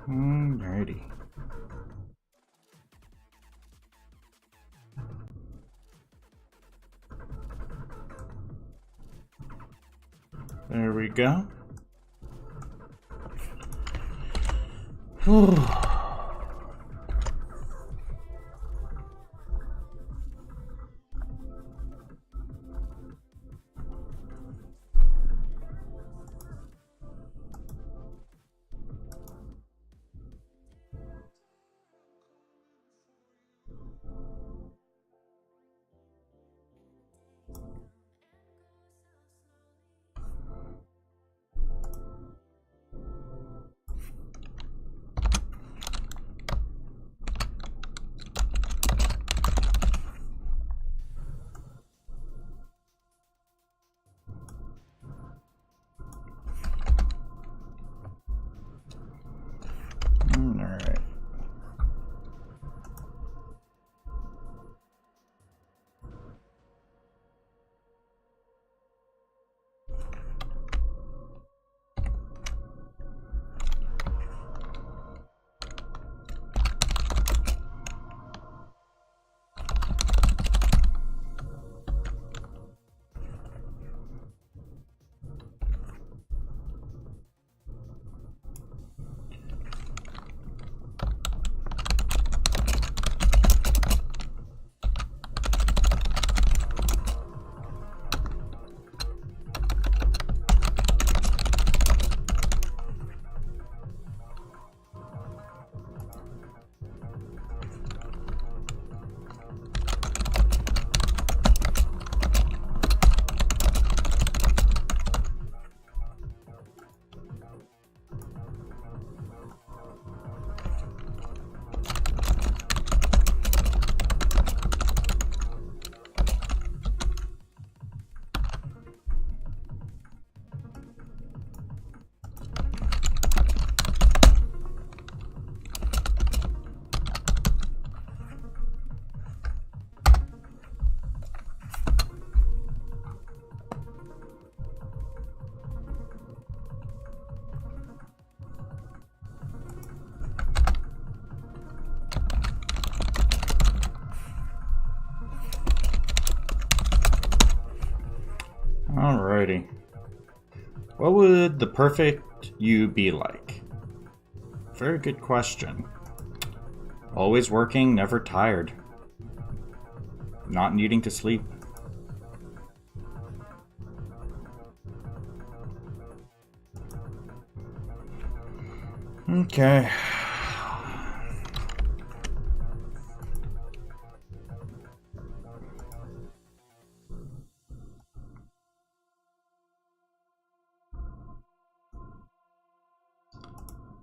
Alrighty. There we go. Whew. Alright. Alrighty. What would the perfect you be like? Very good question. Always working, never tired. Not needing to sleep. Okay.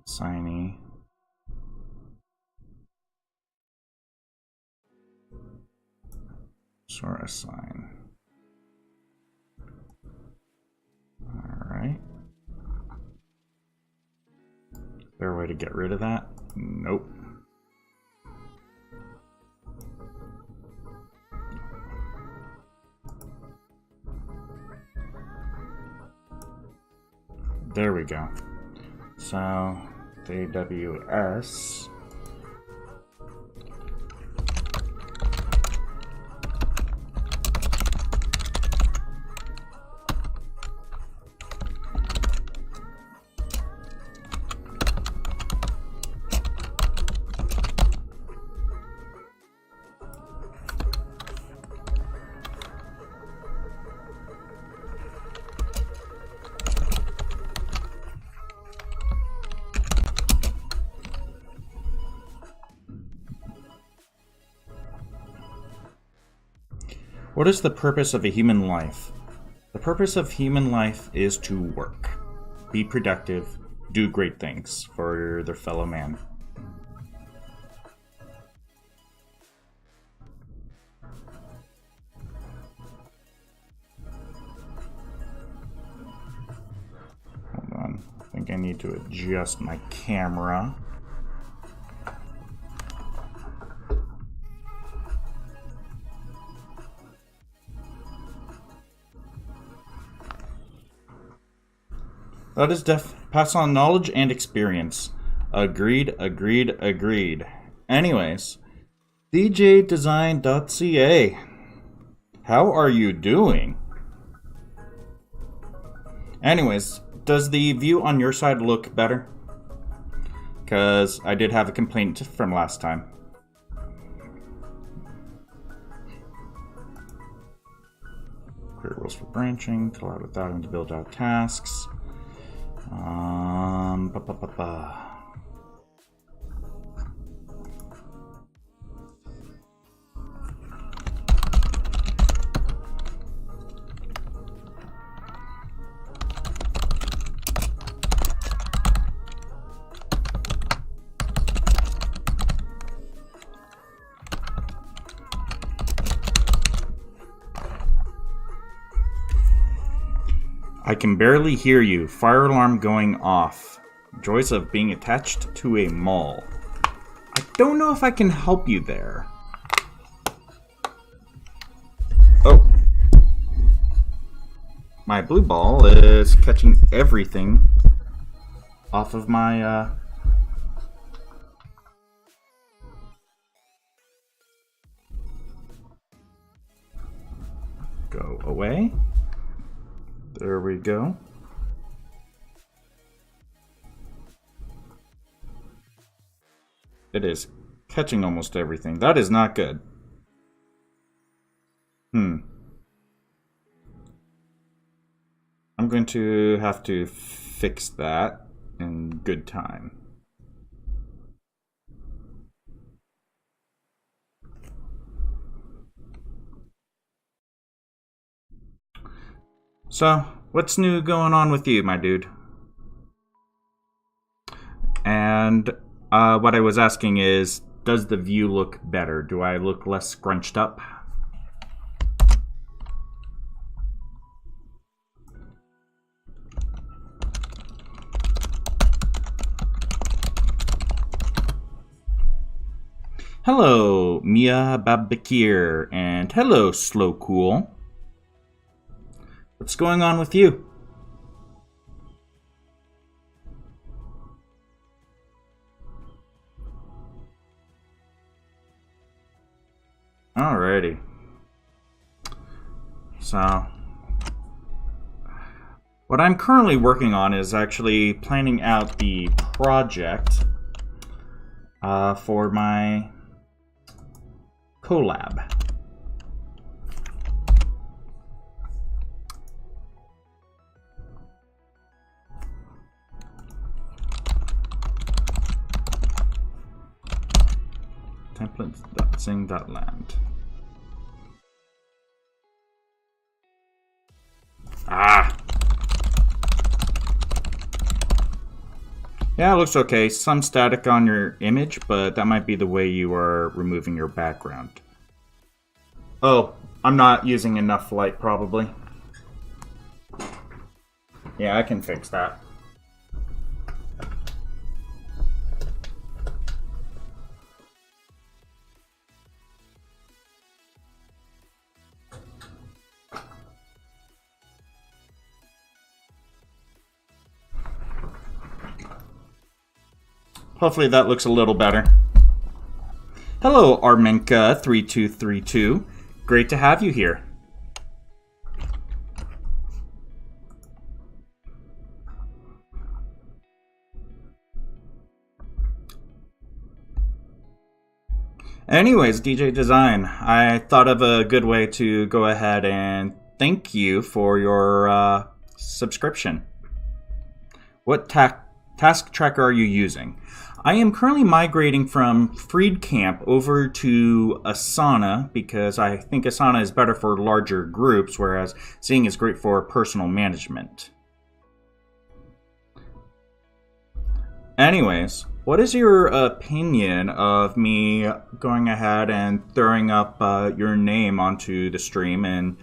Signy. Sort of sign. Alright. Is there a way to get rid of that? Nope. There we go. So, the AWS. What is the purpose of a human life? The purpose of human life is to work, be productive, do great things for their fellow man. Hold on, I think I need to adjust my camera. That is pass on knowledge and experience. Agreed, agreed, agreed. Anyways, djdesign.ca. How are you doing? Anyways, does the view on your side look better? Because I did have a complaint from last time. Create rules for branching, collide with that and to build out tasks. Ba, ba, ba, ba. I can barely hear you. Fire alarm going off. Joys of being attached to a mall. I don't know if I can help you there. Oh. My blue ball is catching everything off of my, Go away. There we go. It is catching almost everything. That is not good. I'm going to have to fix that in good time. So, what's new going on with you, my dude? And what I was asking is, does the view look better? Do I look less scrunched up? Hello, Mia Babakir, and hello, Slow Cool. What's going on with you? Alrighty. So, what I'm currently working on is actually planning out the project for my collab. Templates.sing.land. Ah! Yeah, it looks okay. Some static on your image, but that might be the way you are removing your background. Oh, I'm not using enough light, probably. Yeah, I can fix that. Hopefully that looks a little better. Hello, Armenka3232. Great to have you here. Anyways, DJ Design, I thought of a good way to go ahead and thank you for your subscription. What task tracker are you using? I am currently migrating from Freedcamp over to Asana because I think Asana is better for larger groups, whereas Zing is great for personal management. Anyways, what is your opinion of me going ahead and throwing up your name onto the stream and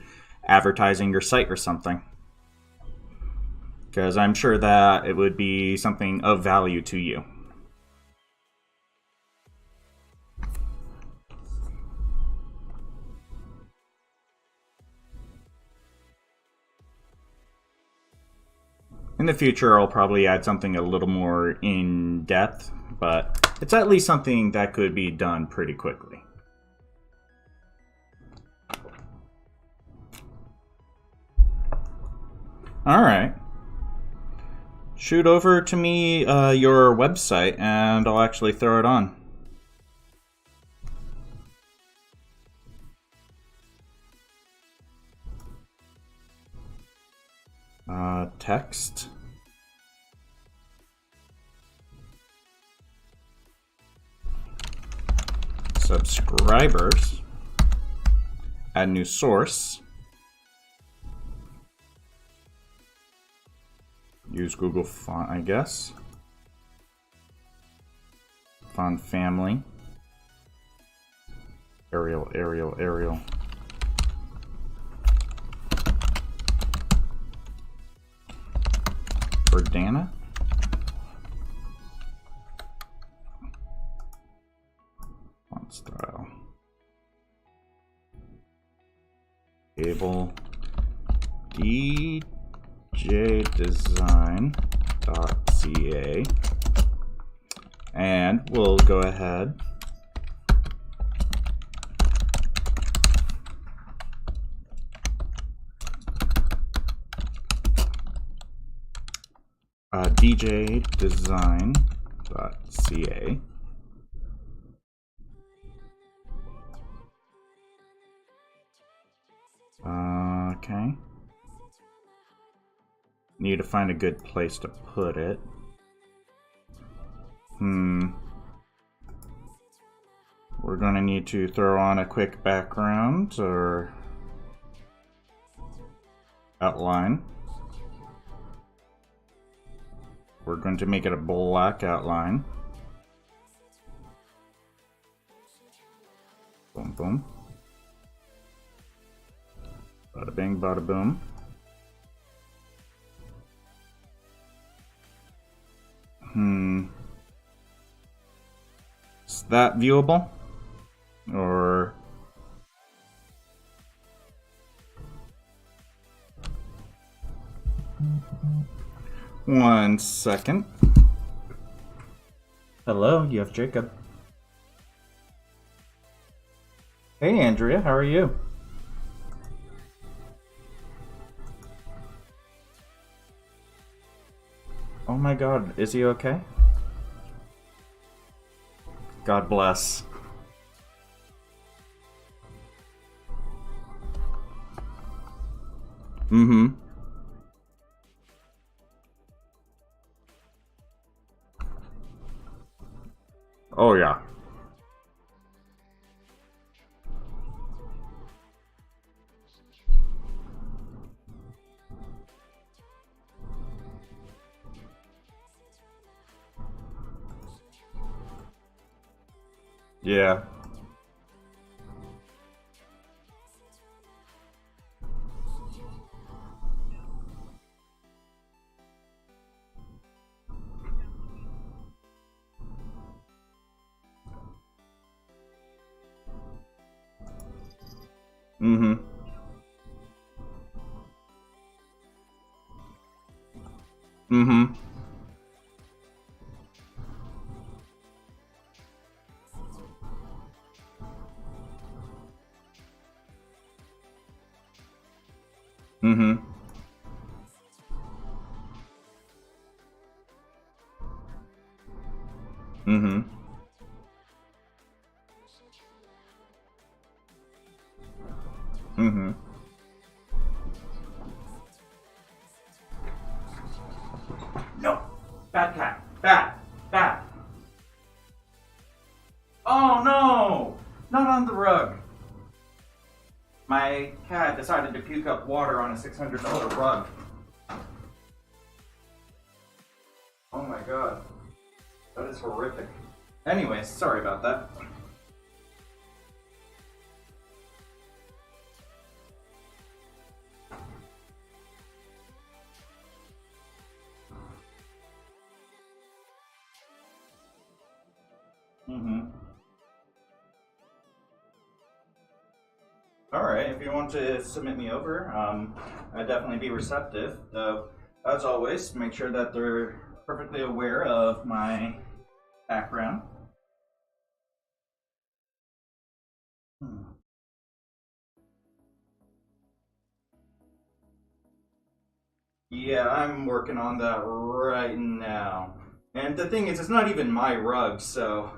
advertising your site or something? Because I'm sure that it would be something of value to you. In the future, I'll probably add something a little more in depth, but it's at least something that could be done pretty quickly. Alright. Shoot over to me your website and I'll actually throw it on. Text. Subscribers. Add new source. Use Google Font, I guess. Font family. Arial, Arial, Arial. Verdana. Font style. Able. djdesign.ca, and we'll go ahead djdesign.ca. Okay. Need to find a good place to put it. We're gonna need to throw on a quick background or outline. We're going to make it a black outline. Boom, boom. Bada bing, bada boom. Is that viewable? Or... One second. Hello, you have Jacob. Hey Andrea, how are you? Oh my god, is he okay? God bless. Oh yeah. Yeah. No! Bad cat! Bad! Bad! Oh no! Not on the rug! My cat decided to puke up water on a $600 rug. Oh my god. That is horrific. Anyways, sorry about that. Alright, if you want to submit me over, I'd definitely be receptive. Though, as always, make sure that they're perfectly aware of my background. Hmm. Yeah, I'm working on that right now. And the thing is, it's not even my rug, so.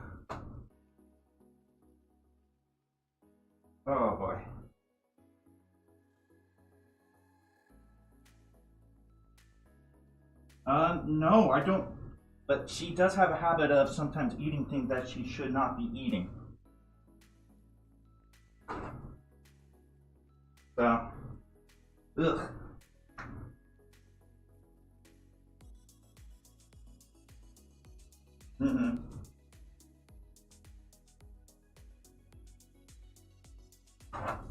Oh boy. No, I don't. But she does have a habit of sometimes eating things that she should not be eating. So, ugh. Mm-hmm.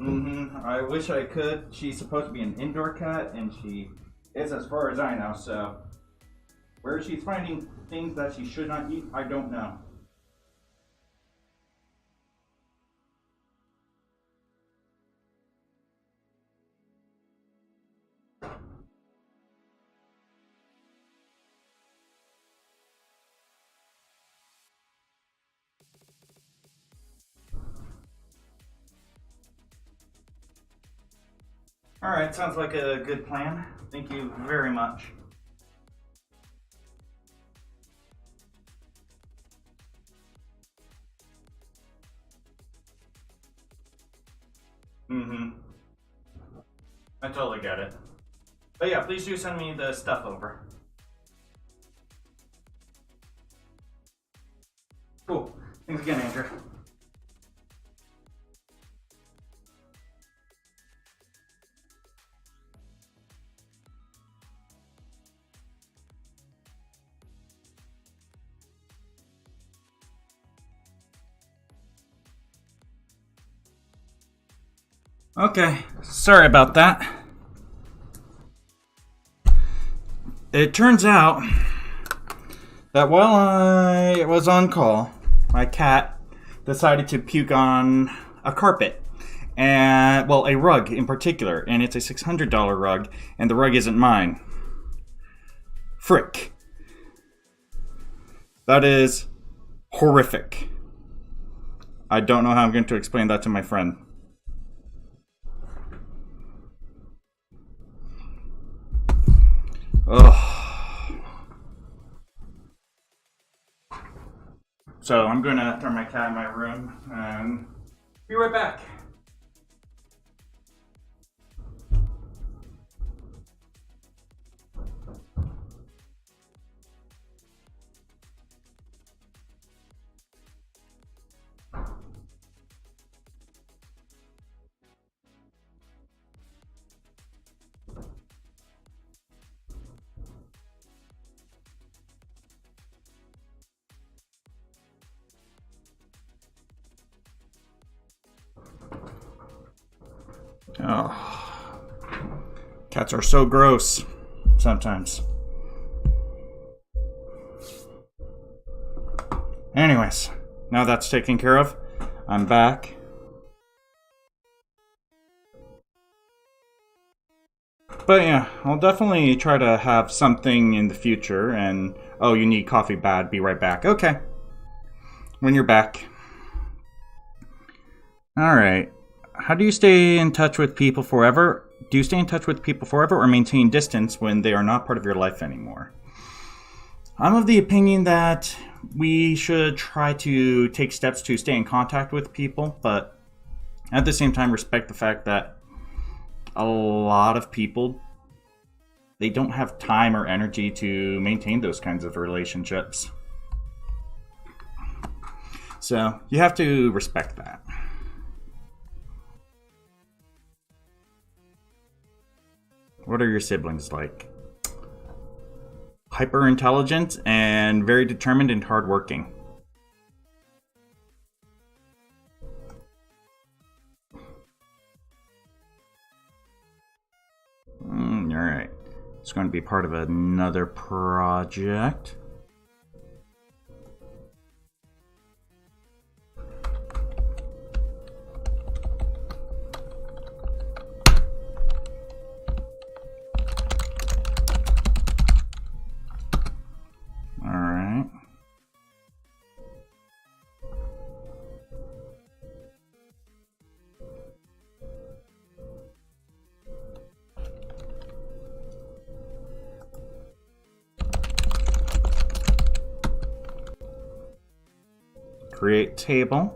Mm-hmm. I wish I could. She's supposed to be an indoor cat, and she is, as far as I know. So, where she's finding things that she should not eat, I don't know. All right, sounds like a good plan. Thank you very much. Mm-hmm. I totally get it. But yeah, please do send me the stuff over. Cool. Thanks again, Andrew. Okay, sorry about that. It turns out that while I was on call, my cat decided to puke on a carpet. And, well, a rug in particular. And it's a $600 rug, and the rug isn't mine. Frick. That is horrific. I don't know how I'm going to explain that to my friend. Ugh. So I'm gonna throw my cat in my room and be right back. Oh, cats are so gross sometimes. Anyways, now that's taken care of, I'm back. But yeah, I'll definitely try to have something in the future. And oh, you need coffee bad, be right back. Okay. When you're back. Alright. How do you stay in touch with people forever? Do you stay in touch with people forever or maintain distance when they are not part of your life anymore? I'm of the opinion that we should try to take steps to stay in contact with people, but at the same time respect the fact that a lot of people, they don't have time or energy to maintain those kinds of relationships. So you have to respect that. What are your siblings like? Hyper intelligent and very determined and hardworking. Alright. It's going to be part of another project. Alright. Create table.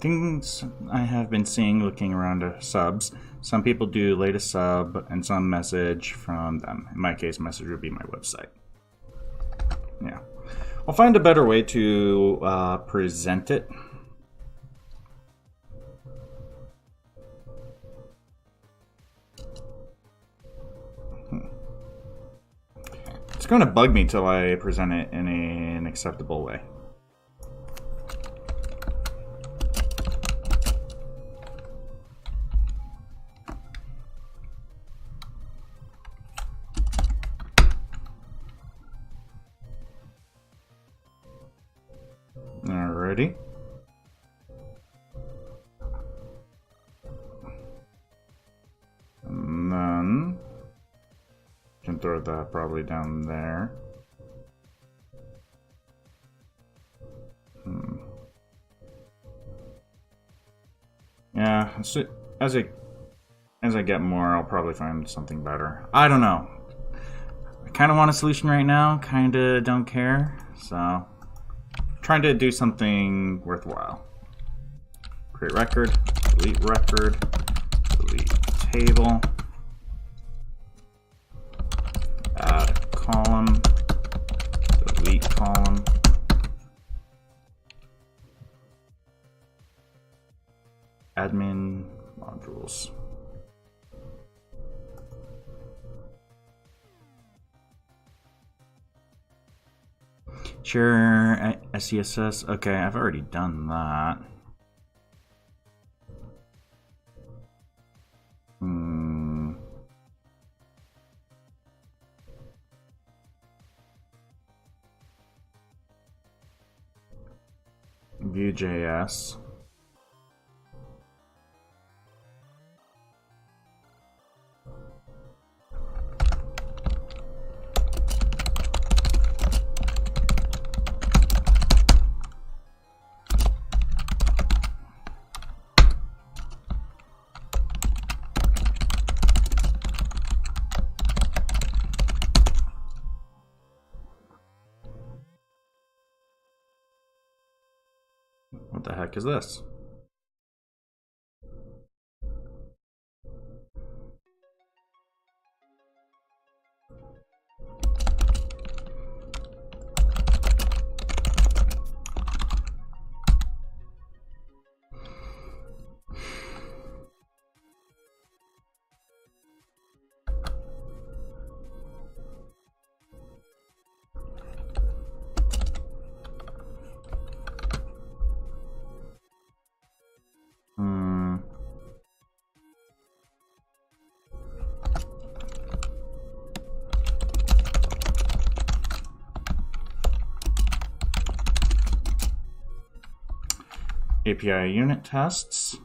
Things I have been seeing looking around subs. Some people do latest sub and some message from them. In my case, message would be my website. Yeah. I'll find a better way to present it. It's going to bug me till I present it in an acceptable way. Alrighty. And then can throw that probably down there. Yeah, as I get more, I'll probably find something better. I don't know. I kind of want a solution right now, kind of don't care, so trying to do something worthwhile. Create record, delete table, add column, delete column. Admin modules. Sure, SCSS. Okay, I've already done that. Vue.js. What the heck is this? API unit tests.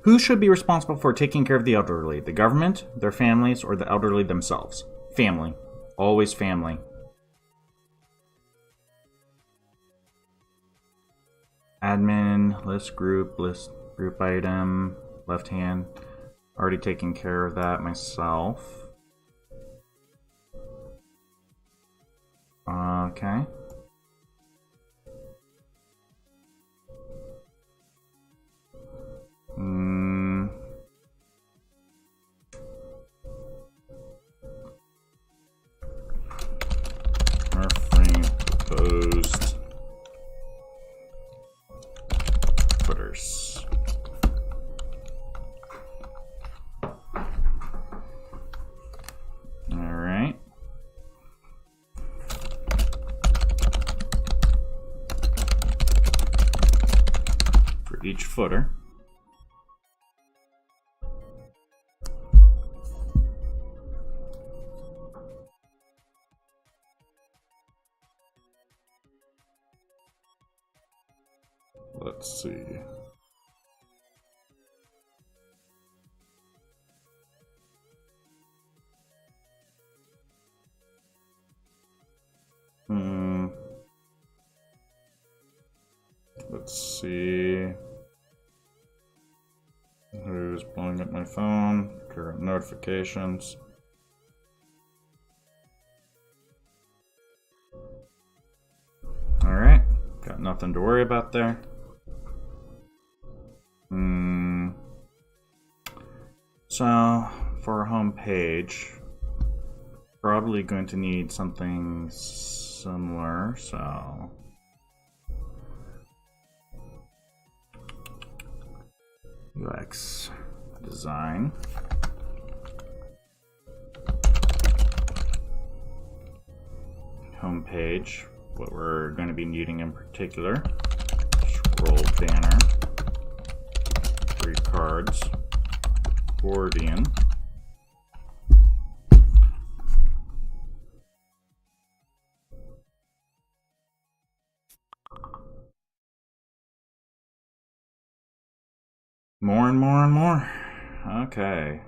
Who should be responsible for taking care of the elderly? The government, their families, or the elderly themselves? Family. Always family. Admin, list group item, left hand. Already taking care of that myself. Okay. Frame proposed footers. All right. footer. Let's see. Let's see. Who's blowing up my phone? Current notifications. Alright, got nothing to worry about there. So, for our home page, probably going to need something similar, so... UX design. Home page, what we're going to be needing in particular. Scroll banner. 3 cards. Accordion. More and more and more. Okay.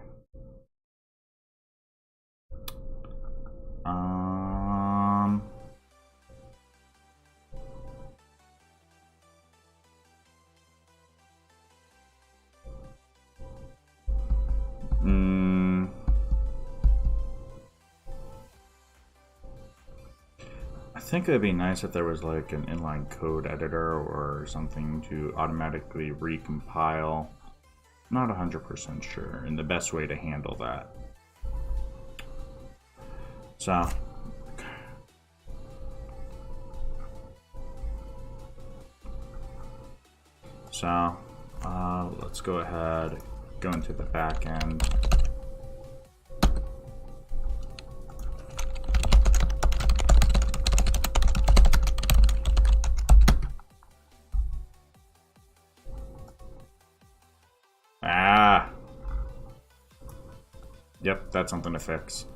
I think it would be nice if there was like an inline code editor or something to automatically recompile. Not 100% sure, and the best way to handle that. So, let's go ahead, go into the back end. Yep, that's something to fix.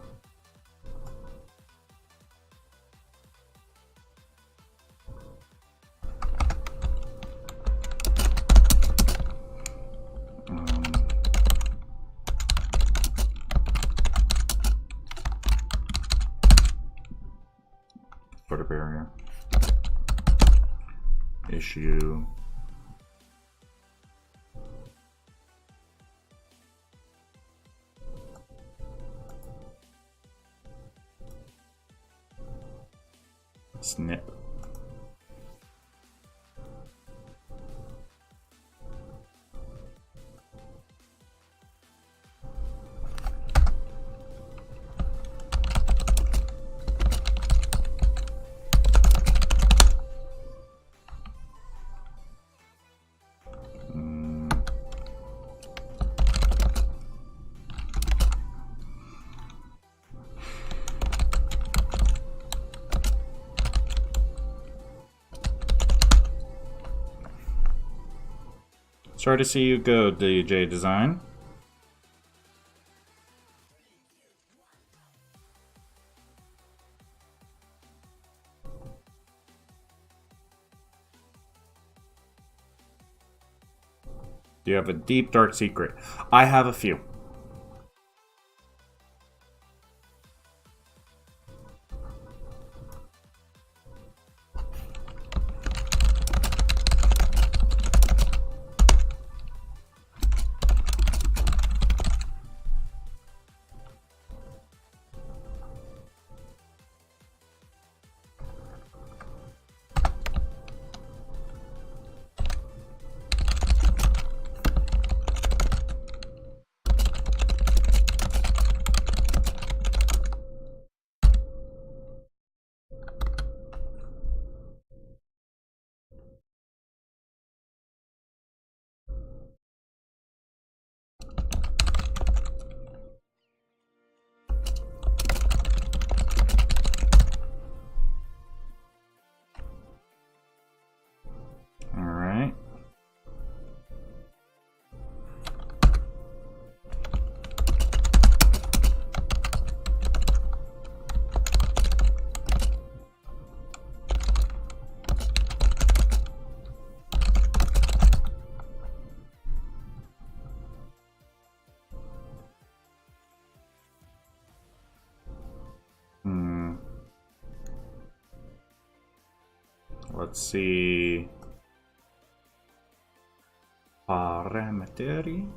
Footer barrier. Issue. Snip. Sorry to see you go, DJ Design. Do you have a deep, dark secret? I have a few. let's see. Parametri.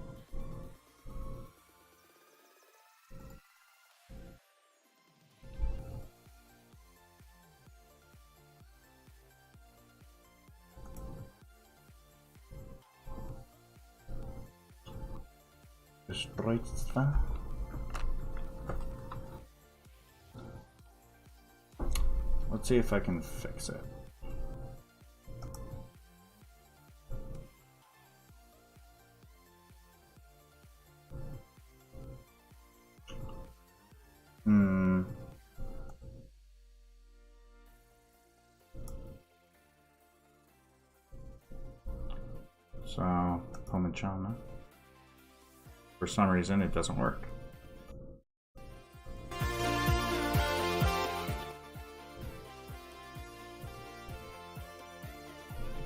Bestreitstva. Let's see if I can fix it. So, Pomachana. For some reason, it doesn't work.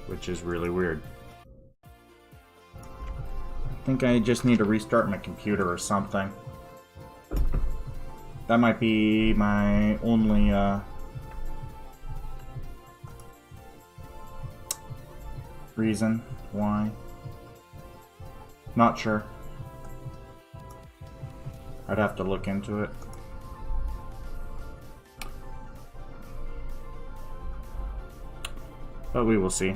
Which is really weird. I think I just need to restart my computer or something. That might be my only, reason why. Not sure. I'd have to look into it. But we will see.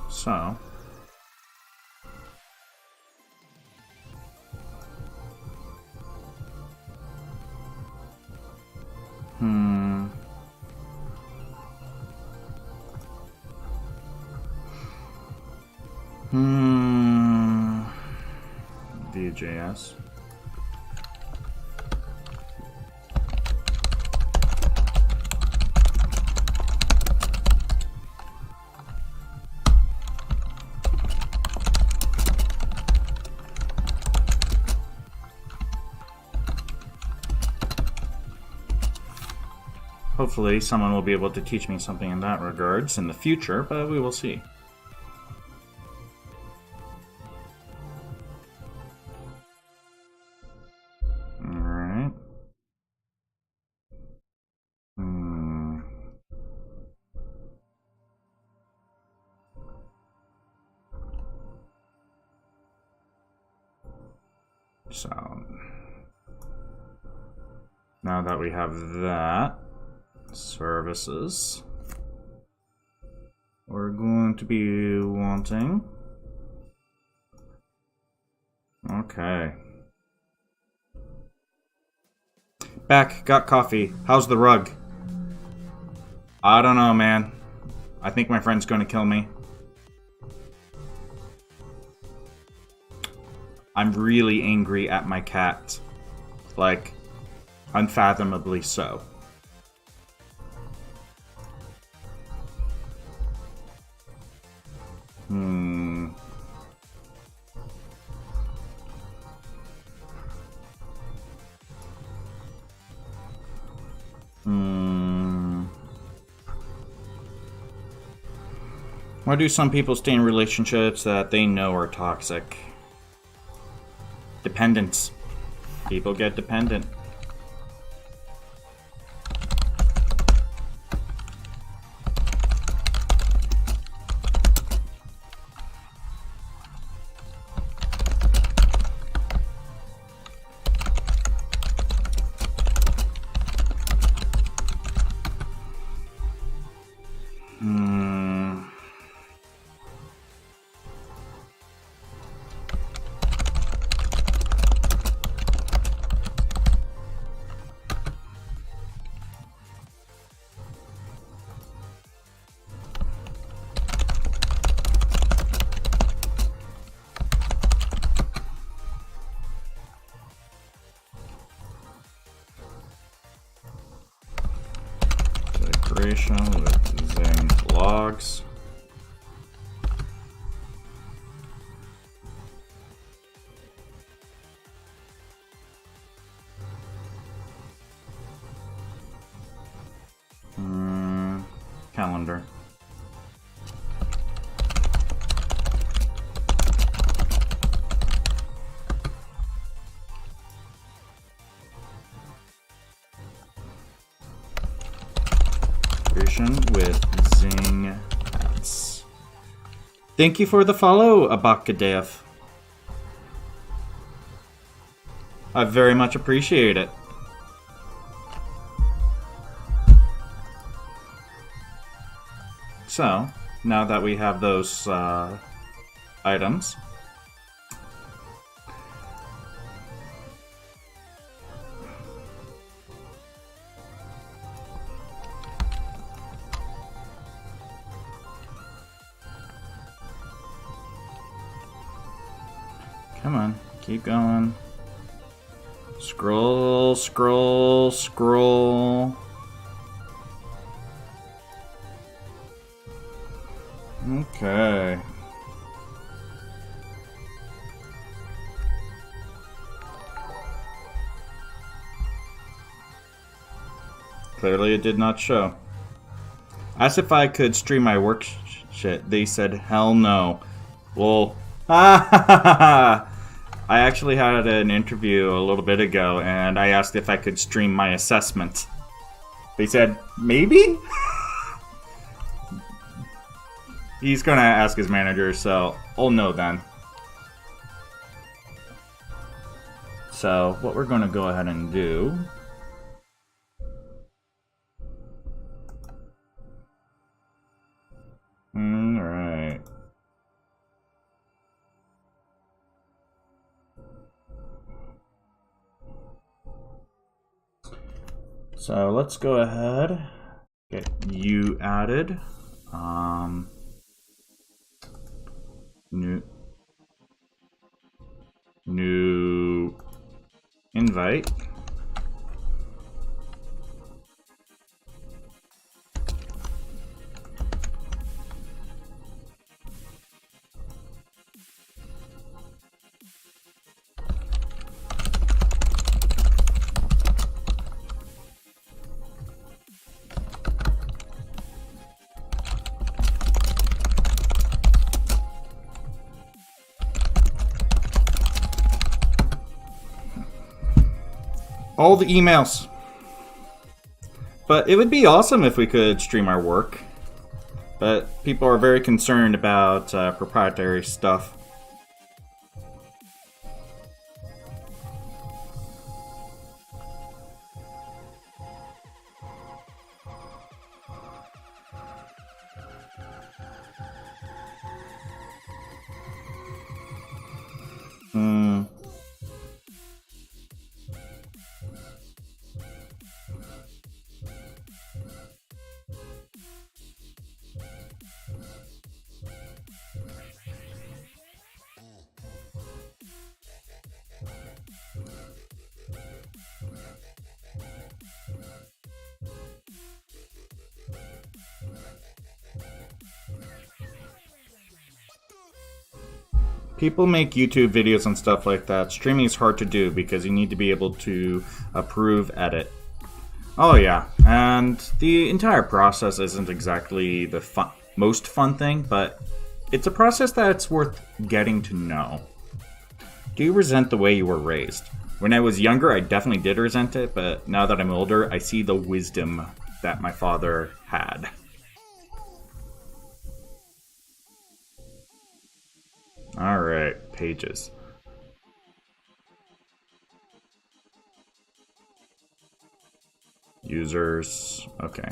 So. Vue.js. Hopefully someone will be able to teach me something in that regards in the future, but we will see. Alright. So, now that we have that, services, we're going to be wanting, okay. Back, got coffee. How's the rug? I don't know, man. I think my friend's going to kill me. I'm really angry at my cat. Like, unfathomably so. Why do some people stay in relationships that they know are toxic? Dependence. People get dependent. With Zing logs. Calendar. promotion with Zing Ads. Thank you for the follow, Abakadev. I very much appreciate it. So, now that we have those items, come on, keep going. Scroll, scroll, scroll. Okay. Clearly it did not show. Asked if I could stream my work shit. They said, hell no. Well, I actually had an interview a little bit ago, and I asked if I could stream my assessment. They said, maybe? He's gonna ask his manager, so I'll know then. So, what we're gonna go ahead and do... Alright. So let's go ahead, get you added. New invite. All the emails. But it would be awesome if we could stream our work. But people are very concerned about proprietary stuff. People make YouTube videos and stuff like that. Streaming is hard to do because you need to be able to approve, edit. Oh yeah, and the entire process isn't exactly the most fun thing, but it's a process that's worth getting to know. Do you resent the way you were raised? When I was younger, I definitely did resent it, but now that I'm older, I see the wisdom that my father had. Alright, pages. Users, okay.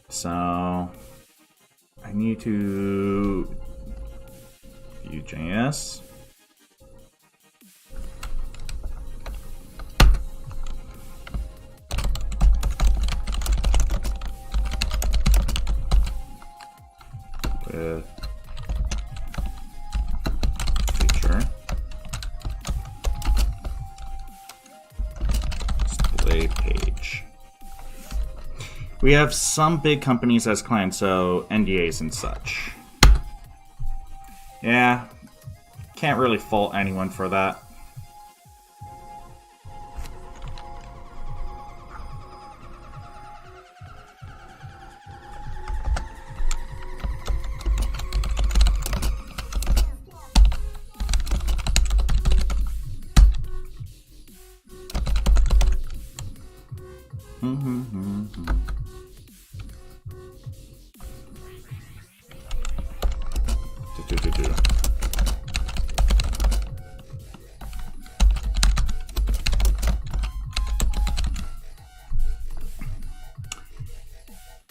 So, I need to Vue.js. With feature display page. We have some big companies as clients, so NDAs and such. Yeah, can't really fault anyone for that.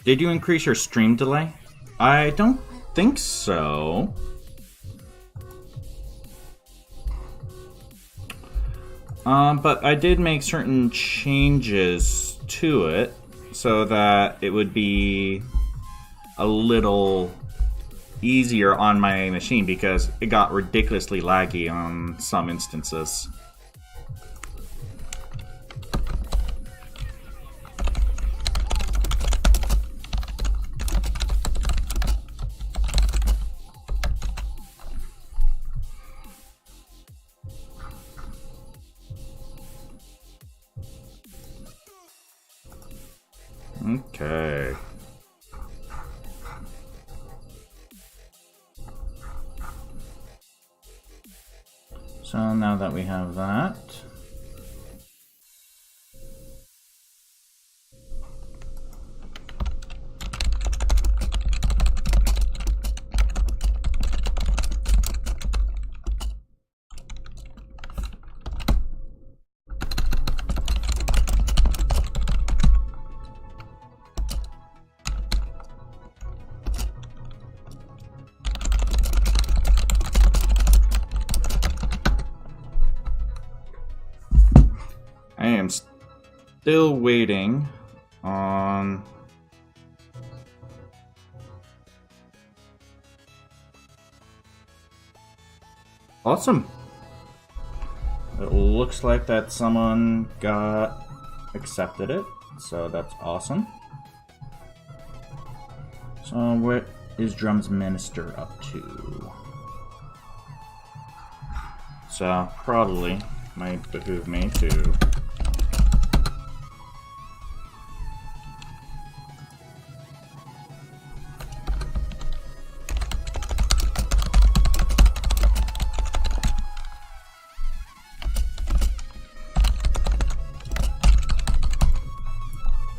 Did you increase your stream delay? I don't think so. But I did make certain changes to it so that it would be a little easier on my machine because it got ridiculously laggy on some instances. Okay. So now that we have that, I am still waiting on awesome. It looks like that someone got accepted it, so that's awesome. So what is Drums Minister up to? So probably might behoove me to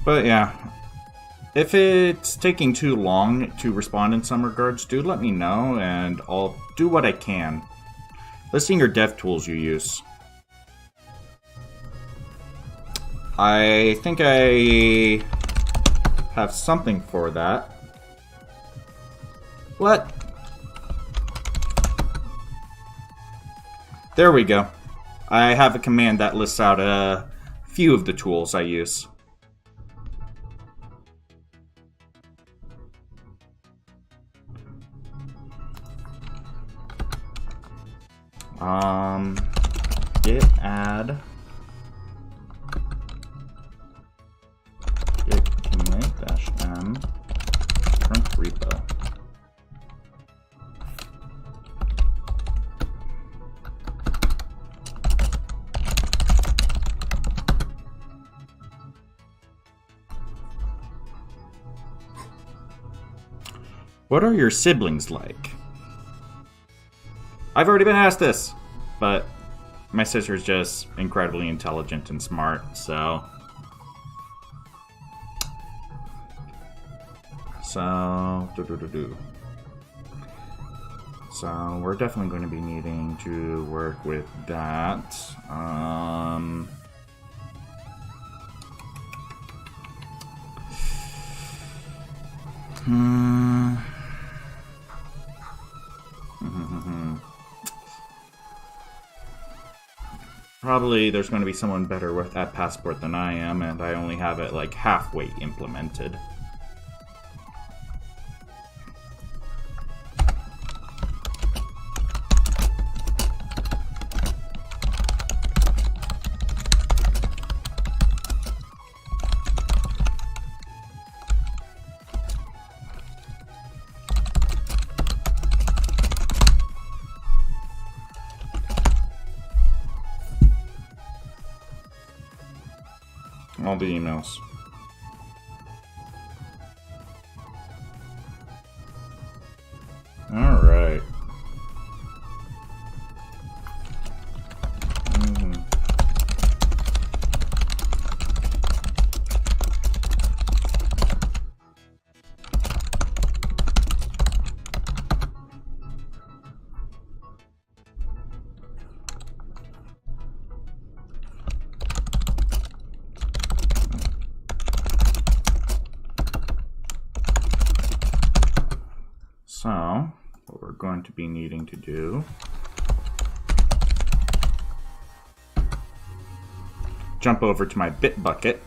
But yeah, if it's taking too long to respond in some regards, do let me know and I'll do what I can. Listing your dev tools you use. I think I have something for that. What? There we go. I have a command that lists out a few of the tools I use. Git add git commit-m trunk repo. What are your siblings like? I've already been asked this, but my sister's just incredibly intelligent and smart, so... So we're definitely going to be needing to work with that. Probably there's going to be someone better with that passport than I am, and I only have it like halfway implemented. All the emails. All right. So, what we're going to be needing to do, jump over to my Bitbucket.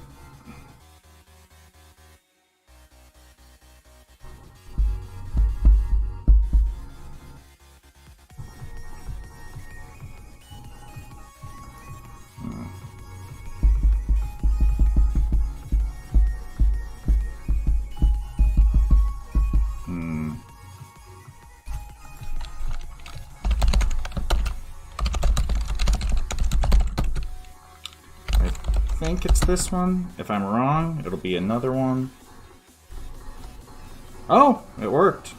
I think it's this one. If I'm wrong, it'll be another one. Oh, it worked.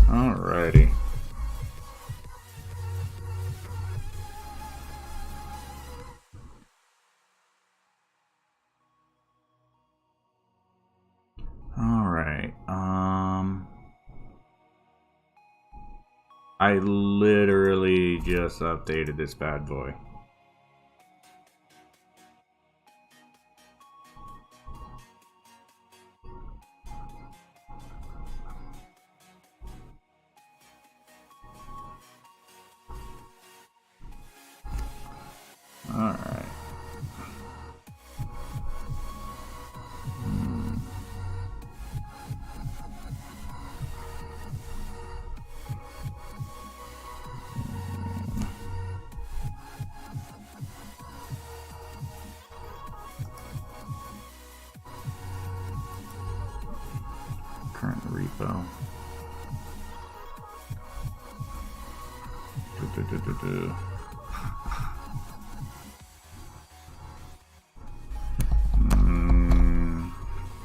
Alrighty. Alright, I literally just updated this bad boy. Alright. Current repo.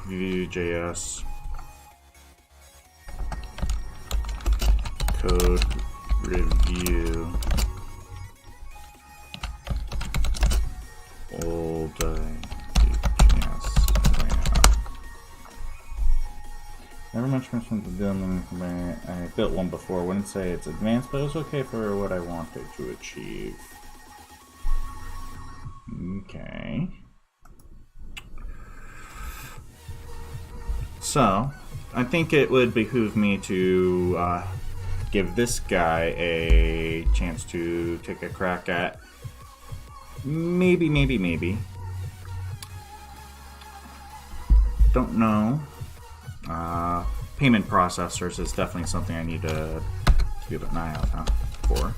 Vue.js code review old Vue.js layout. Never much mentioned the building. I built one before. Wouldn't say it's advanced, but it was okay for what I wanted to achieve. Okay. So, I think it would behoove me to give this guy a chance to take a crack at maybe. Don't know. Payment processors is definitely something I need to keep an eye out for.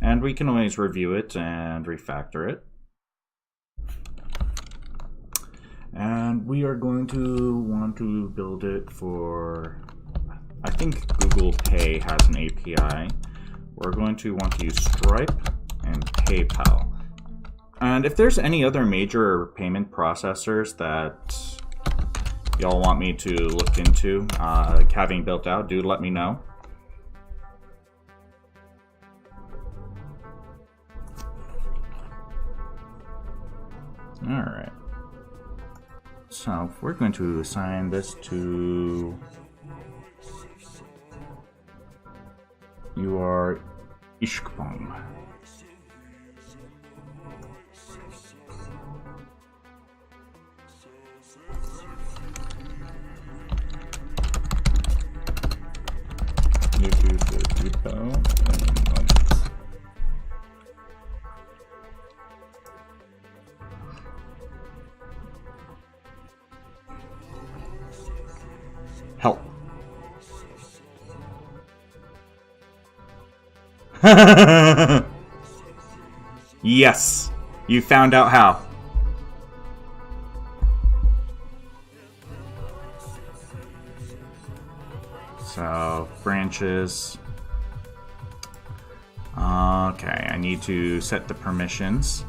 And we can always review it and refactor it. And we are going to want to build it for, I think Google Pay has an API. We're going to want to use Stripe and PayPal. And if there's any other major payment processors that y'all want me to look into having built out, do let me know. Alright. So we're going to assign this to, you are Ishkbong. You do the repo and help. Yes, you found out how. So, branches. Okay, I need to set the permissions.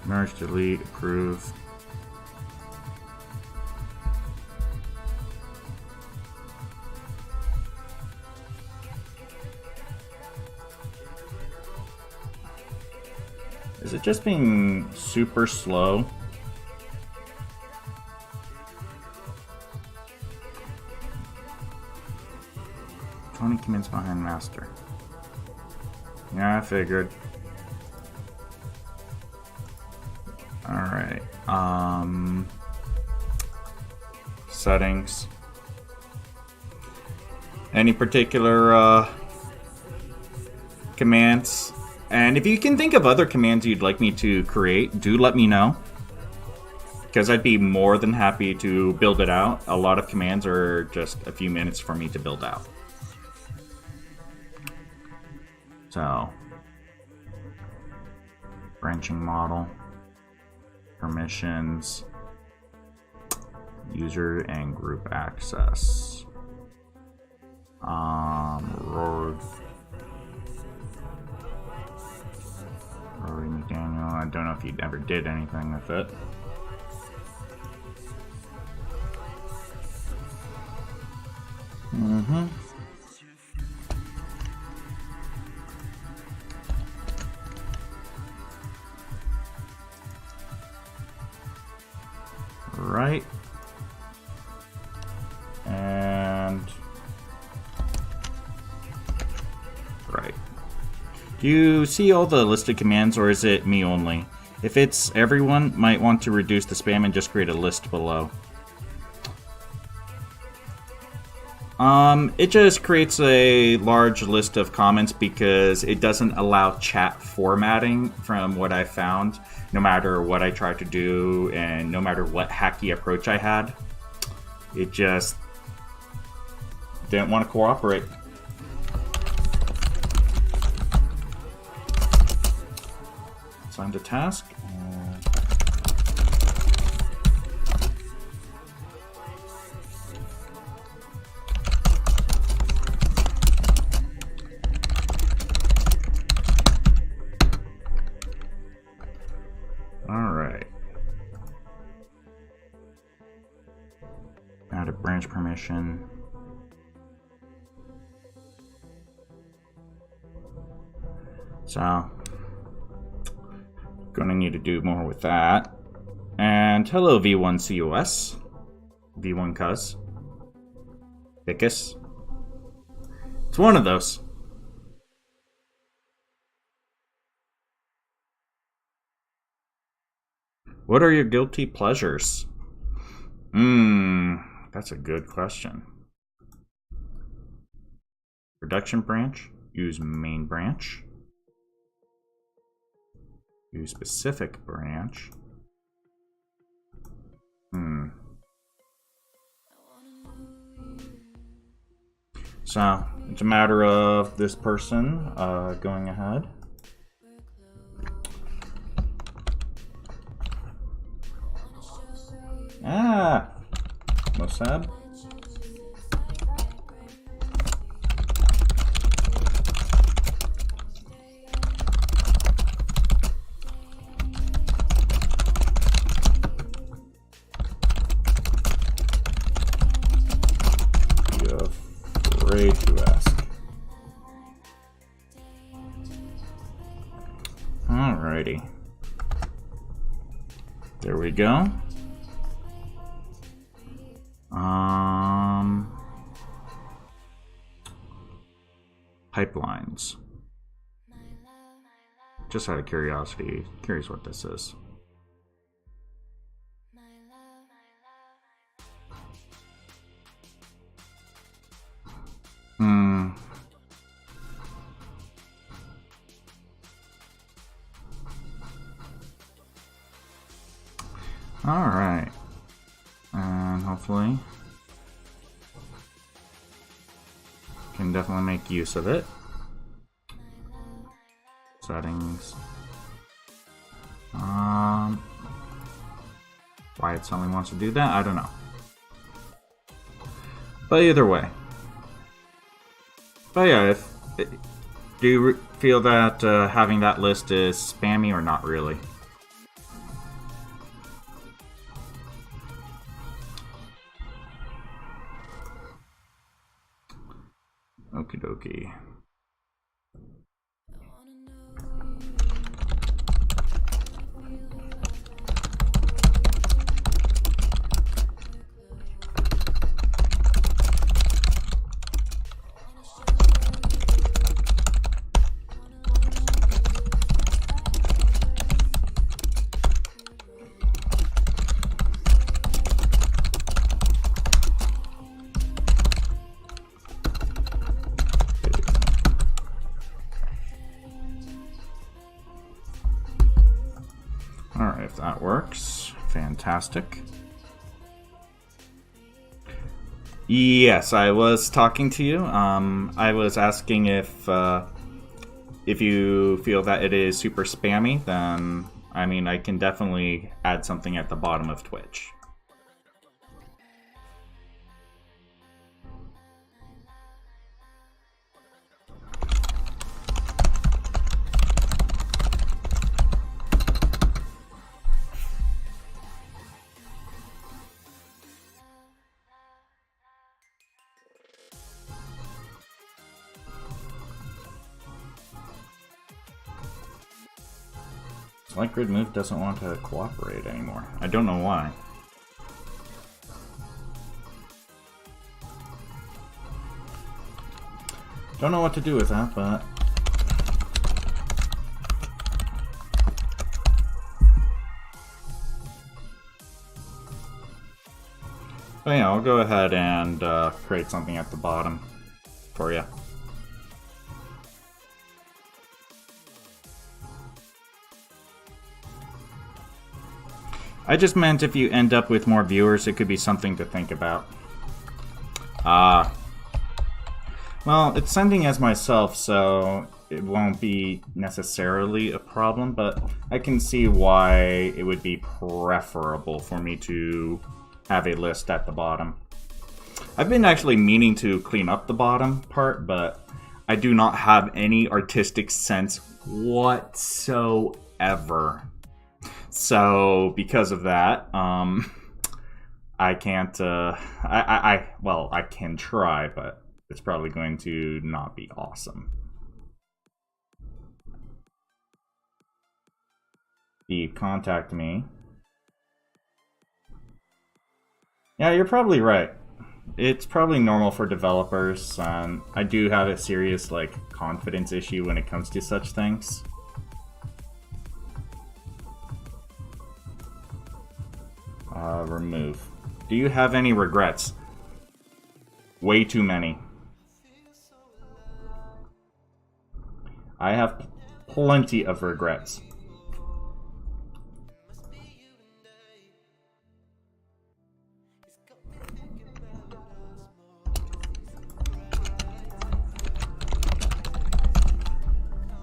Merge, delete, approve. Is it just being super slow? Tony commands behind master. Yeah, I figured. Alright. Settings. Any particular commands? And if you can think of other commands you'd like me to create, do let me know. Because I'd be more than happy to build it out. A lot of commands are just a few minutes for me to build out. So, branching model, permissions, user and group access. Rory McDaniel, I don't know if he ever did anything with it. Right. And right. Do you see all the listed commands, or is it me only? If it's everyone, might want to reduce the spam and just create a list below. It just creates a large list of comments because it doesn't allow chat formatting from what I found, no matter what I tried to do and no matter what hacky approach I had. It just didn't want to cooperate. Assign to task. Alright. Add a branch permission. So, gonna need to do more with that. And hello V1COS. V1 Cuz. Bickus. It's one of those. What are your guilty pleasures? That's a good question. Production branch. Use main branch. Use specific branch. So, it's a matter of this person going ahead. Mossad. Afraid to ask. Alrighty. There we go. Pipelines. Just out of curiosity, curious what this is. Alright. And hopefully can definitely make use of it. Settings. Why it suddenly wants to do that, I don't know. But either way. But yeah, do you feel that having that list is spammy or not really? Okie dokie. Alright, if that works, fantastic. Yes, I was talking to you. I was asking if you feel that it is super spammy, then I mean I can definitely add something at the bottom of Twitch. Like Grid Move doesn't want to cooperate anymore. I don't know why. Don't know what to do with that, but... But yeah, I'll go ahead and create something at the bottom for you. I just meant if you end up with more viewers, it could be something to think about. Well, it's sending as myself, so it won't be necessarily a problem, but I can see why it would be preferable for me to have a list at the bottom. I've been actually meaning to clean up the bottom part, but I do not have any artistic sense whatsoever. So, because of that, I can't, well, I can try, but it's probably going to not be awesome. Contact me. Yeah, you're probably right. It's probably normal for developers, and I do have a serious, like, confidence issue when it comes to such things. Remove. Do you have any regrets? Way too many. I have plenty of regrets.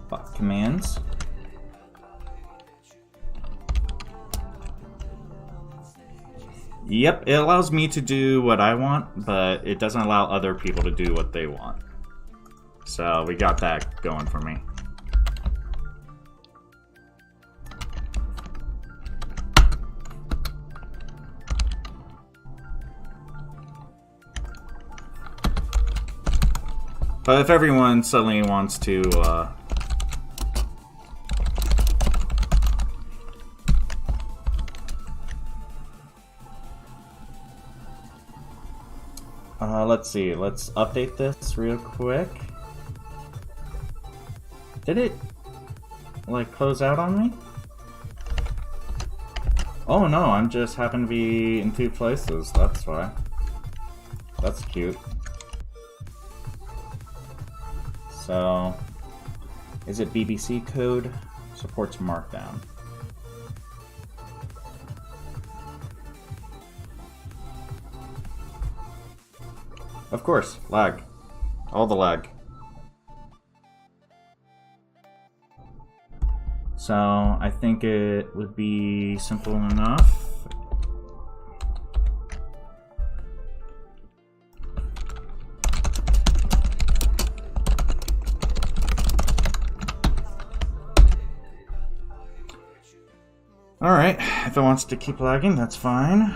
Bot commands. Yep, it allows me to do what I want, but it doesn't allow other people to do what they want. So we got that going for me. But if everyone suddenly wants to let's see, let's update this real quick. Did it, like, close out on me? Oh no, I'm just happen to be in two places, that's why. That's cute. So, is it BBC code? Supports Markdown. Of course, lag. All the lag. So, I think it would be simple enough Alright, if it wants to keep lagging, that's fine.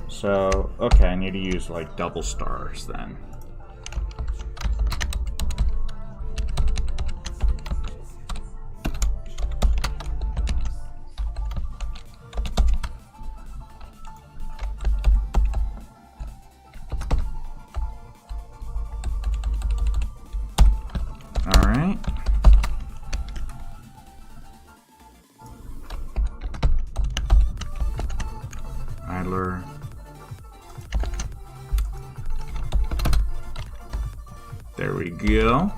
So, okay, I need to use like double stars then. Alright. Idler. There we go.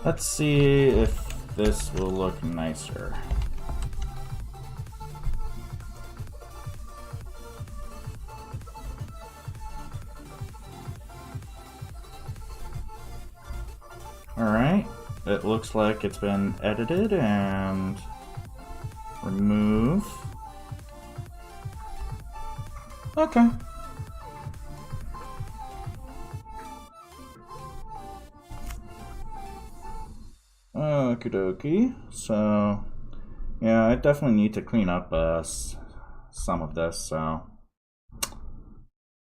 Let's see if this will look nicer. Alright, it looks like it's been edited and remove. Okay. Okie dokie. So, yeah, I definitely need to clean up some of this, so.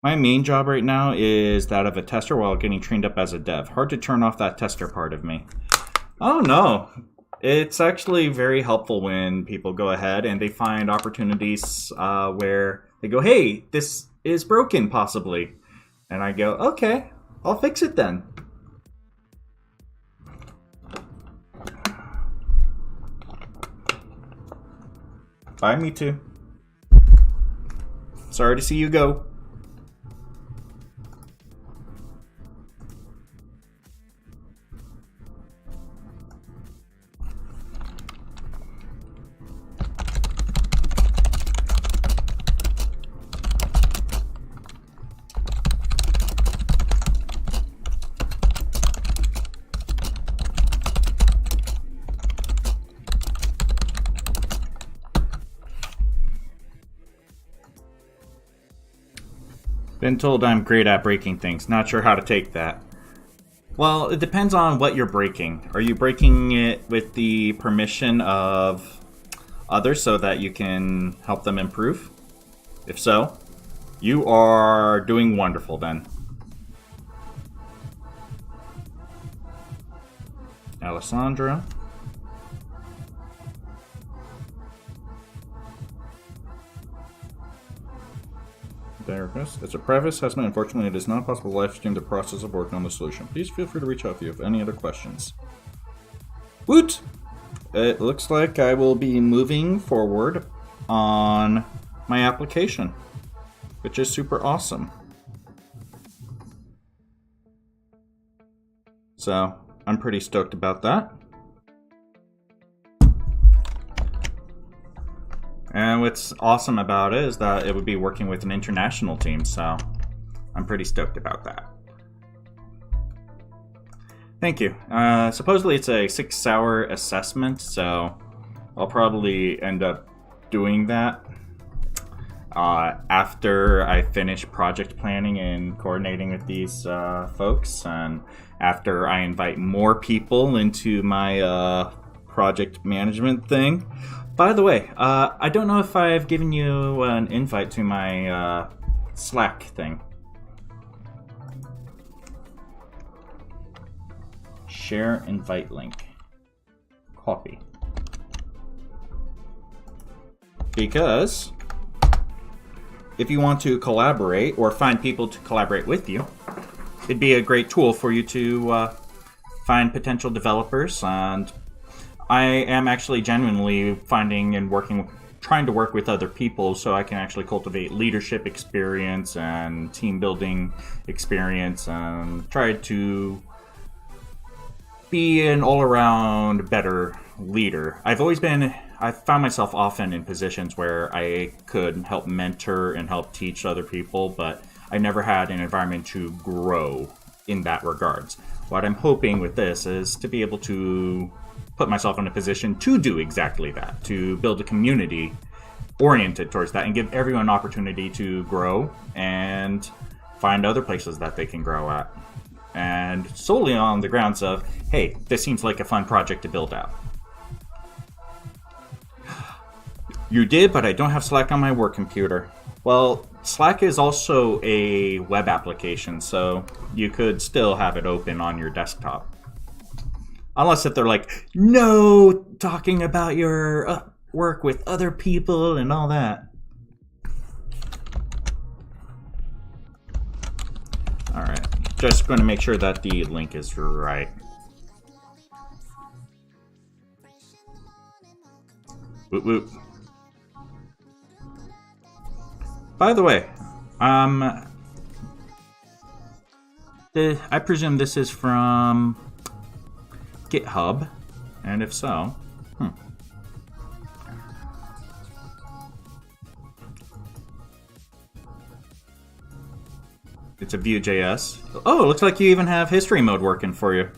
My main job right now is that of a tester while getting trained up as a dev. Hard to turn off that tester part of me. Oh no, it's actually very helpful when people go ahead and they find opportunities where they go, hey, this is broken possibly. And I go, okay, I'll fix it then. Bye, me too. Sorry to see you go. Been told I'm great at breaking things. Not sure how to take that. Well, it depends on what you're breaking. Are you breaking it with the permission of others so that you can help them improve? If so, you are doing wonderful then. Alessandra. Therapist. As a preface assessment, unfortunately, it is not possible to live stream the process of working on the solution. Please feel free to reach out if you have any other questions. Woot! It looks like I will be moving forward on my application, which is super awesome. So, I'm pretty stoked about that. And what's awesome about it is that it would be working with an international team, so I'm pretty stoked about that. Thank you. Supposedly it's a 6-hour assessment, so I'll probably end up doing that after I finish project planning and coordinating with these folks, and after I invite more people into my project management thing. By the way, I don't know if I've given you an invite to my Slack thing. Share invite link. Copy. Because if you want to collaborate or find people to collaborate with you, it'd be a great tool for you to find potential developers. And I am actually genuinely finding and trying to work with other people so I can actually cultivate leadership experience and team building experience and try to be an all-around better leader. I've found myself often in positions where I could help mentor and help teach other people, but I never had an environment to grow in that regards. What I'm hoping with this is to be able to put myself in a position to do exactly that, to build a community oriented towards that and give everyone an opportunity to grow and find other places that they can grow at. And solely on the grounds of, hey, this seems like a fun project to build out. You did, but I don't have Slack on my work computer. Well, Slack is also a web application, so you could still have it open on your desktop. Unless if they're like, no, talking about your work with other people and all that. Alright, just going to make sure that the link is right. Woot woot. By the way, I presume this is from GitHub, and if so, it's a Vue.js. Oh, it looks like you even have history mode working for you.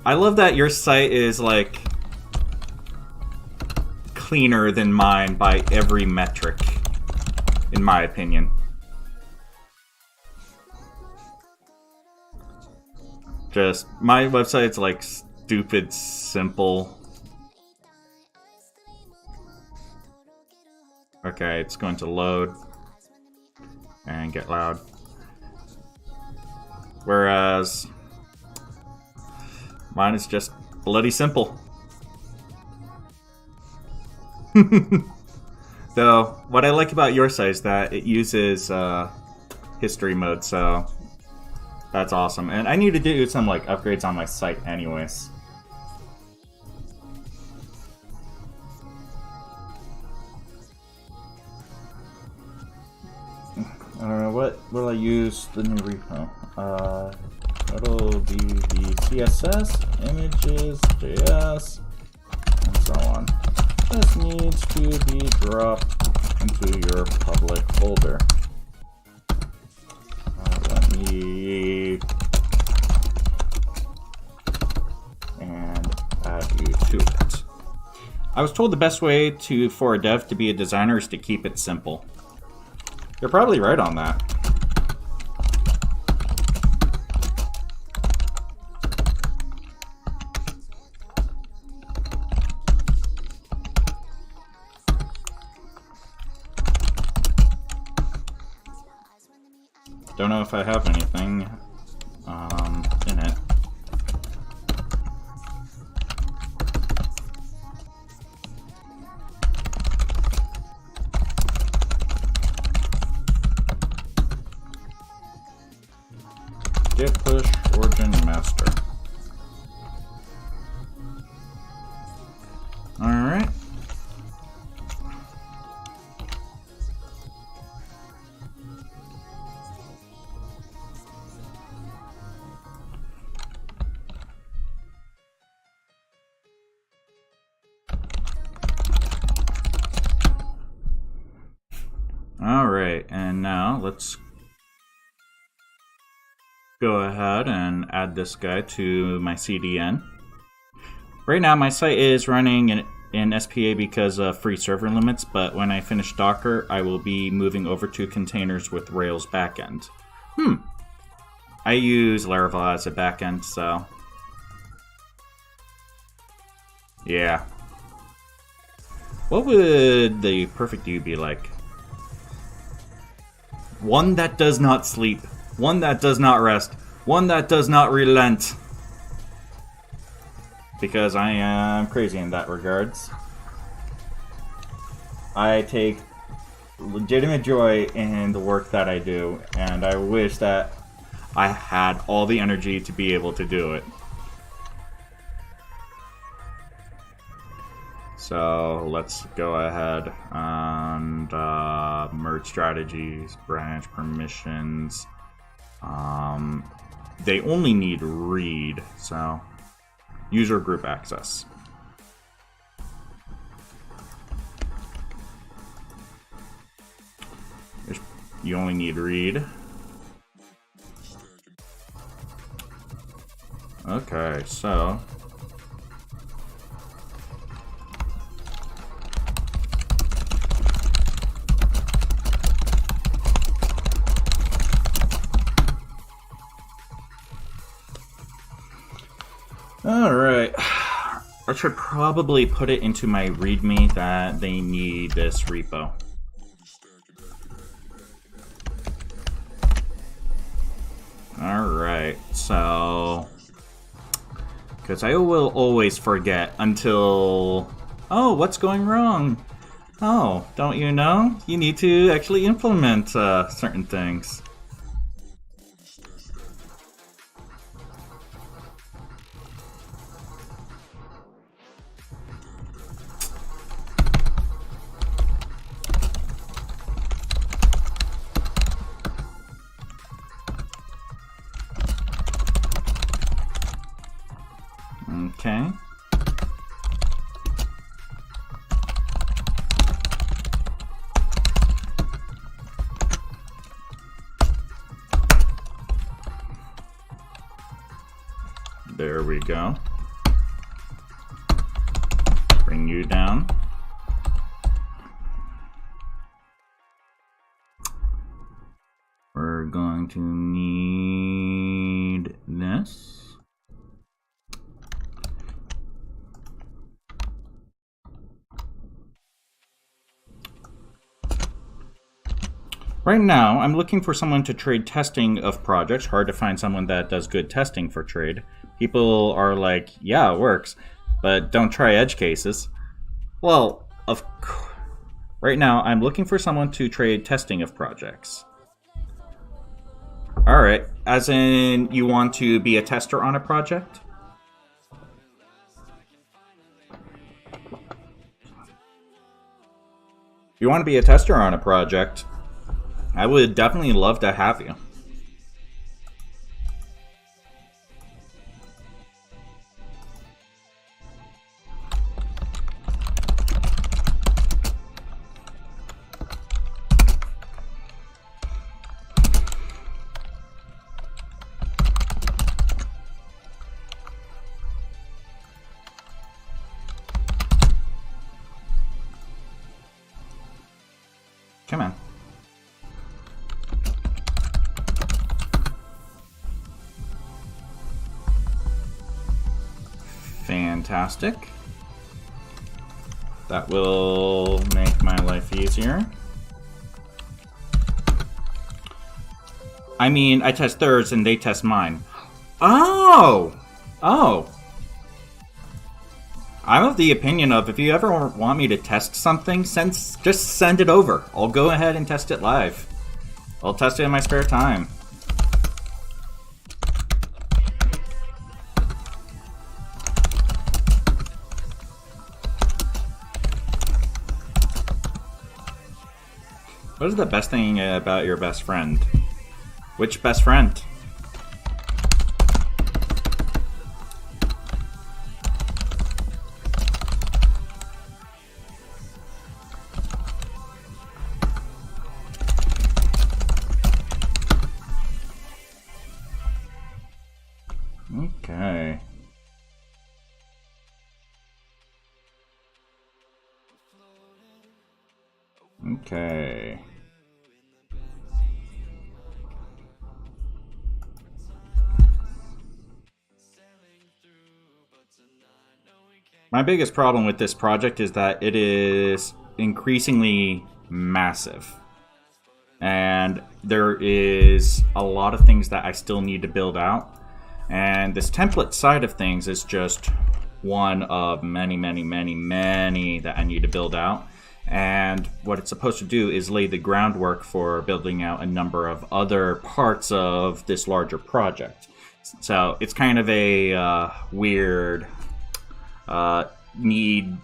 I love that your site is like cleaner than mine by every metric, in my opinion. Just, my website's like stupid simple. Okay, it's going to load and get loud. Whereas mine is just bloody simple. Though, what I like about your site is that it uses history mode, so that's awesome. And I need to do some like upgrades on my site anyways. What will I use the new repo? That'll be the CSS, images, JS, and so on. This needs to be dropped into your public folder. Let me and add you to it. I was told the best way for a dev to be a designer is to keep it simple. You're probably right on that. Don't know if I have anything in it. Git push origin master. All right. Alright, and now let's go ahead and add this guy to my CDN. Right now my site is running in SPA because of free server limits, but when I finish Docker, I will be moving over to containers with Rails backend. I use Laravel as a backend, so yeah. What would the perfect view be like? One that does not sleep. One that does not rest. One that does not relent. Because I am crazy in that regards. I take legitimate joy in the work that I do, and I wish that I had all the energy to be able to do it. So let's go ahead and merge strategies, branch permissions. They only need read, so user group access. You only need read. Okay, so I should probably put it into my README that they need this repo. Alright, so... because I will always forget until... oh, what's going wrong? Oh, don't you know? You need to actually implement certain things. Okay. There we go. Bring you down. We're going to need this. Right now, I'm looking for someone to trade testing of projects. Hard to find someone that does good testing for trade. People are like, yeah, it works, but don't try edge cases. Well, of course. Right now, I'm looking for someone to trade testing of projects. Alright, as in you want to be a tester on a project? If you want to be a tester on a project, I would definitely love to have you. Come on. Fantastic. That will make my life easier. I mean, I test theirs and they test mine. Oh! Oh. I'm of the opinion of if you ever want me to test something, just send it over. I'll go ahead and test it live. I'll test it in my spare time. What is the best thing about your best friend? Which best friend? Okay. Okay. My biggest problem with this project is that it is increasingly massive. And there is a lot of things that I still need to build out. And this template side of things is just one of many that I need to build out. And what it's supposed to do is lay the groundwork for building out a number of other parts of this larger project. So it's kind of a weird need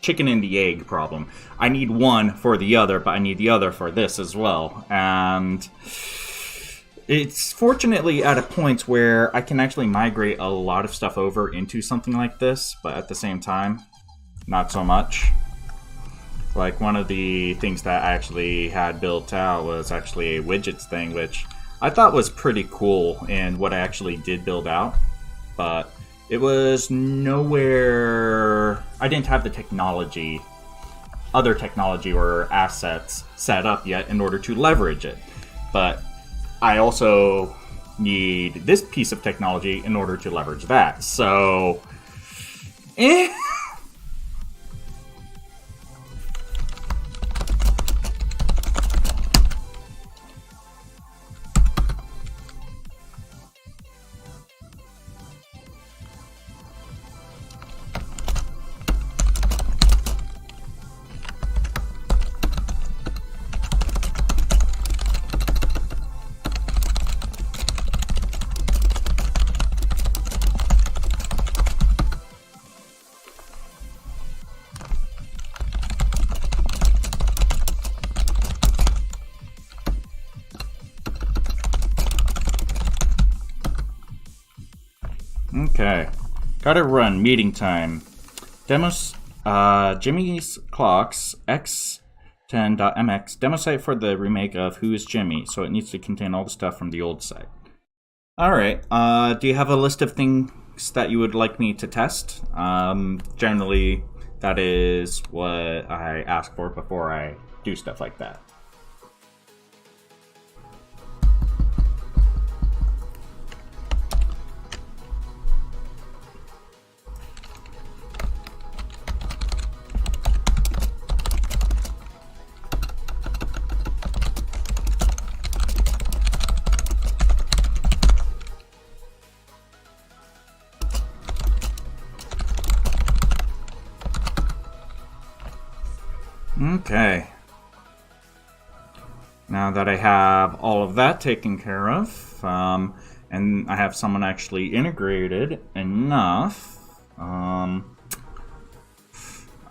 chicken and the egg problem. I need one for the other, but I need the other for this as well. And it's fortunately at a point where I can actually migrate a lot of stuff over into something like this, but at the same time, not so much. Like one of the things that I actually had built out was actually a widgets thing, which I thought was pretty cool in what I actually did build out, but it was nowhere. I didn't have the technology, other technology or assets set up yet in order to leverage it. But I also need this piece of technology in order to leverage that. So, eh. Okay. Gotta run. Meeting time. Demos. Jimmy's Clocks X10.mx. Demo site for the remake of Who is Jimmy? So it needs to contain all the stuff from the old site. Alright. Do you have a list of things that you would like me to test? Generally, that is what I ask for before I do stuff like that. Okay. Now that I have all of that taken care of, and I have someone actually integrated enough, I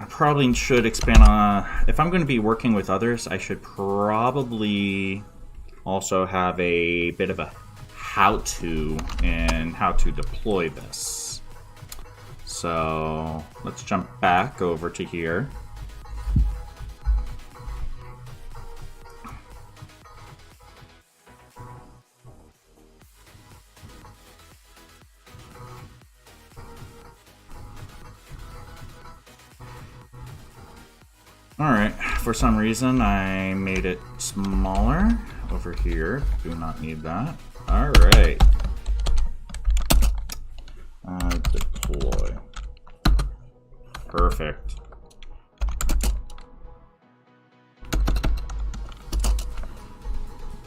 probably should expand on... If I'm going to be working with others, I should probably also have a bit of a how-to and how to deploy this. So let's jump back over to here. Alright, for some reason I made it smaller over here. Do not need that. Alright. Deploy. Perfect.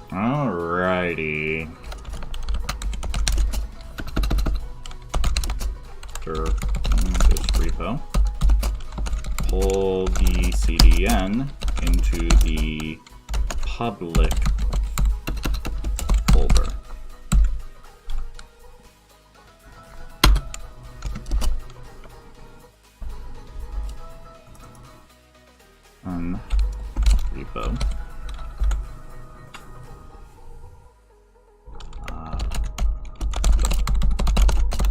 Alrighty. This repo. Pull the CDN into the public folder. Repo.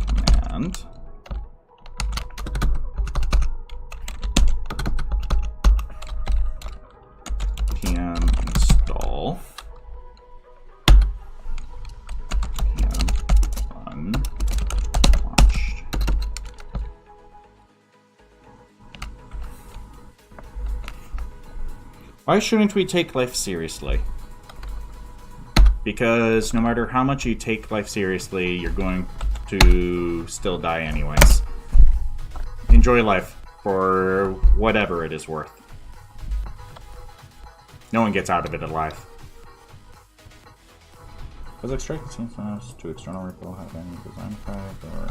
Command. Install run launch. Why shouldn't we take life seriously? Because no matter how much you take life seriously, you're going to still die anyways. Enjoy life for whatever it is worth. No one gets out of it alive. Does extract the scene files to external repo have any design file or...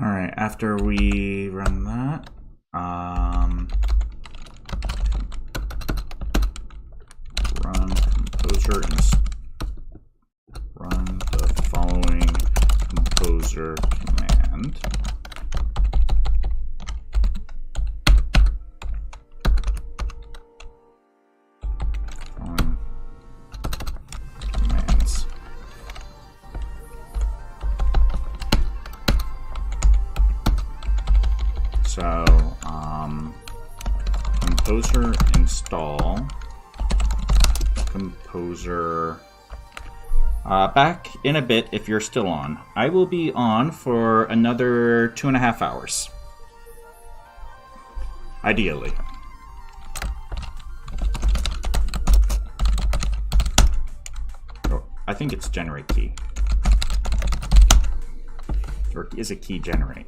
Alright, after we run that, run composer and run the following composer command. Composer install. Composer. Back in a bit if you're still on. I will be on for another 2.5 hours. Ideally. Oh, I think it's generate key. Or is it key generate?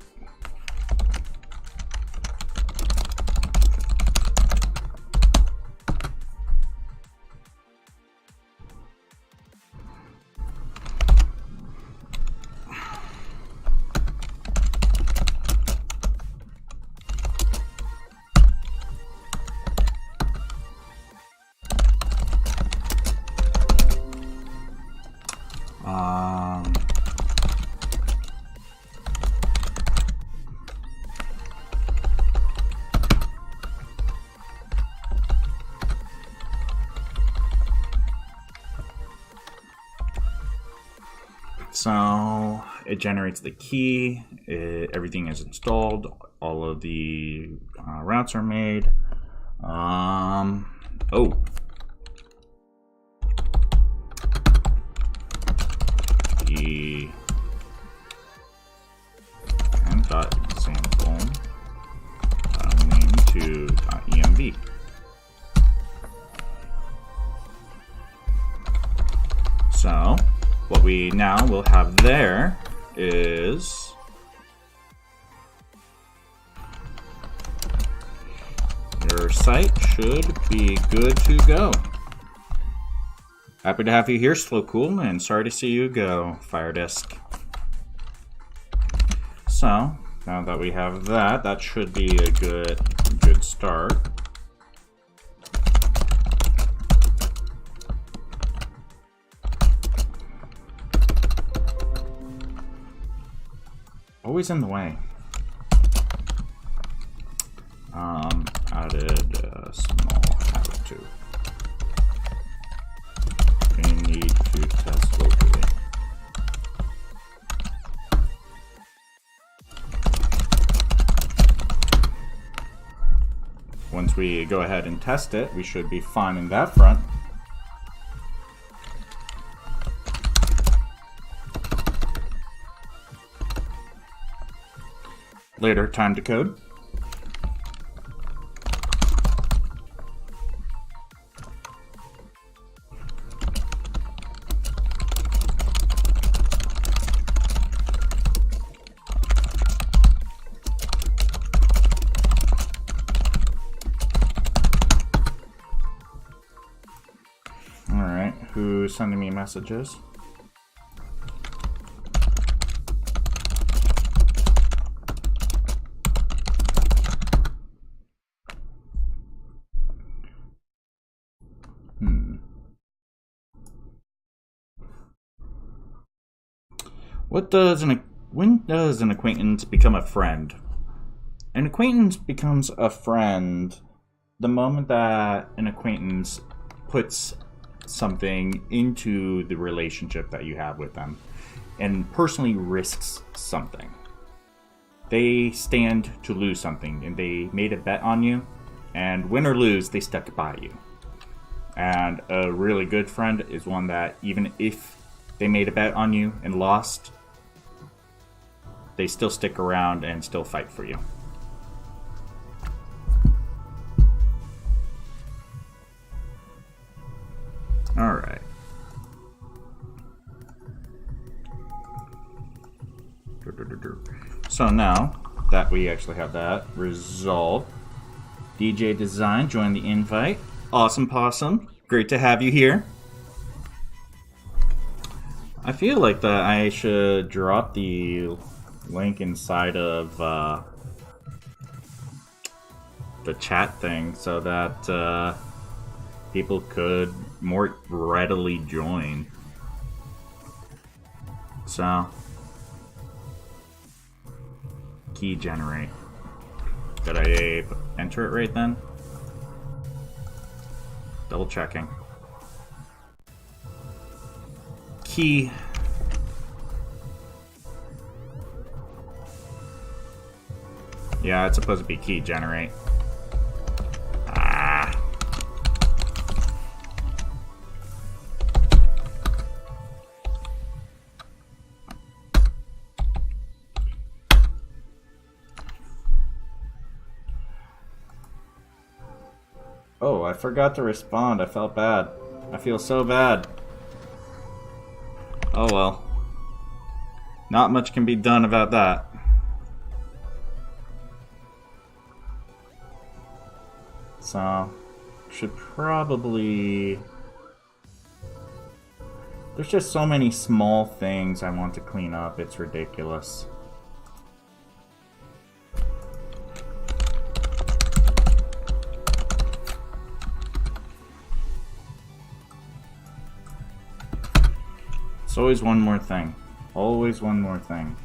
So it generates the key, everything is installed, all of the routes are made. Oh. The m.sample name to .env. So what we now will have there is your site should be good to go. Happy to have you here, Slowcool, and sorry to see you go, Firedisk. So now that we have that, that should be a good start. Always in the way. Added a small how-to. We need to test locally. Once we go ahead and test it, we should be fine in that front. Later, time to code. All right, who's sending me messages? When does an acquaintance become a friend? An acquaintance becomes a friend the moment that an acquaintance puts something into the relationship that you have with them and personally risks something. They stand to lose something and they made a bet on you, and win or lose, they stuck by you. And a really good friend is one that even if they made a bet on you and lost, they still stick around and still fight for you. All right. So now that we actually have that resolved, DJ Design joined the invite. Awesome Possum, great to have you here. I feel like that I should drop the link inside of the chat thing so that people could more readily join. So, key generate. Did I enter it right then? Double checking. Key. Yeah, it's supposed to be key generate. Ah. Oh, I forgot to respond. I felt bad. I feel so bad. Oh well. Not much can be done about that. So, should probably... There's just so many small things I want to clean up, it's ridiculous. It's always one more thing. Always one more thing.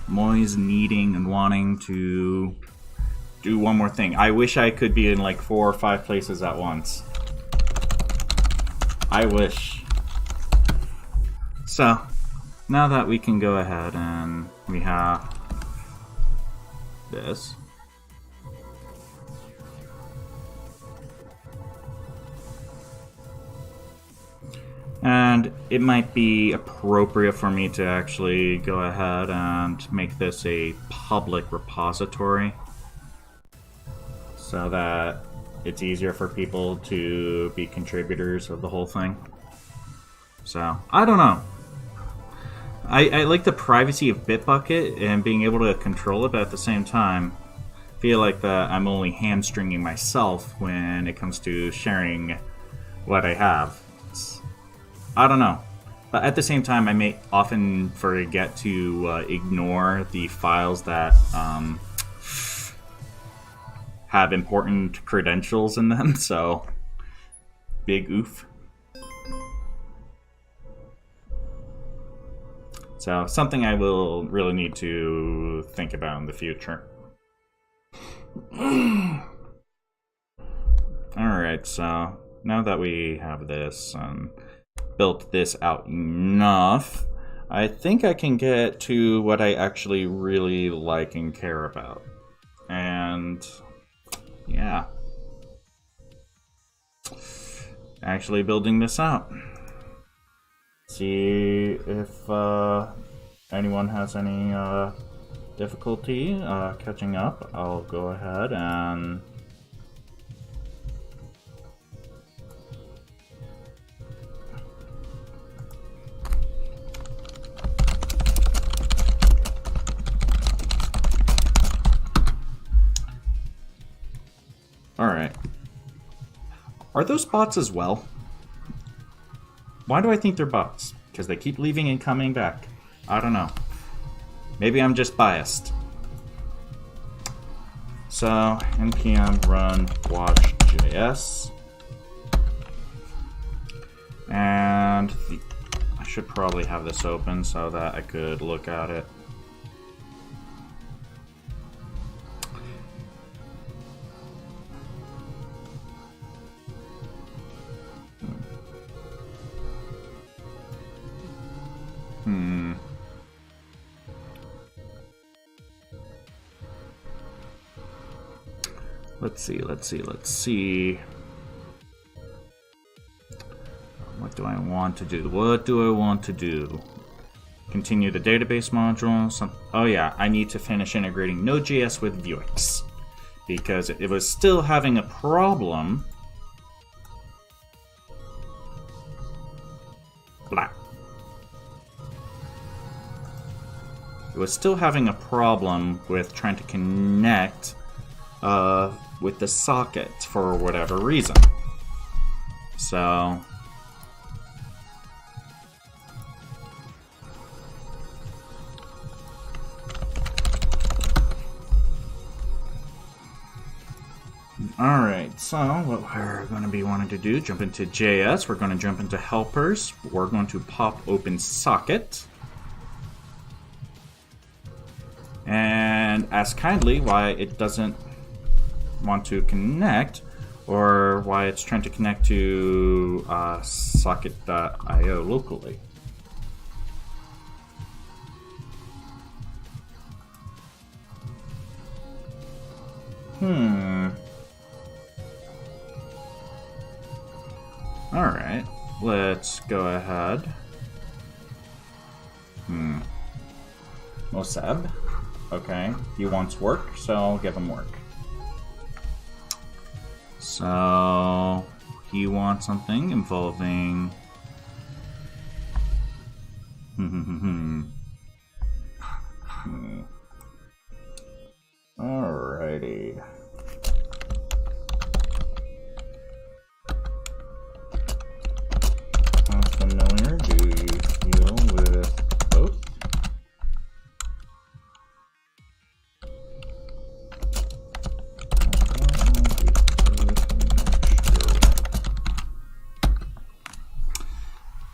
I'm always needing and wanting to do one more thing. I wish I could be in like 4 or 5 places at once. I wish. So, now that we can go ahead and we have this. And it might be appropriate for me to actually go ahead and make this a public repository so that it's easier for people to be contributors of the whole thing. So, I don't know. I like the privacy of Bitbucket and being able to control it, but at the same time, feel like that I'm only hamstringing myself when it comes to sharing what I have. I don't know. But at the same time, I may often forget to ignore the files that have important credentials in them, so big oof. So something I will really need to think about in the future. Alright, so now that we have this built this out enough, I think I can get to what I actually really like and care about. And yeah, actually building this out. See if anyone has any difficulty catching up. I'll go ahead and alright. Are those bots as well? Why do I think they're bots? Because they keep leaving and coming back. I don't know. Maybe I'm just biased. So, npm run watch.js. And I should probably have this open so that I could look at it. Let's see. What do I want to do? Continue the database module. Oh yeah, I need to finish integrating Node.js with Vuex, because it was still having a problem. Blah. It was still having a problem with trying to connect with the socket for whatever reason. So alright, so what we're going to be wanting to do, jump into JS, we're going to jump into helpers, we're going to pop open socket, and ask kindly why it doesn't want to connect, or why it's trying to connect to socket.io locally. Alright, let's go ahead. Mosab. Okay, he wants work, so I'll give him work. So he wants something involving... Alrighty. Familiar, do you deal with both?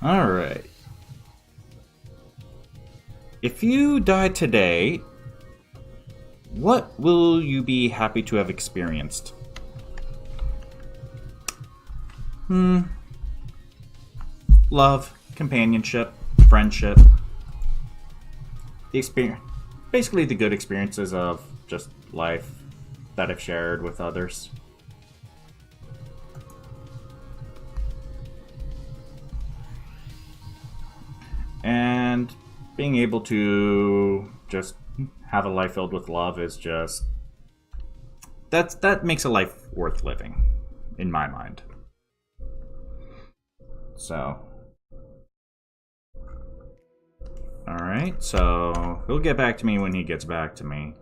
Alright. If you die today, what will you be happy to have experienced? Love, companionship, friendship. The experience, basically the good experiences of just life that I've shared with others. And being able to just have a life filled with love is just... that makes a life worth living, in my mind. So... Alright, so he'll get back to me when he gets back to me.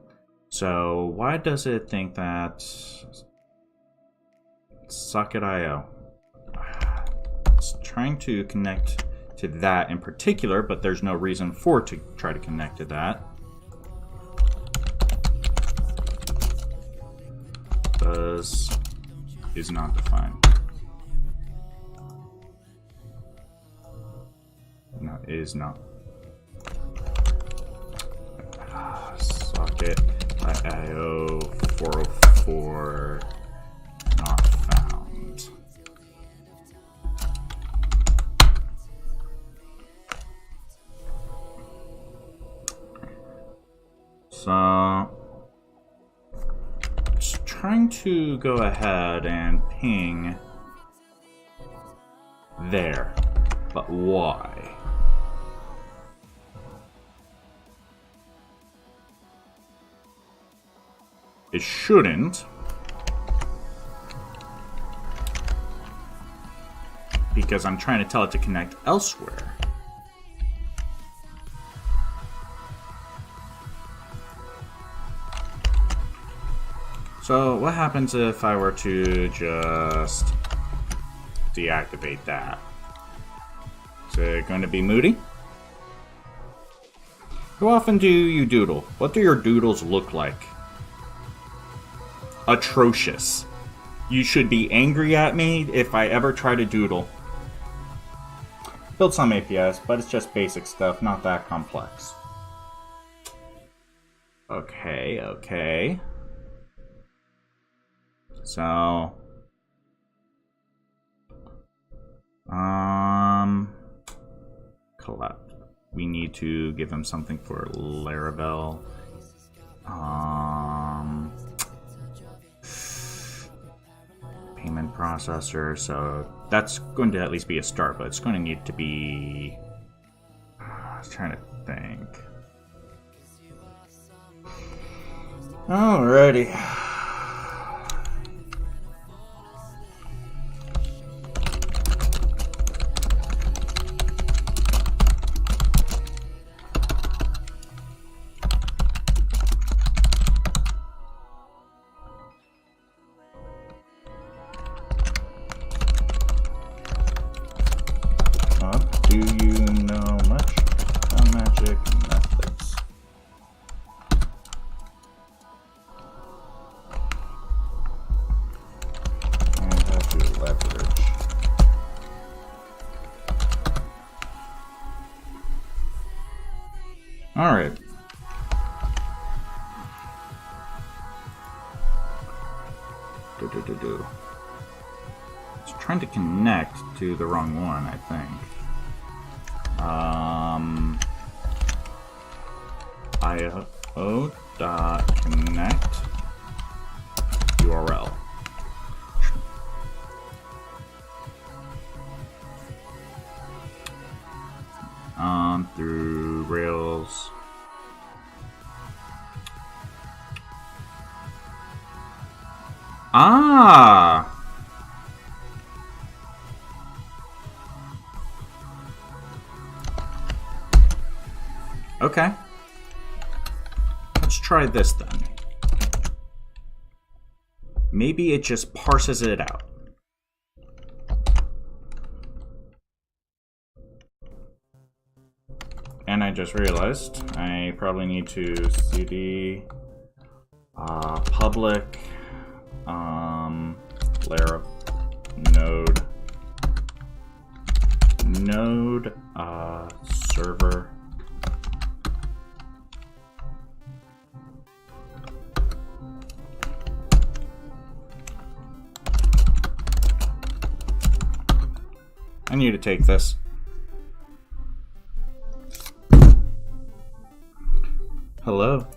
So why does it think that... Socket.io. It's trying to connect to that in particular, but there's no reason for it to try to connect to that. Does is not defined. No, is not. Socket.io 404 not found. So just trying to go ahead and ping there, but why? It shouldn't, because I'm trying to tell it to connect elsewhere. So what happens if I were to just deactivate that? Is it going to be moody? How often do you doodle? What do your doodles look like? Atrocious. You should be angry at me if I ever try to doodle. Built some APS, but it's just basic stuff, not that complex. Okay. So... collect. We need to give him something for Laravel. Payment processor, so that's going to at least be a start, but it's going to need to be... I was trying to think. Alrighty. Do you know much about magic methods? And how to leverage. Alright. It's trying to connect to the wrong one, I think. io.connect URL. Through Rails Ah! Okay. Let's try this then. Maybe it just parses it out. And I just realized I probably need to cd public Laravel node server I need to take this. Hello.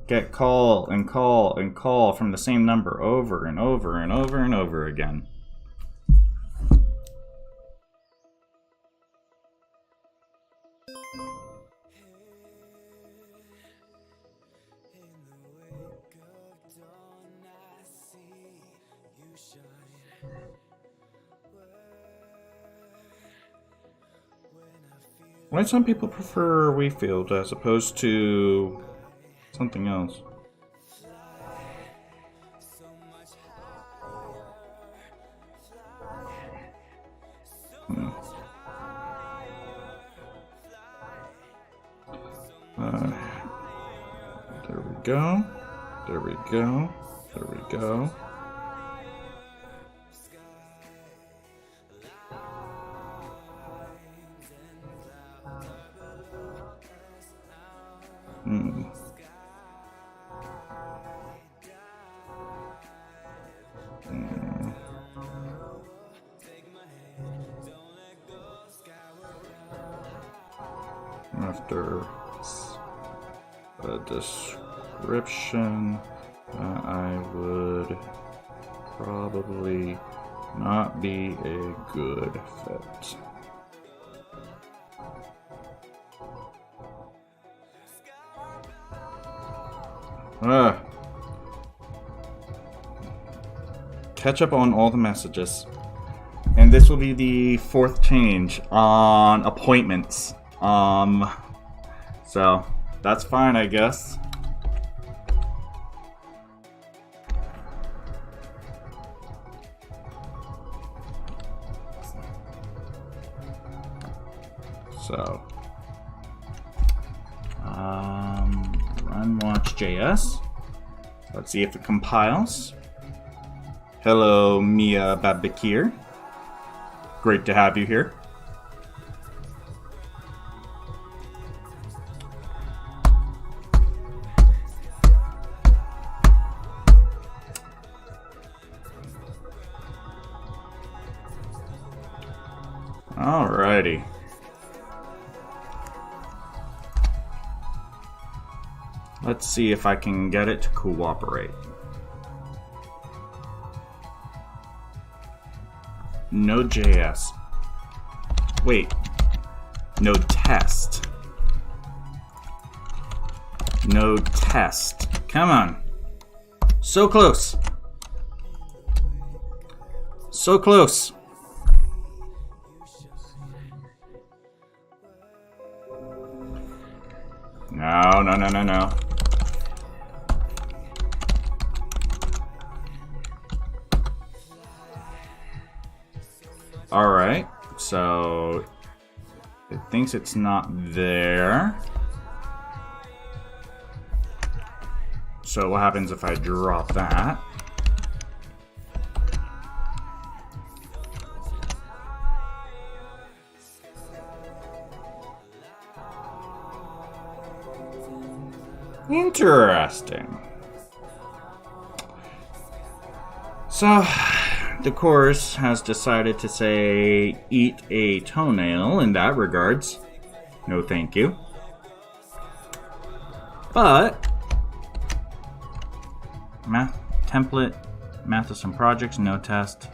Get call and call and call from the same number over and over and over and over again. Why some people prefer Wefield as opposed to something else? There we go. There we go. There we go. After a description, I would probably not be a good fit. Catch up on all the messages. And this will be the 4th change on appointments. So that's fine, I guess. So, run watch.js. Let's see if it compiles. Hello, Mia Babakir. Great to have you here. Alrighty. Let's see if I can get it to cooperate. Node.js. Wait. Node test. Node test. Come on. So close. So close. No. Alright, so it thinks it's not there. So what happens if I drop that? Interesting. So, the course has decided to say, eat a toenail in that regards. No thank you. But, math template, Matheson projects, no test.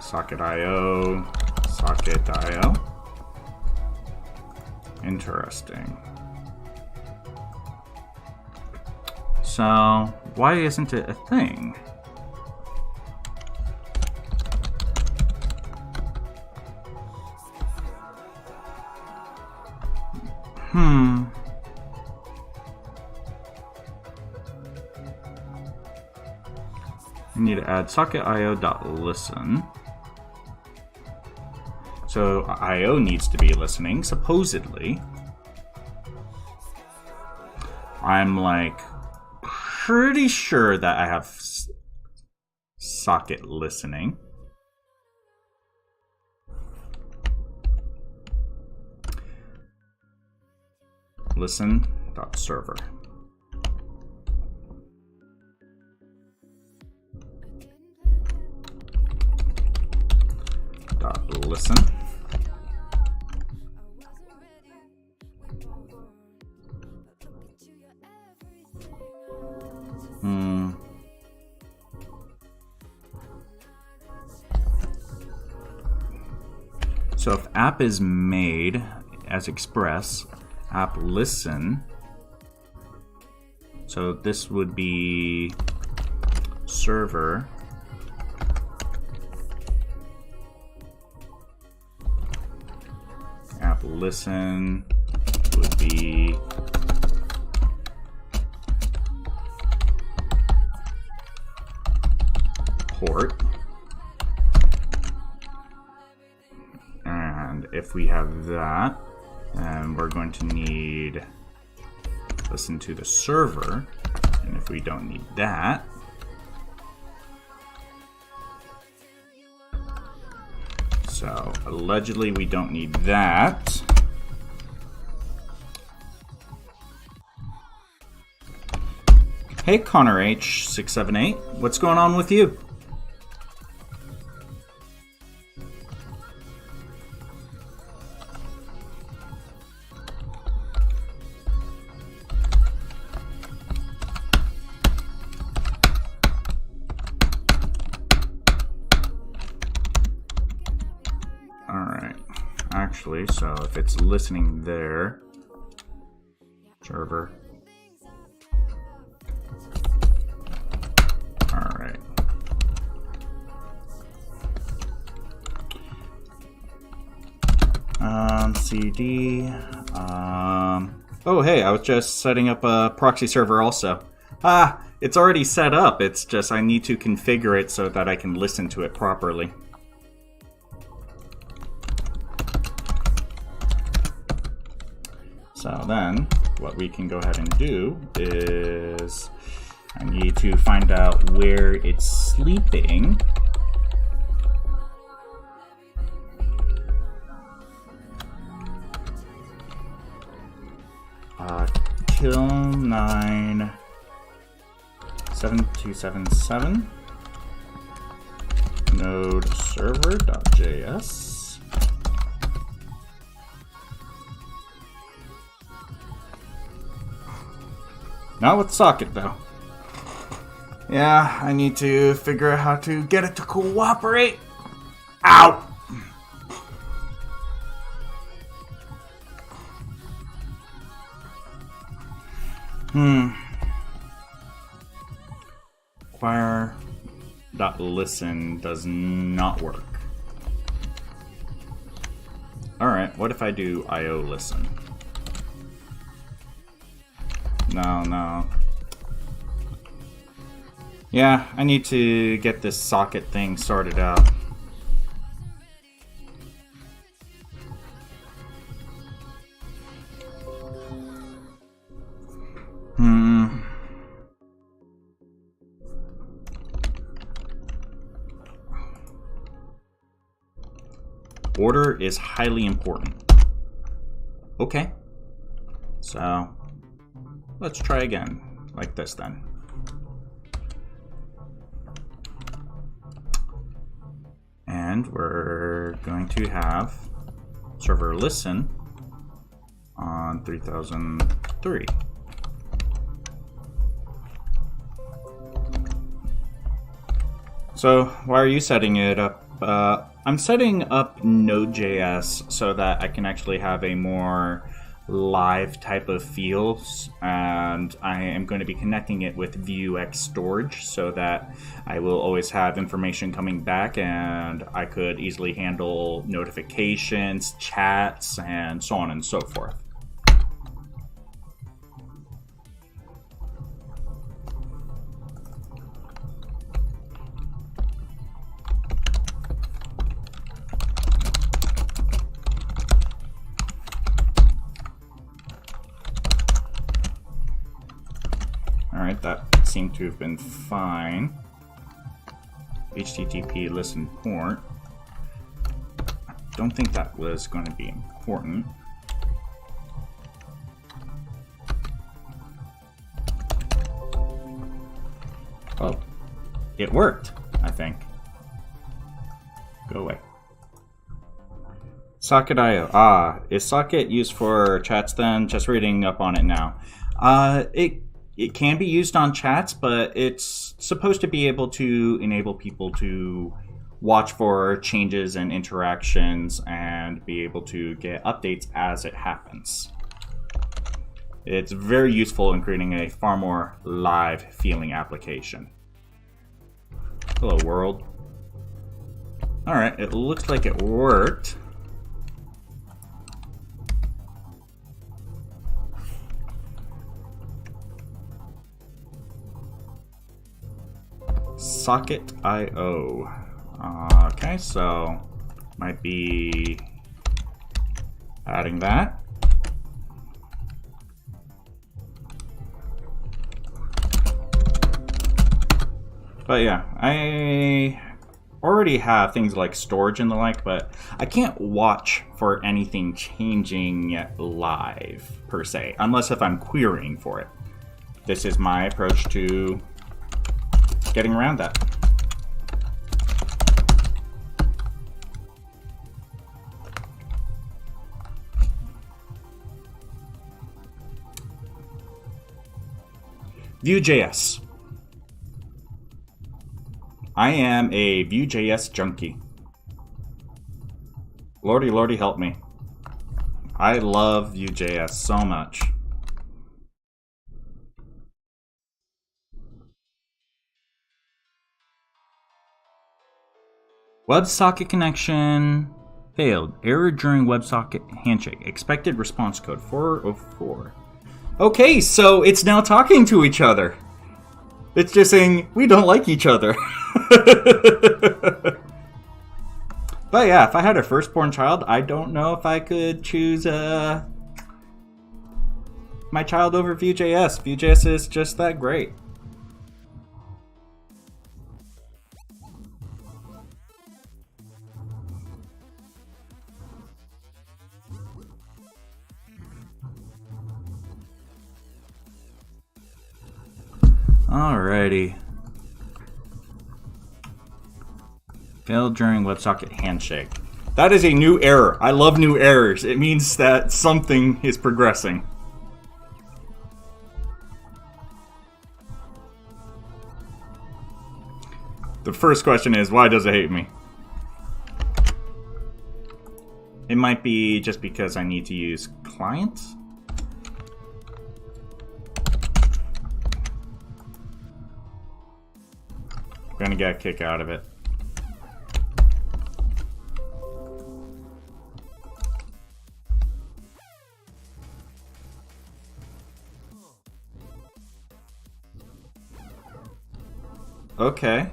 Socket.io, Socket.io. Interesting. So, why isn't it a thing? I need to add socket.io.listen. So IO needs to be listening, supposedly. I'm like pretty sure that I have socket listening. Listen.server. Listen. So if app is made as express, app listen. So this would be server. App listen would be port. And if we have that, then we're going to need listen to the server. And if we don't need that, so allegedly we don't need that. Hey Connor H678, what's going on with you? Actually, so if it's listening there, server. All right. CD. Oh, hey, I was just setting up a proxy server also. Ah, it's already set up. It's just I need to configure it so that I can listen to it properly. So then, what we can go ahead and do is I need to find out where it's sleeping. Kill 97277 node server.js. Not with socket though. Yeah, I need to figure out how to get it to cooperate. Ow! Acquire.listen does not work. Alright, what if I do IO listen? No. Yeah, I need to get this socket thing sorted out. Order is highly important. Okay. So, let's try again. Like this then. And we're going to have server listen on 3003. So, why are you setting it up? I'm setting up Node.js so that I can actually have a more live type of feel, and I am going to be connecting it with Vuex storage so that I will always have information coming back and I could easily handle notifications, chats, and so on and so forth. Alright, that seemed to have been fine. HTTP listen port. I don't think that was going to be important. Oh, it worked, I think. Go away. Socket.io. Ah, is Socket used for chats then? Just reading up on it now. It can be used on chats, but it's supposed to be able to enable people to watch for changes and interactions and be able to get updates as it happens. It's very useful in creating a far more live feeling application. Hello, world. Alright, it looks like it worked. Socket.io. Okay, so might be adding that. But yeah, I already have things like storage and the like, but I can't watch for anything changing live per se, unless if I'm querying for it. This is my approach to getting around that. Vue.js. I am a Vue.js junkie. Lordy, lordy, help me. I love Vue.js so much. WebSocket connection failed. Error during WebSocket handshake. Expected response code 404. Okay, so it's now talking to each other. It's just saying, we don't like each other. But yeah, if I had a firstborn child, I don't know if I could choose my child over Vue.js. Vue.js is just that great. Alrighty. Failed during WebSocket handshake. That is a new error. I love new errors. It means that something is progressing. The first question is, why does it hate me? It might be just because I need to use clients. I'm gonna get a kick out of it. Okay.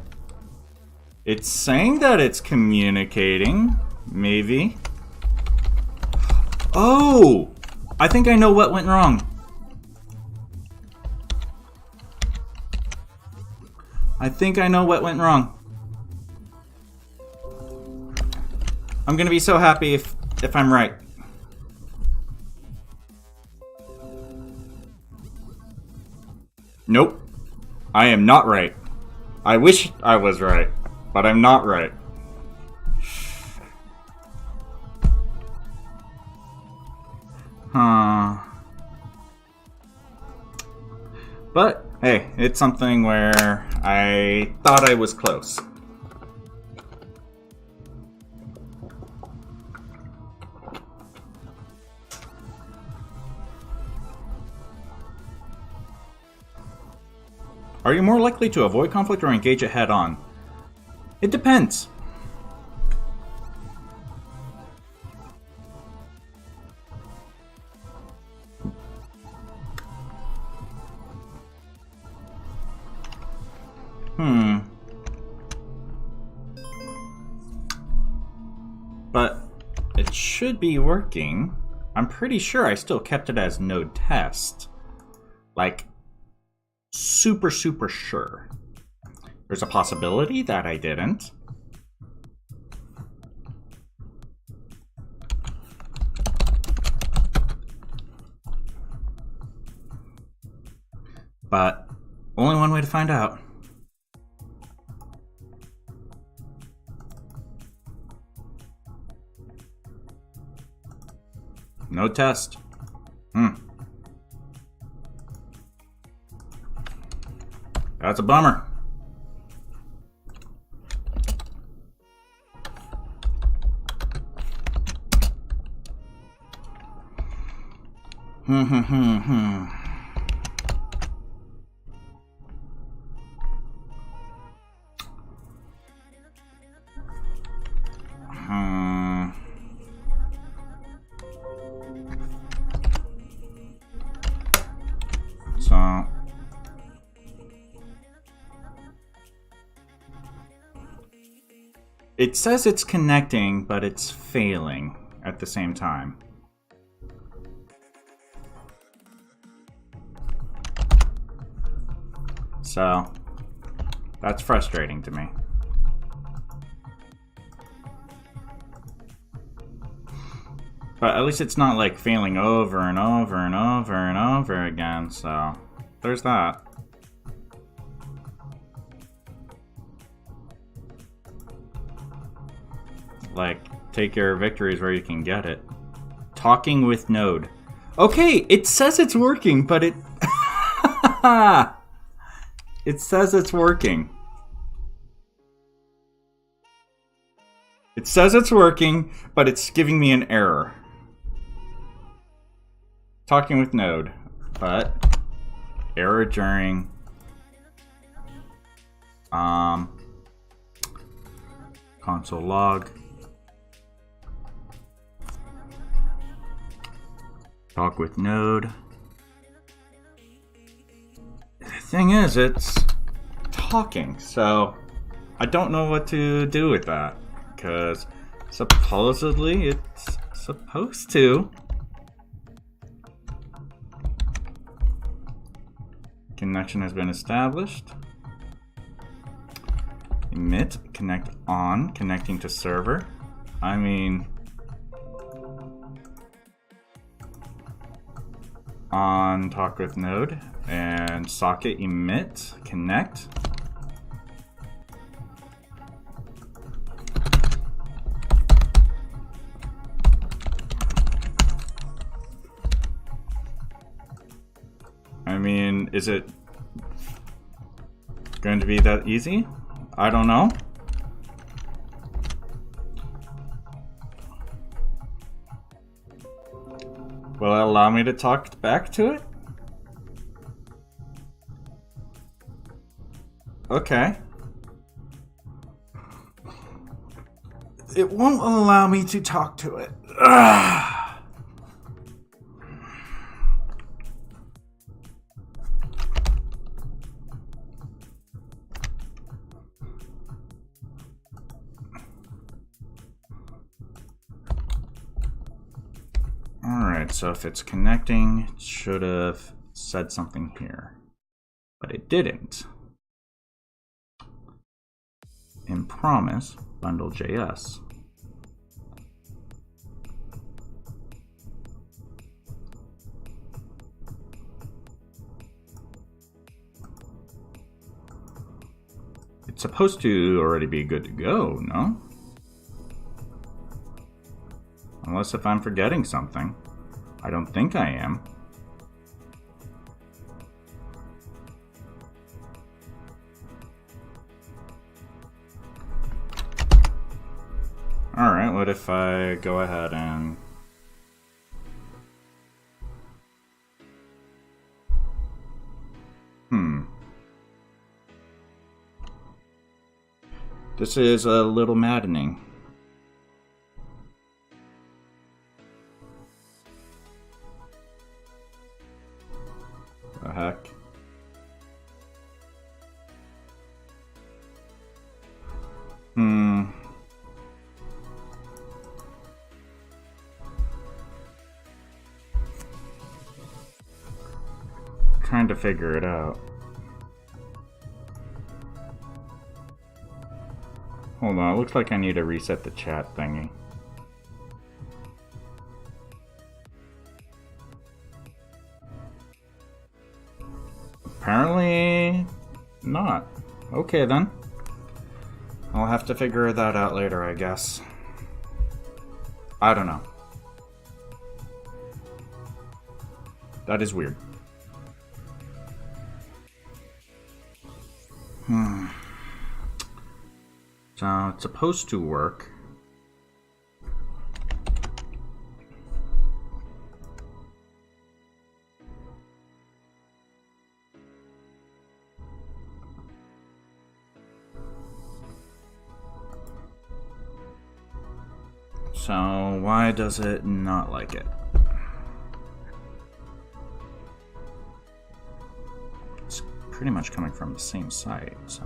It's saying that it's communicating. Maybe. Oh! I think I know what went wrong. I think I know what went wrong. I'm gonna be so happy if I'm right. Nope. I am not right. I wish I was right, but I'm not right. Huh. But, hey, it's something where I thought I was close. Are you more likely to avoid conflict or engage it head-on? It depends. But it should be working. I'm pretty sure I still kept it as node test. Like, super sure. There's a possibility that I didn't. But only one way to find out. No test. That's a bummer. So it says it's connecting, but it's failing at the same time. So that's frustrating to me. But at least it's not like failing over and over and over and over again, so there's that. Like, take your victories where you can get it. Talking with Node. Okay, it says it's working, but it... It says it's working. It says it's working, but it's giving me an error. Talking with Node, but error during console log. Talk with Node. thing is, it's talking, so I don't know what to do with that, because supposedly it's supposed to. Connection has been established. Emit, connect on, connecting to server. I mean, on talk with node and socket emit, connect. I mean, is it going to be that easy? I don't know. Will it allow me to talk back to it? Okay. It won't allow me to talk to it. Ugh. Alright, so if it's connecting, it should have said something here. But it didn't. In promise, bundle.js. It's supposed to already be good to go, no? Unless if I'm forgetting something. I don't think I am. Alright, what if I go ahead and... This is a little maddening. The heck? Trying to figure it out. Hold on, it looks like I need to reset the chat thingy. Apparently not. Okay then. I'll have to figure that out later, I guess. I don't know. That is weird. So it's supposed to work. So why does it not like it? It's pretty much coming from the same site, so...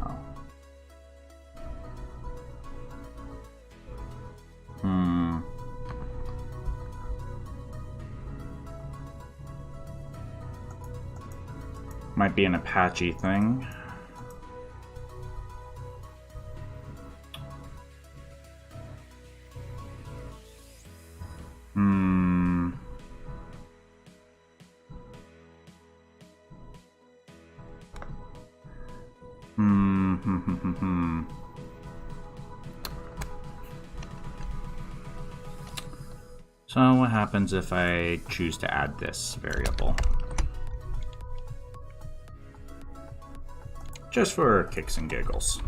Might be an Apache thing. So what happens if I choose to add this variable? Just for kicks and giggles.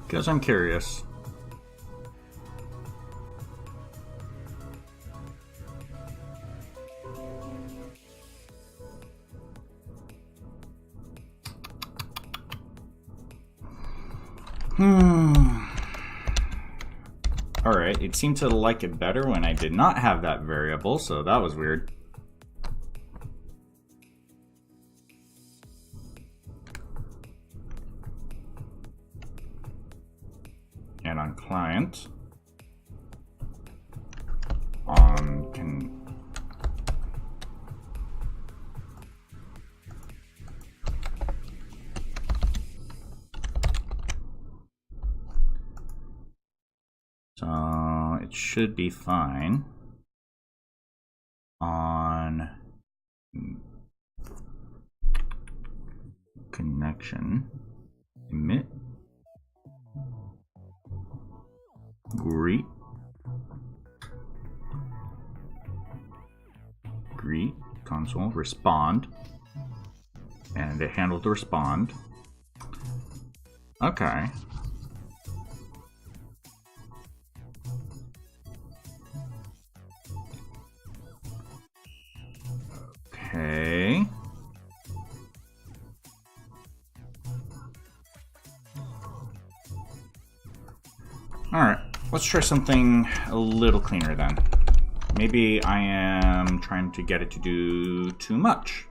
Because I'm curious. Alright, it seemed to like it better when I did not have that variable, so that was weird. And on client, so it should be fine on connection, emit, greet, console, respond, and it handled the respond. Okay. Okay. Alright, let's try something a little cleaner then. Maybe I am trying to get it to do too much.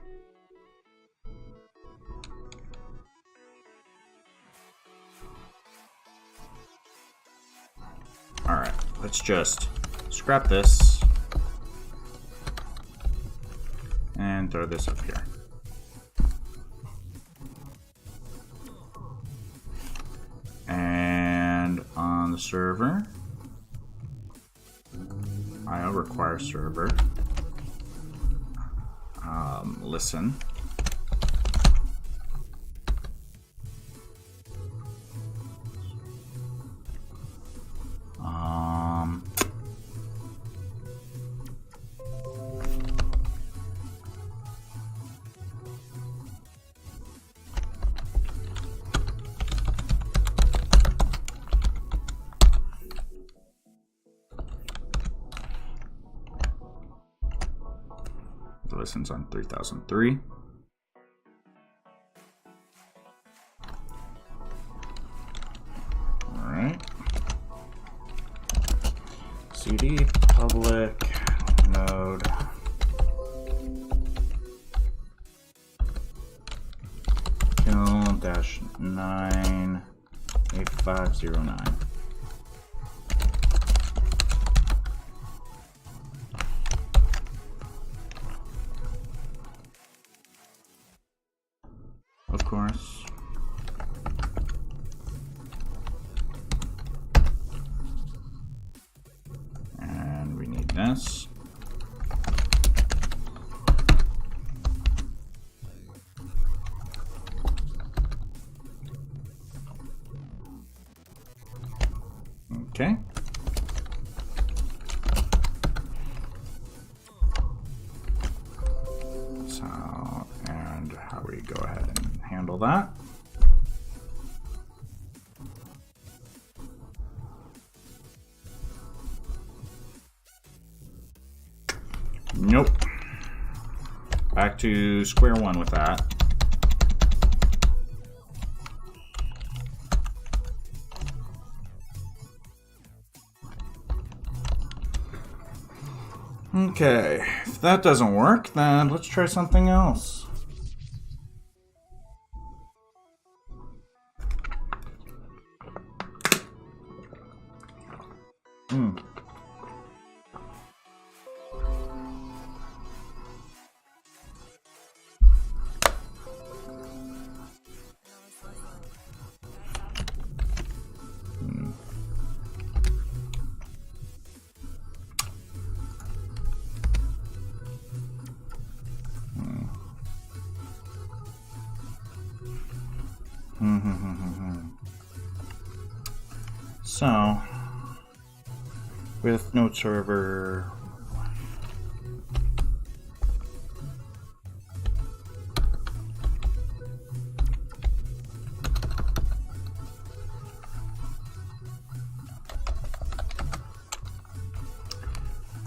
Alright, let's just scrap this and throw this up here. And on the server, IO require server. Listen. Listens on 3003. All right. CD public node kill-98509. Of course. And we need this. Okay. So, and how we go ahead and handle that. Nope. Back to square one with that. Okay, if that doesn't work, then let's try something else. So, with node server,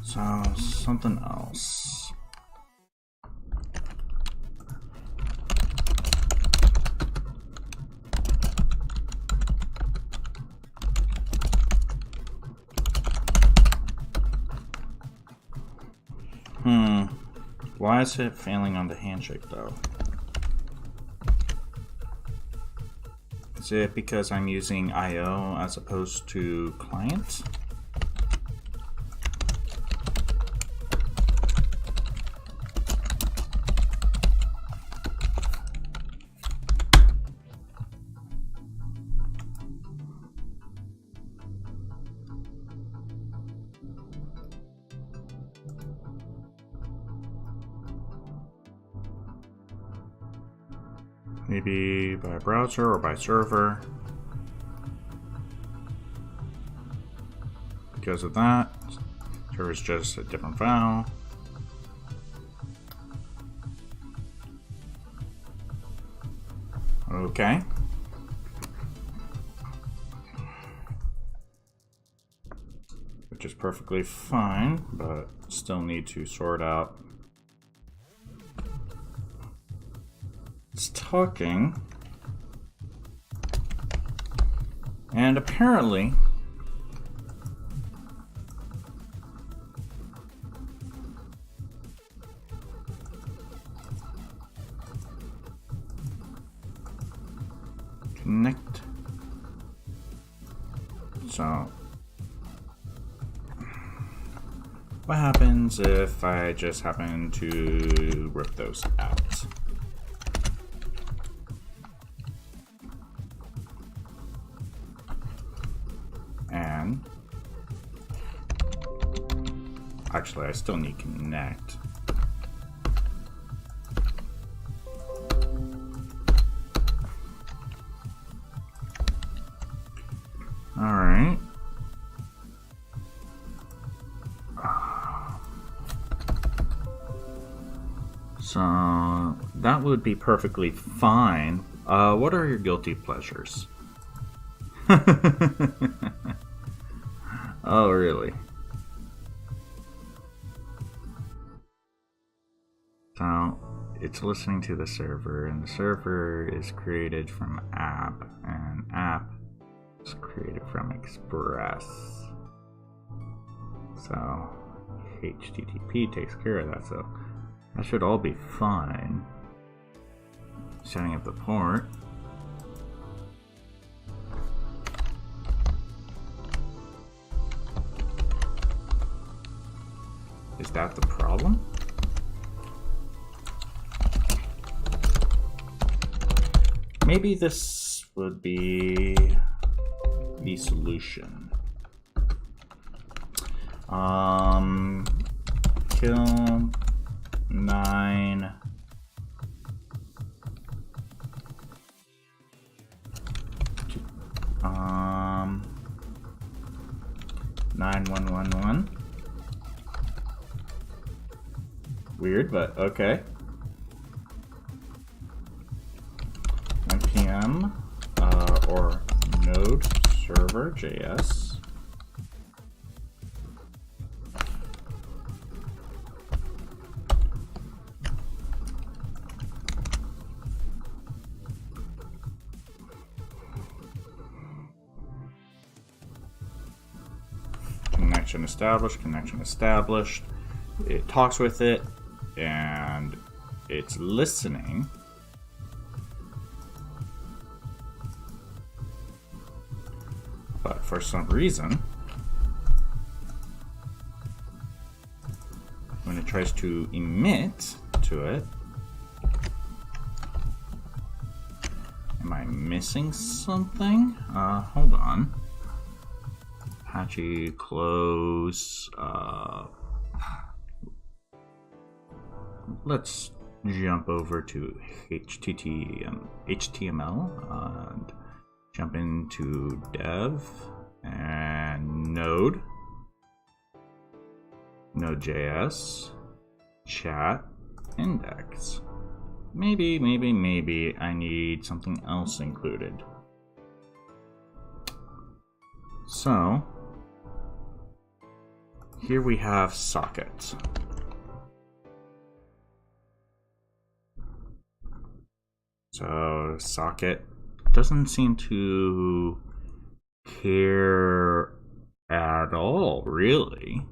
so something else. Why is it failing on the handshake though? Is it because I'm using IO as opposed to client? Maybe by browser or by server. Because of that, server is just a different file. Okay. Which is perfectly fine, but still need to sort out. It's talking. And apparently connect. So what happens if I just happen to rip those out? And actually, I still need connect. All right. So that would be perfectly fine. What are your guilty pleasures? Oh, really? So it's listening to the server, and the server is created from app, and app is created from express. So HTTP takes care of that, so that should all be fine. Setting up the port. Is that the problem? Maybe this would be the solution. Kill 9 9111. Weird, but okay. 9 p.m. Or node server JS. Connection established, connection established. It talks with it, and it's listening. But for some reason, when it tries to emit to it, am I missing something? Hold on. Apache close. Let's jump over to HTML and jump into dev and Node.js, chat, index. Maybe I need something else included. So here we have socket. So socket doesn't seem to care at all, really.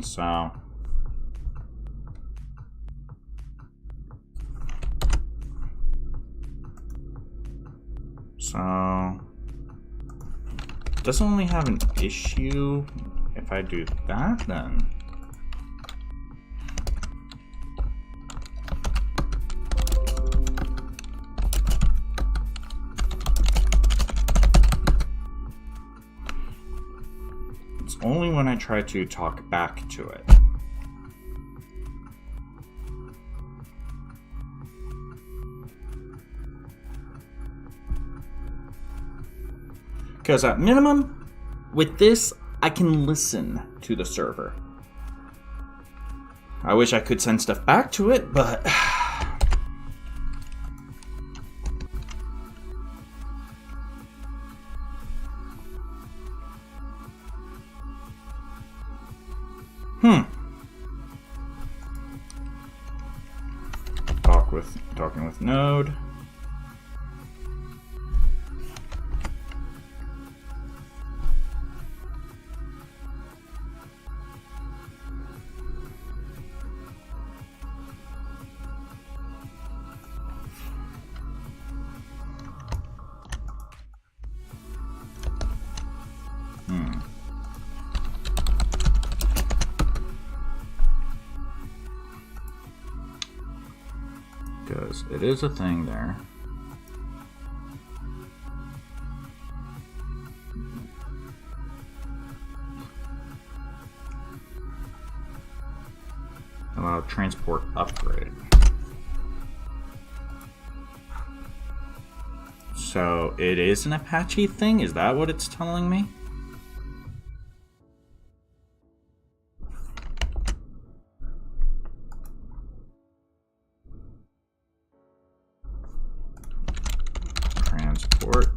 So doesn't only have an issue if I do that then. It's only when I try to talk back to it. Because at minimum, with this, I can listen to the server. I wish I could send stuff back to it, but... Talking with Node. Because it is a thing there. Allow transport upgrade. So it is an Apache thing? Is that what it's telling me? Transport.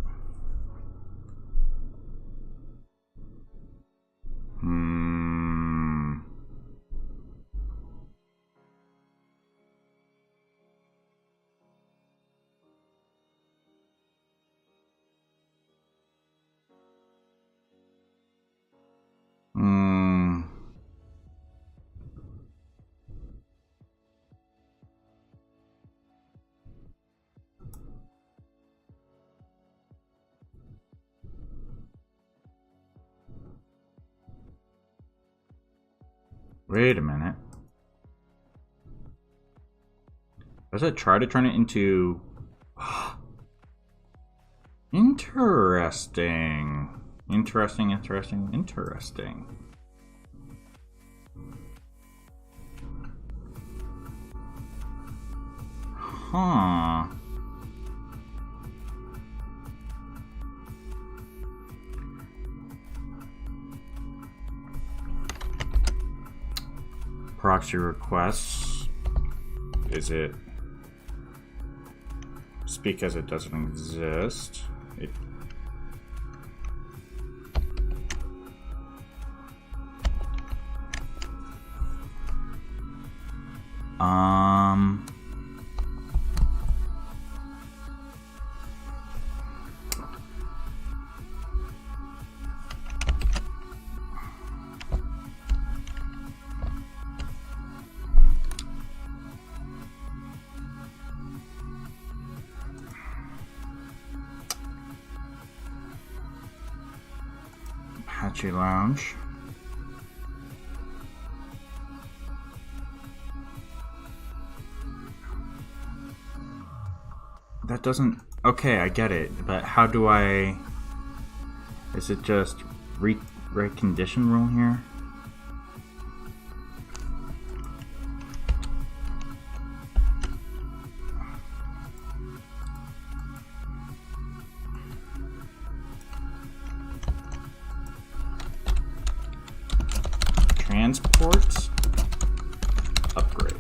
Wait a minute. Does it try to turn it into... Interesting. Interesting. Huh. Proxy requests. Is it speak as it doesn't exist? It Apache Lounge. That doesn't... Okay, I get it, but how do I... Is it just right condition rule here? Transports upgrade.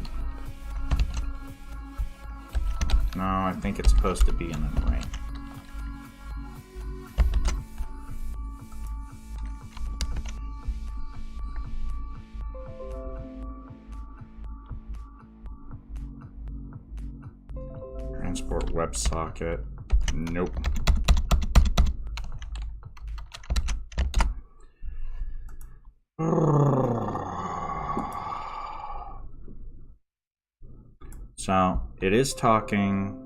No, I think it's supposed to be in an array. Transport WebSocket. Nope. So it is talking.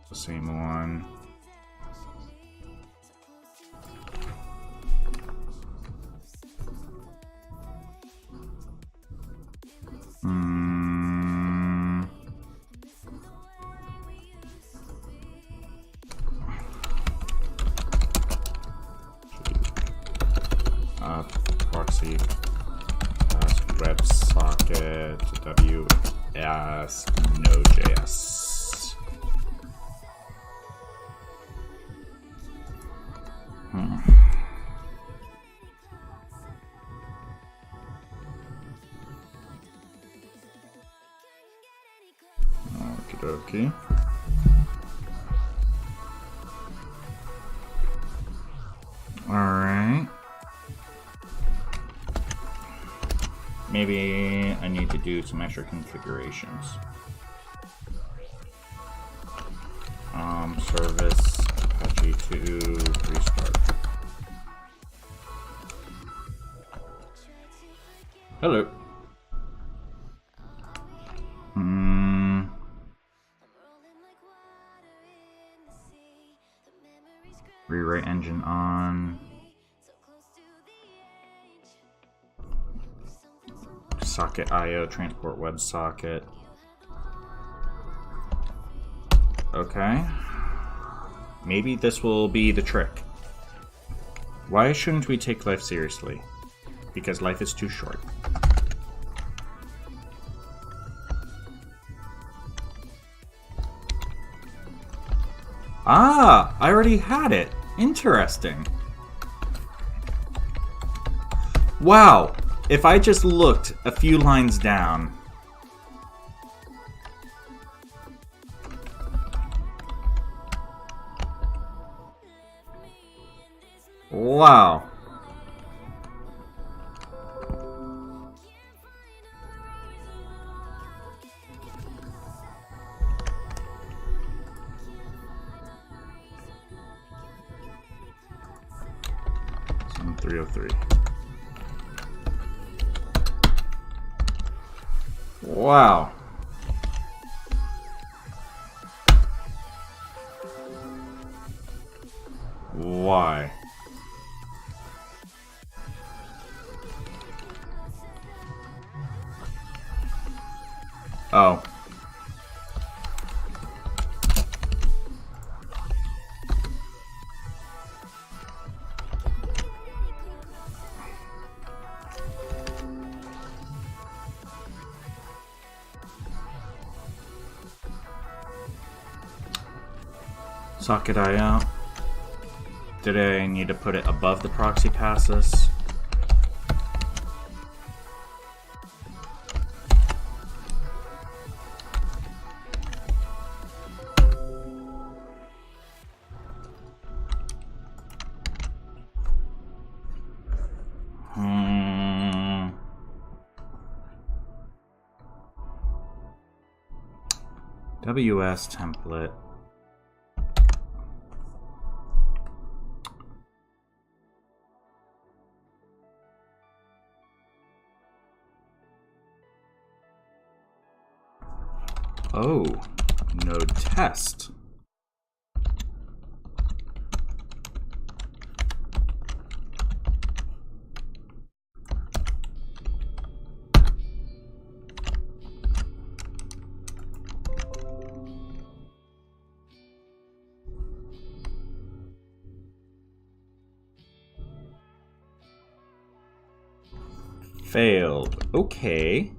The same one. Proxy WebSocket WS Node.js. Okie dokie. Alright. Maybe I need to do some extra configurations. Service Apache 2 restart. Hello. Rewrite engine on. Socket IO, transport WebSocket. Okay. Maybe this will be the trick. Why shouldn't we take life seriously? Because life is too short. Ah, I already had it. Interesting. Wow. If I just looked a few lines down. Wow. Some 303. Wow. Why? Oh. Socket IO. Did I need to put it above the proxy passes? WS template. Oh, node test. Failed. Okay.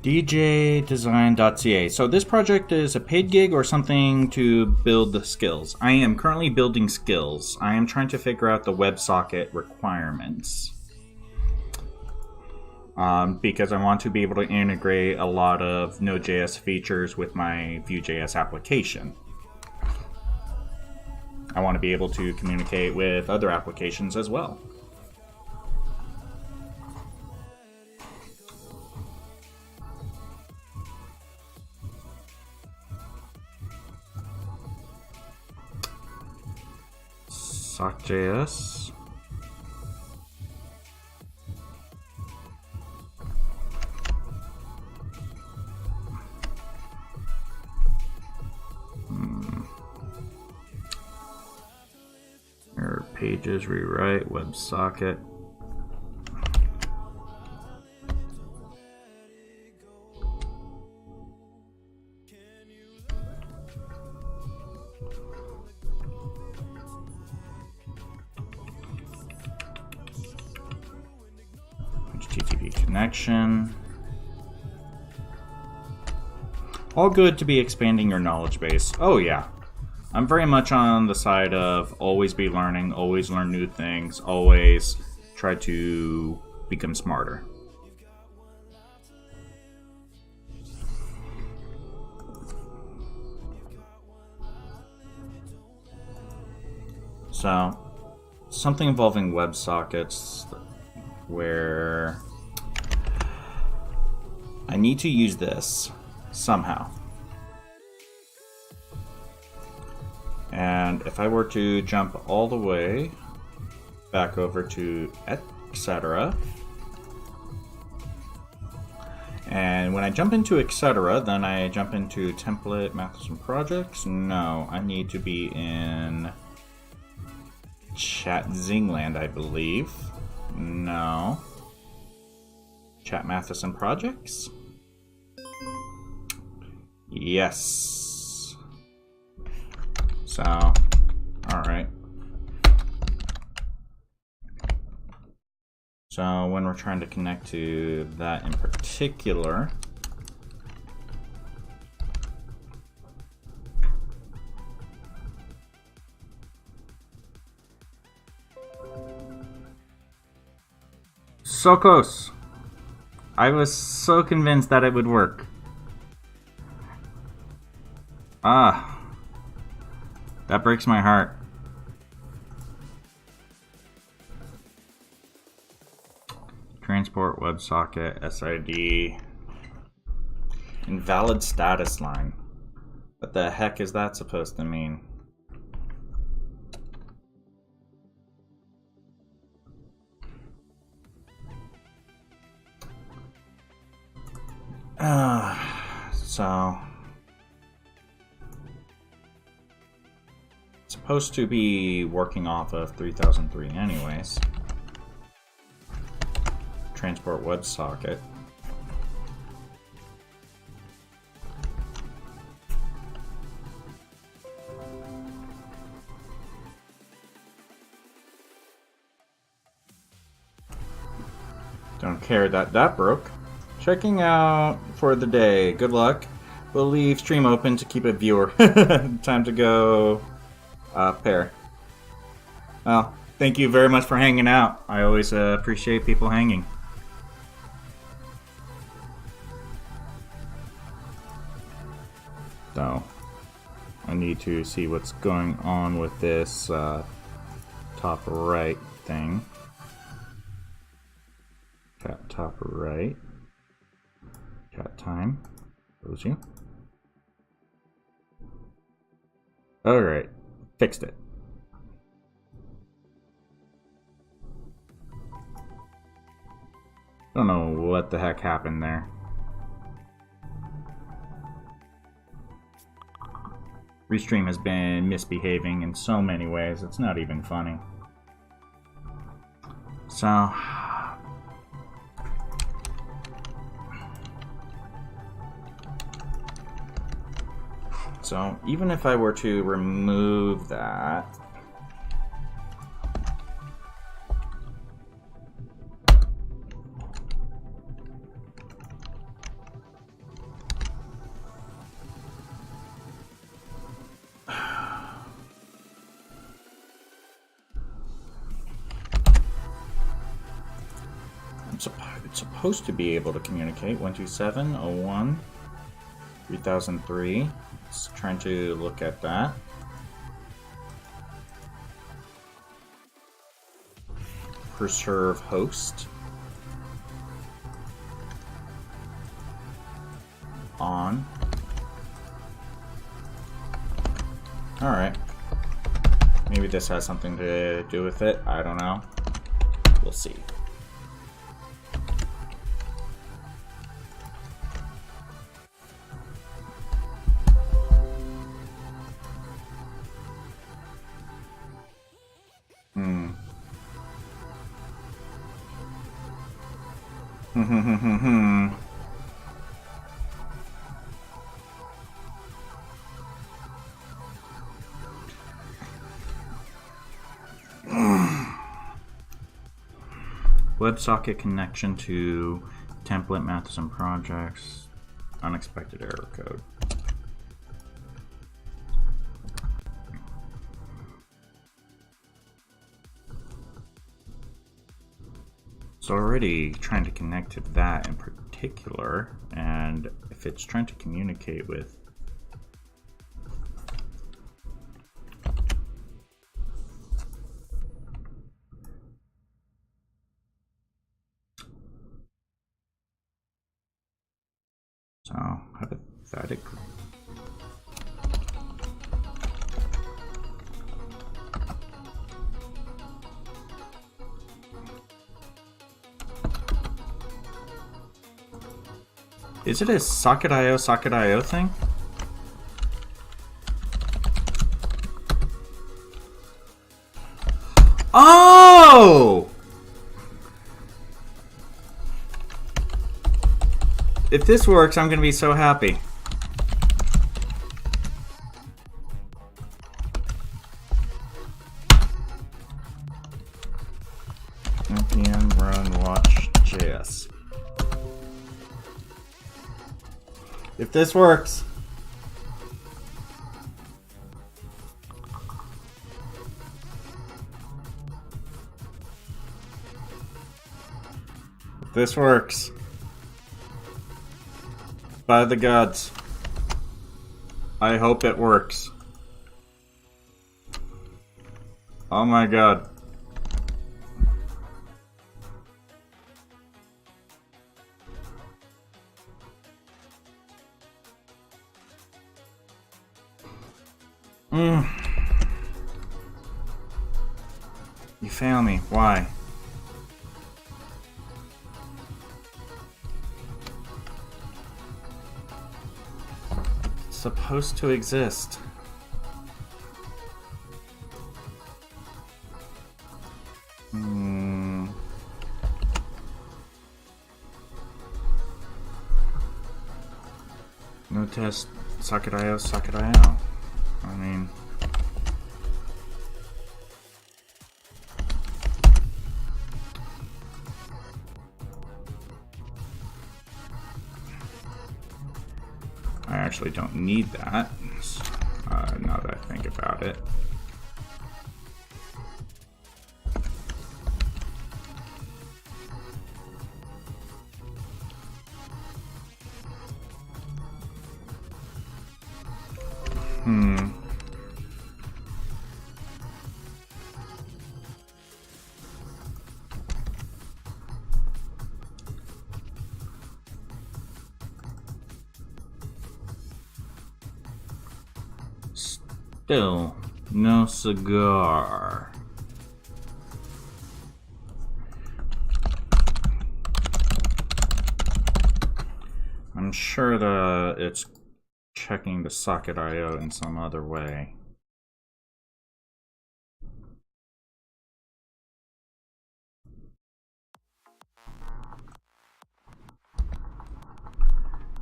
djdesign.ca. So this project is a paid gig or something to build the skills. I am currently building skills. I am trying to figure out the WebSocket requirements. Because I want to be able to integrate a lot of Node.js features with my Vue.js application. I want to be able to communicate with other applications as well. Sock.js. Error pages, rewrite, WebSocket. HTTP connection. All good to be expanding your knowledge base. Oh yeah. I'm very much on the side of always be learning, always learn new things, always try to become smarter. So, something involving WebSockets where I need to use this somehow. And if I were to jump all the way back over to etc. And when I jump into etc., then I jump into template, Matheson projects. No, I need to be in Chat Zingland, I believe. No. Chat Matheson projects? Yes. So, alright. So when we're trying to connect to that in particular, so close. I was so convinced that it would work. Ah, that breaks my heart. Transport WebSocket SID. Invalid status line. What the heck is that supposed to mean? So it's supposed to be working off of 3003 anyways. Transport WebSocket. Don't care that that broke. Checking out for the day. Good luck. We'll leave stream open to keep it viewer. Time to go pair. Well, thank you very much for hanging out. I always appreciate people hanging. So, I need to see what's going on with this top right thing. Chat top right. Chat time. Those you. Alright. Fixed it. Don't know what the heck happened there. Restream has been misbehaving in so many ways, it's not even funny. So even if I were to remove that, supposed to be able to communicate. 127.01 3003. Just trying to look at that. Preserve host. On. Alright. Maybe this has something to do with it. I don't know. We'll see. WebSocket connection to template Matheson projects. Unexpected error code. It's already trying to connect to that in particular, and if it's trying to communicate with hypothetically. Is it a socket.io thing? Oh! If this works, I'm gonna be so happy. npm run watch.js. If this works. If this works. By the gods. I hope it works. Oh my god. You fail me. Why? It's supposed to exist. No test. Socket.io, socket.io. I mean... I actually don't need that, now that I think about it. Still, no cigar. I'm sure that it's checking the socket.io in some other way.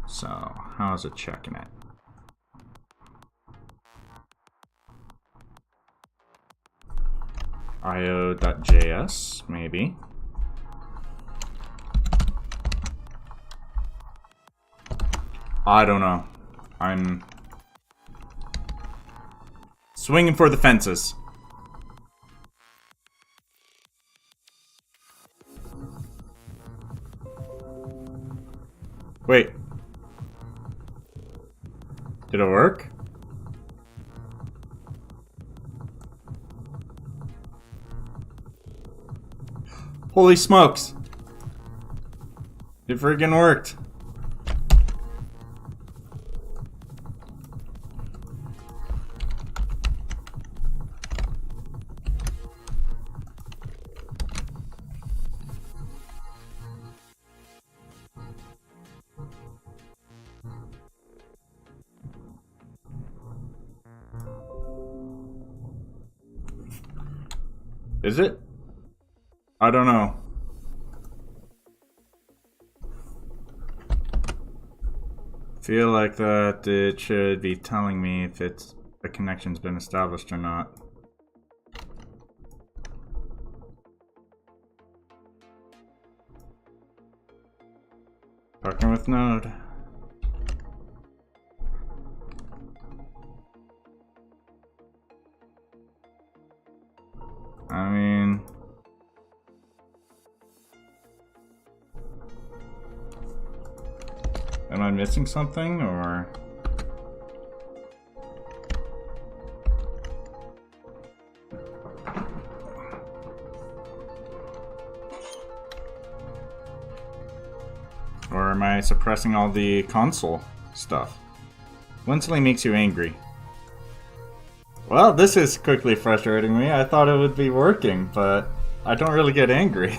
So, how is it checking it? io.js, maybe. I don't know. I'm swinging for the fences. Wait. Did it work? Holy smokes! It friggin' worked! Is it? I don't know. Feel like that it should be telling me if a connection's been established or not. Talking with Node. I mean, am I missing something, or? Or am I suppressing all the console stuff? Instantly makes you angry. Well, this is quickly frustrating me. I thought it would be working, but I don't really get angry.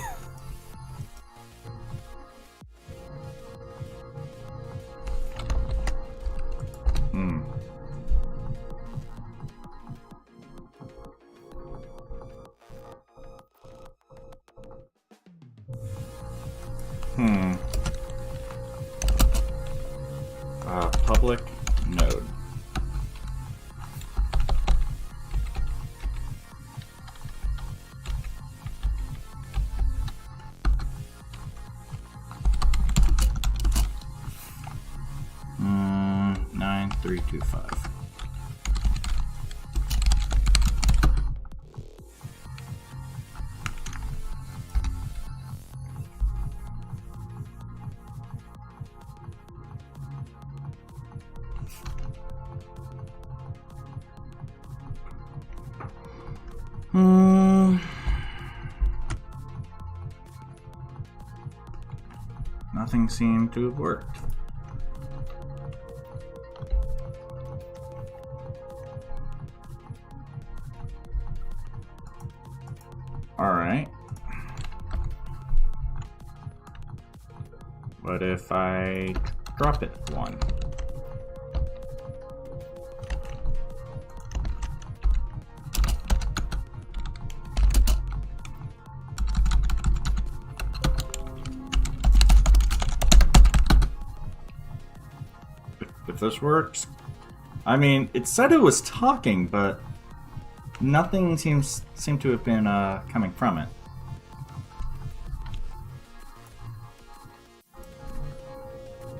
Public node. Hmm, 9325. Nothing seemed to have worked. Alright. What if I drop it one? If this works. I mean, it said it was talking, but nothing seemed to have been coming from it.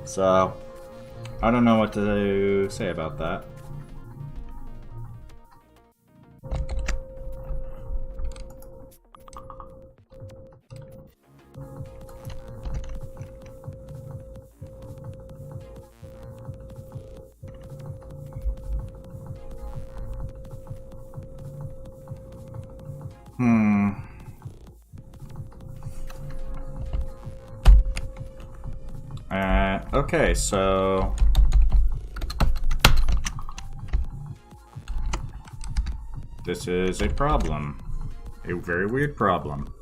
So, I don't know what to say about that. Okay, so this is a problem. A very weird problem.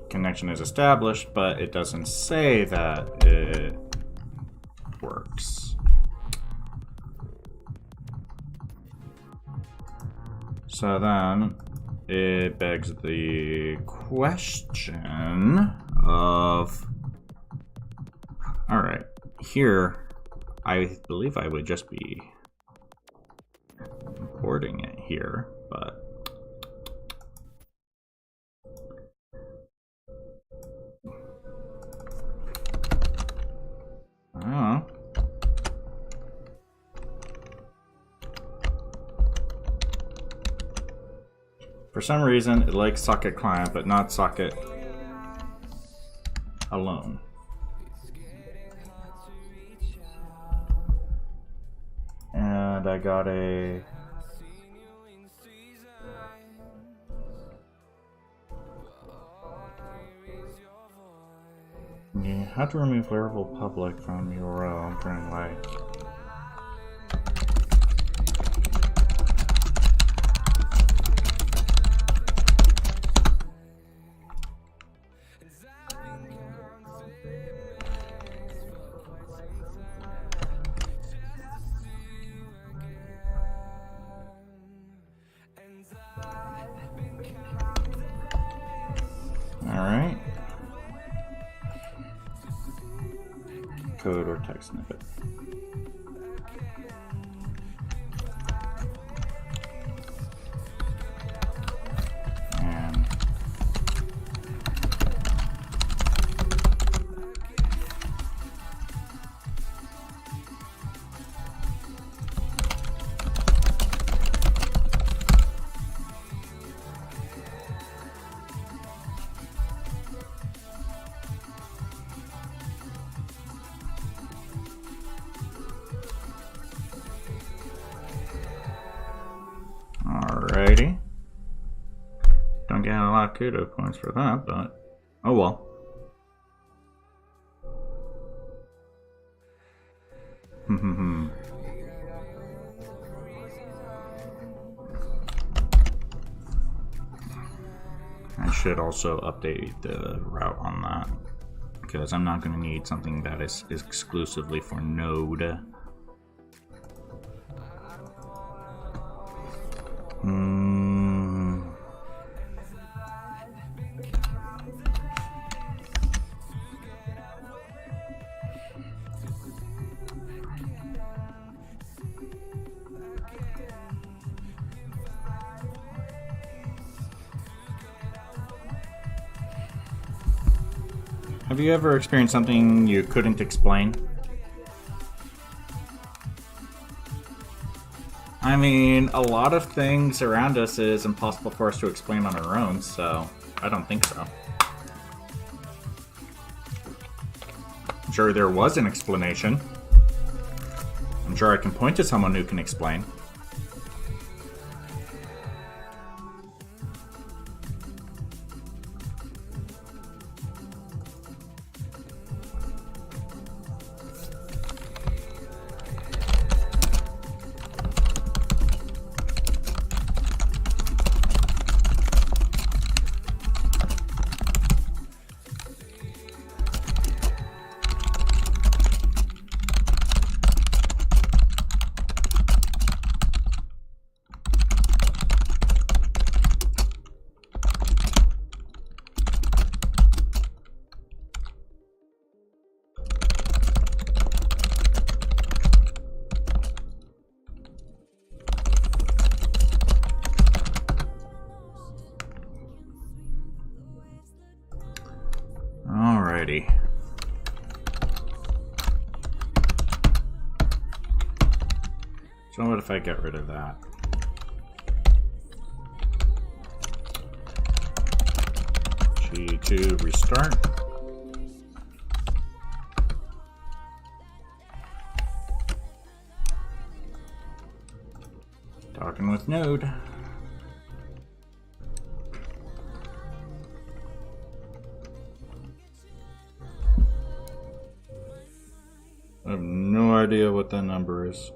Connection is established, but it doesn't say that it works. So then it begs the question of, all right, here, I believe I would just be importing it here, but I don't know. For some reason, it likes socket client, but not socket alone. And I got a... You have to remove Laravel public from URL during live. Alright. Code or text snippet. And alrighty. Don't get a lot of kudo points for that, but oh well. I should also update the route on that, because I'm not going to need something that is exclusively for Node. Have you ever experienced something you couldn't explain? I mean, a lot of things around us is impossible for us to explain on our own, so I don't think so. I'm sure there was an explanation. I'm sure I can point to someone who can explain. Alrighty. So what if I get rid of that? G2 restart. Talking with Node. I have no idea what that number is.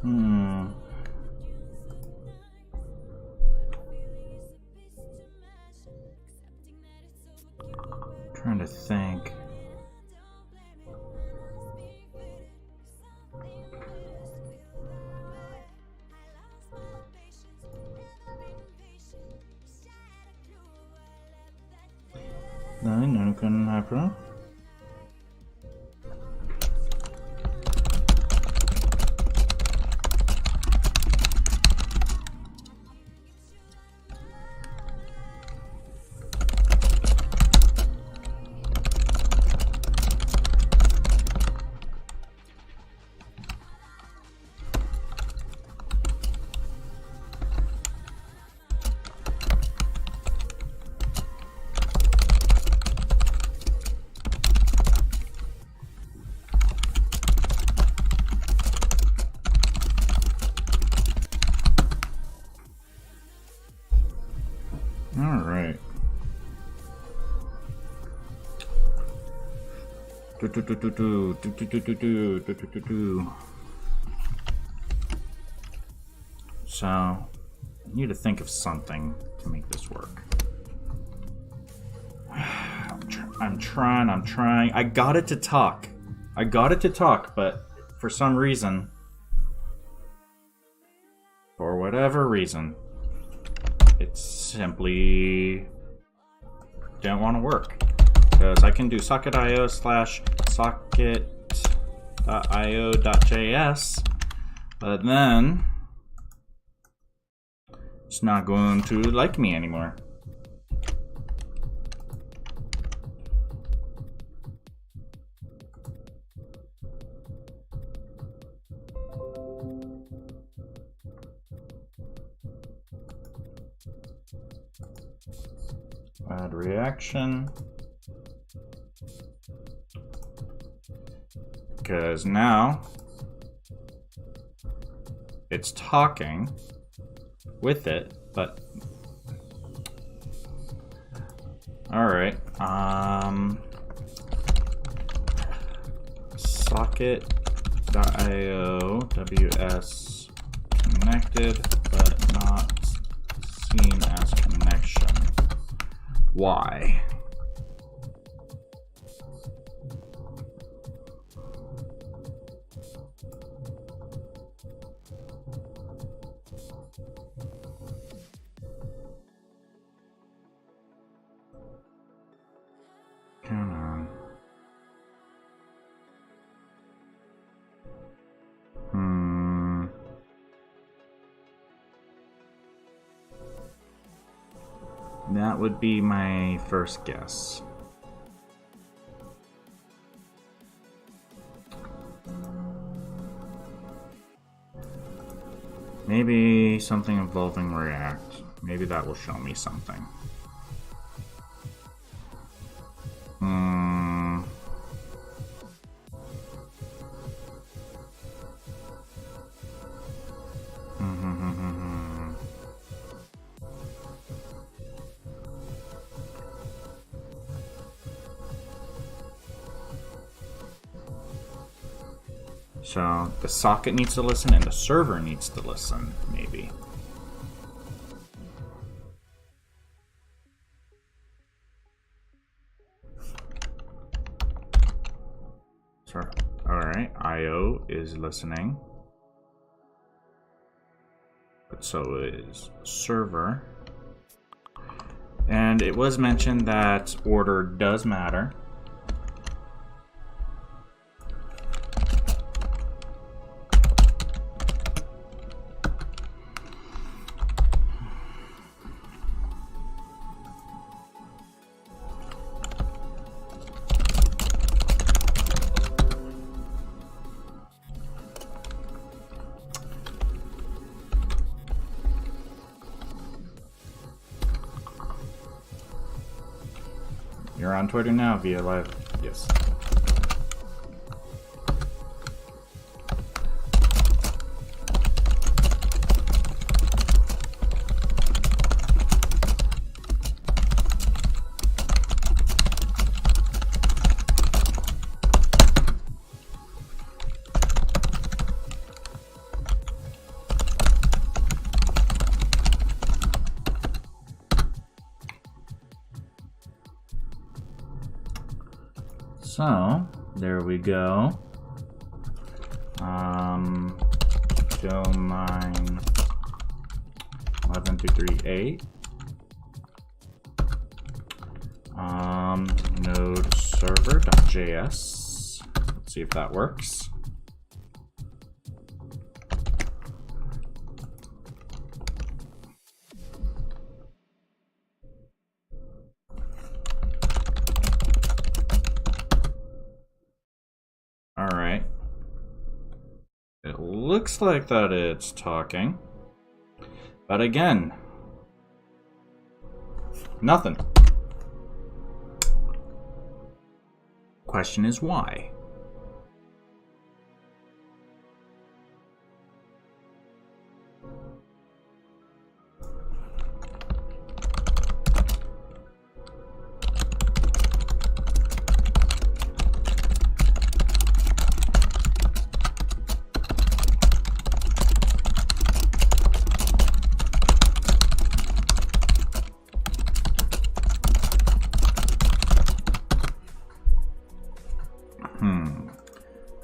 Trying to think. No, couldn't happen. Alright. So, I need to think of something to make this work. I'm trying. I got it to talk. But for some reason, for whatever reason, it simply don't want to work. Because I can do socket.io/socket.io.js, but then it's not going to like me anymore. Add reaction. Because now it's talking with it, but all right. Socket.io ws connected but not seen as connection. Why? Come on. That would be my first guess. Maybe something involving React. Maybe that will show me something. So the socket needs to listen and the server needs to listen, maybe. Sorry. All right, IO is listening. But so is server. And it was mentioned that order does matter. You're on Twitter now via live. Yes. So, there we go. Domain 11238. Node server.js. Let's see if that works. All right. It looks like that it's talking. But again, nothing. Question is why?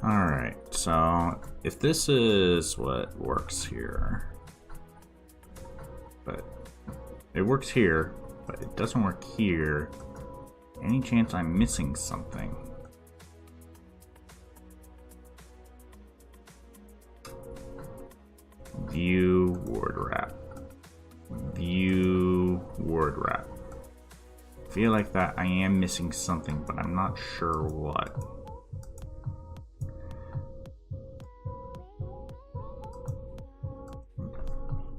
Alright, so if this is what works here, but it works here, but it doesn't work here, any chance I'm missing something? View word wrap. View word wrap. I feel like that I am missing something, but I'm not sure what.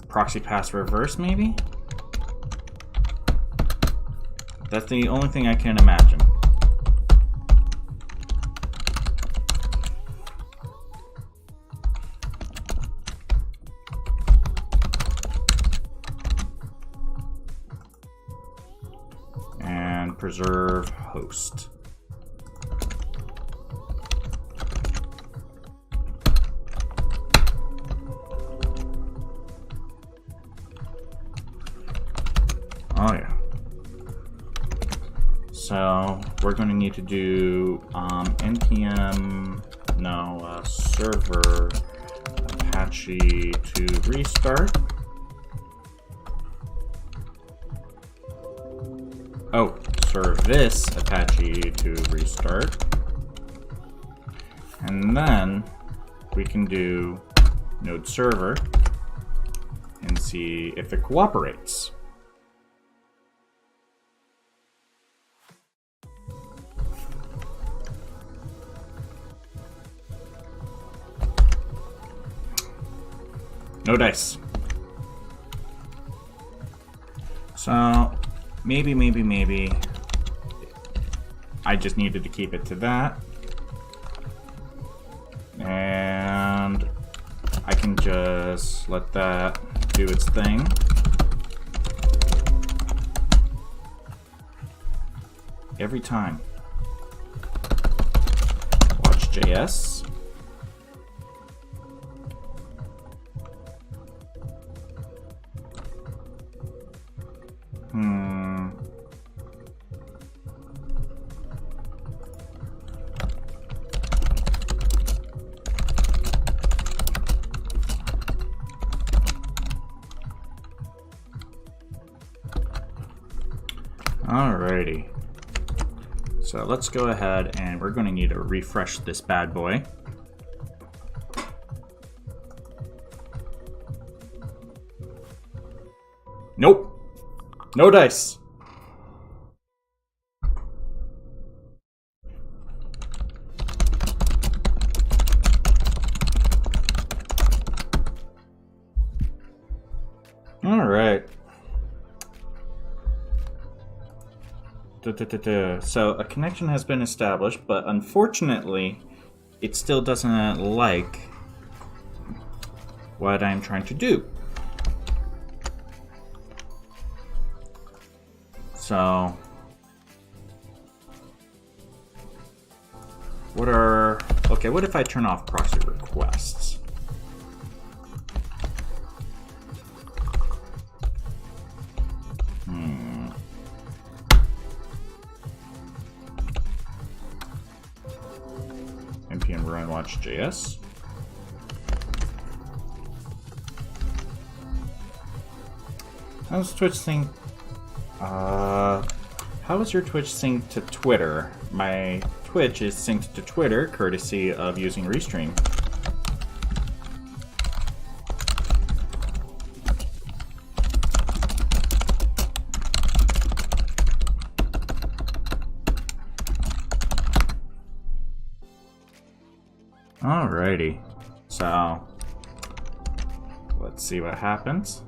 Proxy pass reverse, maybe? That's the only thing I can imagine. And preserve host. Oh yeah. So we're going to need to do npm server Apache to restart. Oh, service Apache to restart. And then we can do node server and see if it cooperates. No dice. So maybe I just needed to keep it to that. And I can just let that do its thing. Every time. Watch JS. Alrighty. So let's go ahead and we're going to need to refresh this bad boy. Nope. No dice. All right. So a connection has been established, but unfortunately, it still doesn't like what I'm trying to do. So, what if I turn off proxy requests? Notch.js. How's Twitch sync? How is your Twitch synced to Twitter? My Twitch is synced to Twitter, courtesy of using Restream. Alrighty, so let's see what happens.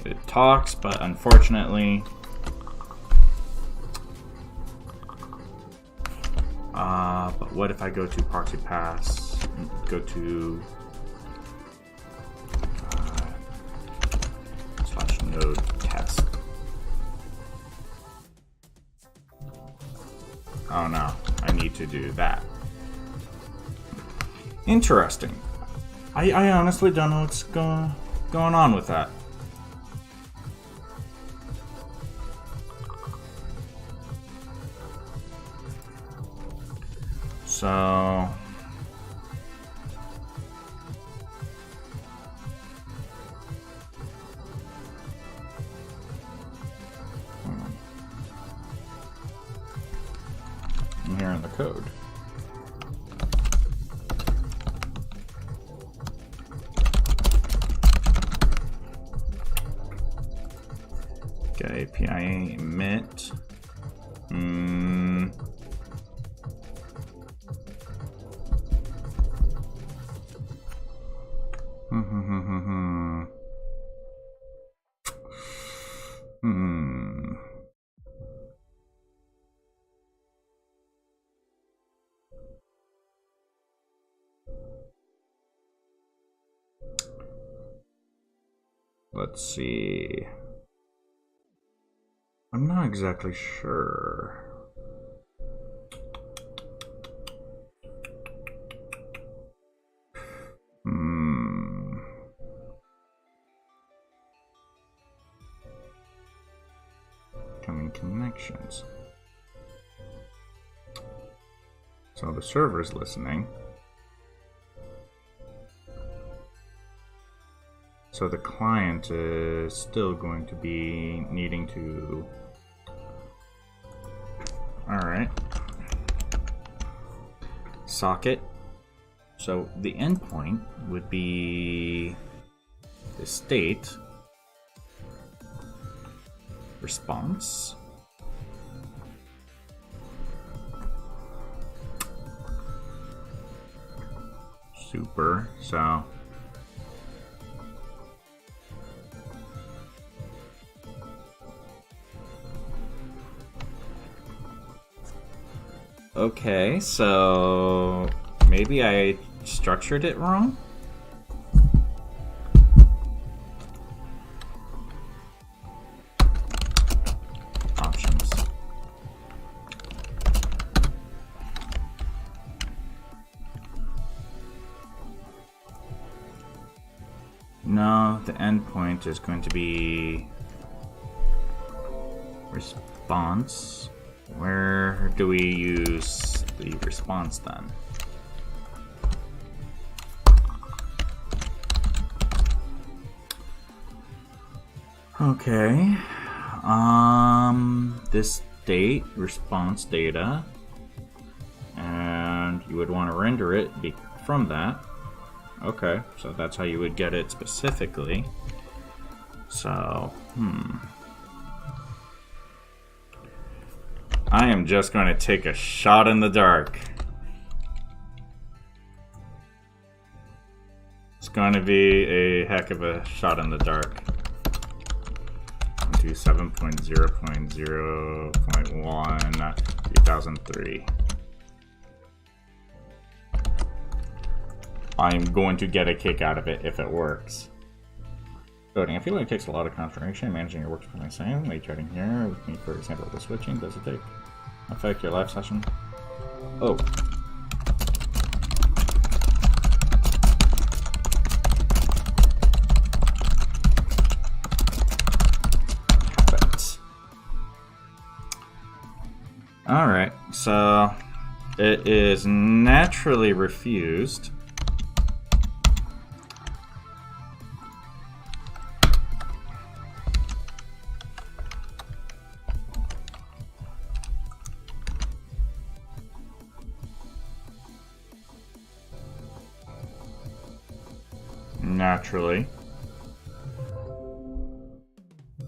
It talks, but unfortunately, but what if I go to proxy pass, go to /node test. Oh no, I need to do that. Interesting. I honestly don't know what's going on with that. So I'm here in the code. Okay, API emit. Let's see. I'm not exactly sure. Coming connections. So the server's listening. So the client is still going to be needing to... Alright. Socket. So the endpoint would be the state response. Super. So okay, so maybe I structured it wrong? Options. No, the endpoint is going to be response. Where do we use the response then? Okay. This state response data, and you would want to render it from that. Okay, so that's how you would get it specifically. So, I am just going to take a shot in the dark. It's going to be a heck of a shot in the dark. Into 7.0.0.1 2003. I'm going to get a kick out of it if it works. Coding. I feel like it takes a lot of concentration. Managing your work is the same. Like chatting here with me, for example, the switching. Does it take affect your live session? Oh. Habits. so it is naturally refused. Naturally,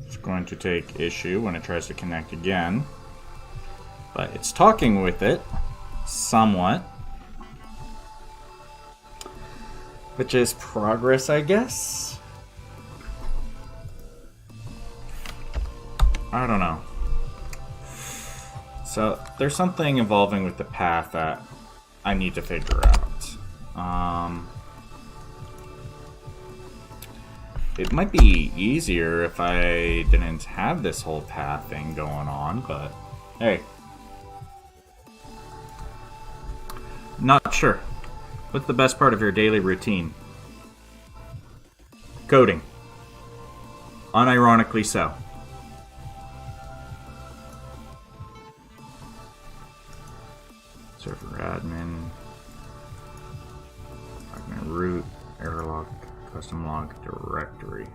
it's going to take issue when it tries to connect again, but it's talking with it somewhat, which is progress, I guess. I don't know. So there's something evolving with the path that I need to figure out. It might be easier if I didn't have this whole path thing going on, but hey. Not sure. What's the best part of your daily routine? Coding. Unironically so. Server admin. Admin root. Error log. Custom log directory.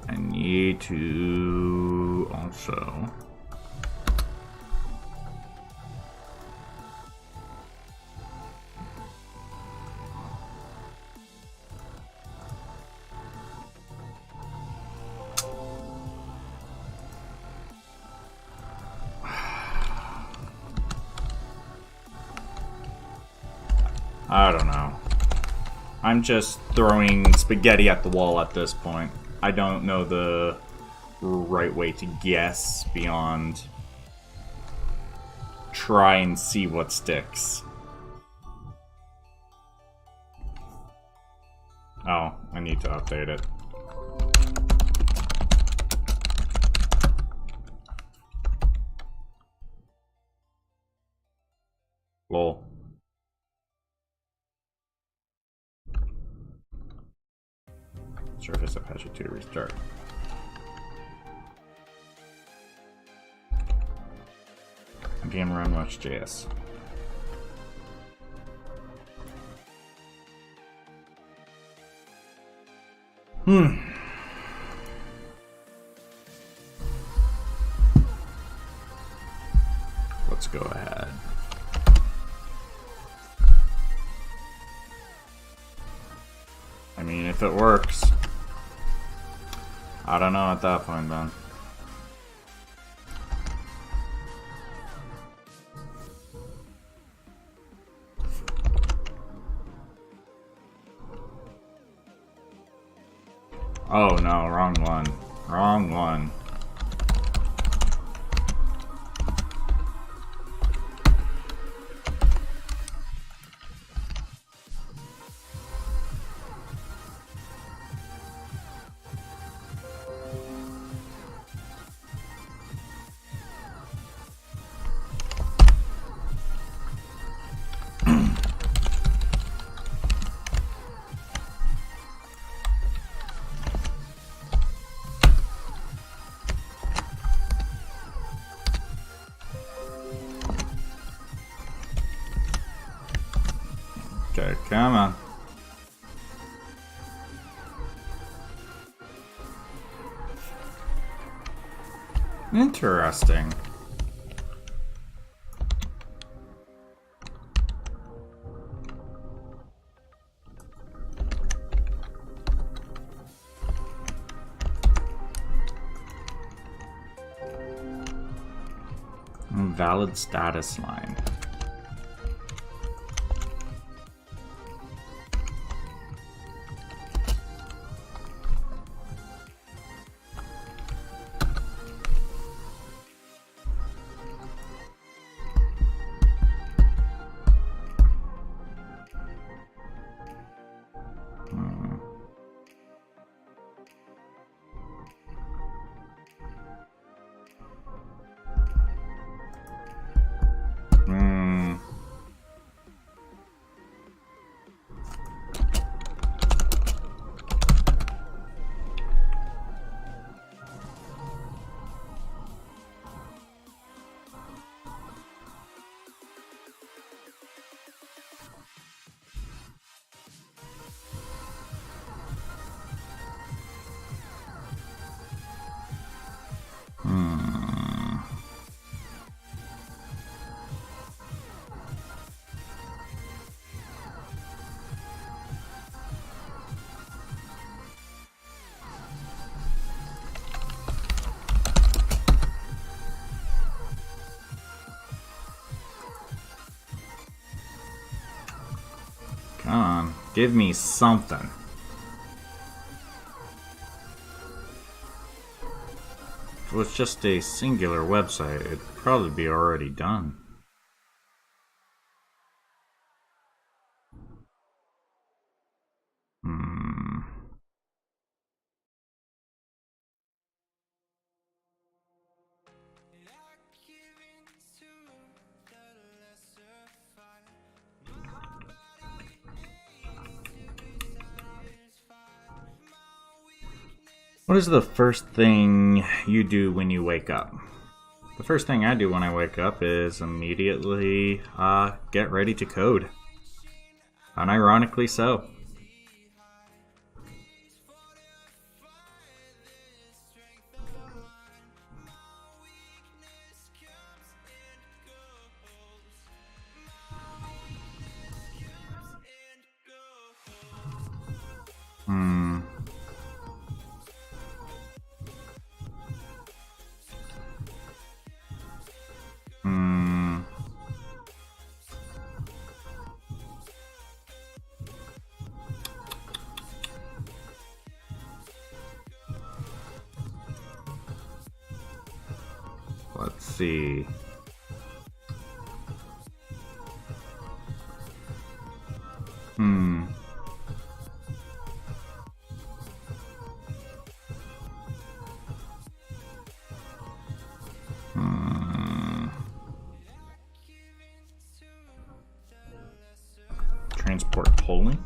I need to also I don't know. I'm just throwing spaghetti at the wall at this point. I don't know the right way to guess beyond try and see what sticks. Oh, I need to update it. Lol. Surface Apache 2 to restart. npm run watch.js. Let's go ahead. I mean, if it works. I don't know at that point, then. Oh no, wrong one. Wrong one. Okay, come on. Interesting. Valid status line. Hmm. Come on, give me something. If it was just a singular website, it'd probably be already done. Hmm. What is the first thing you do when you wake up? The first thing I do when I wake up is immediately get ready to code. Unironically so. Hmm. Hmm. Let's see. Hmm. Hmm. Transport polling?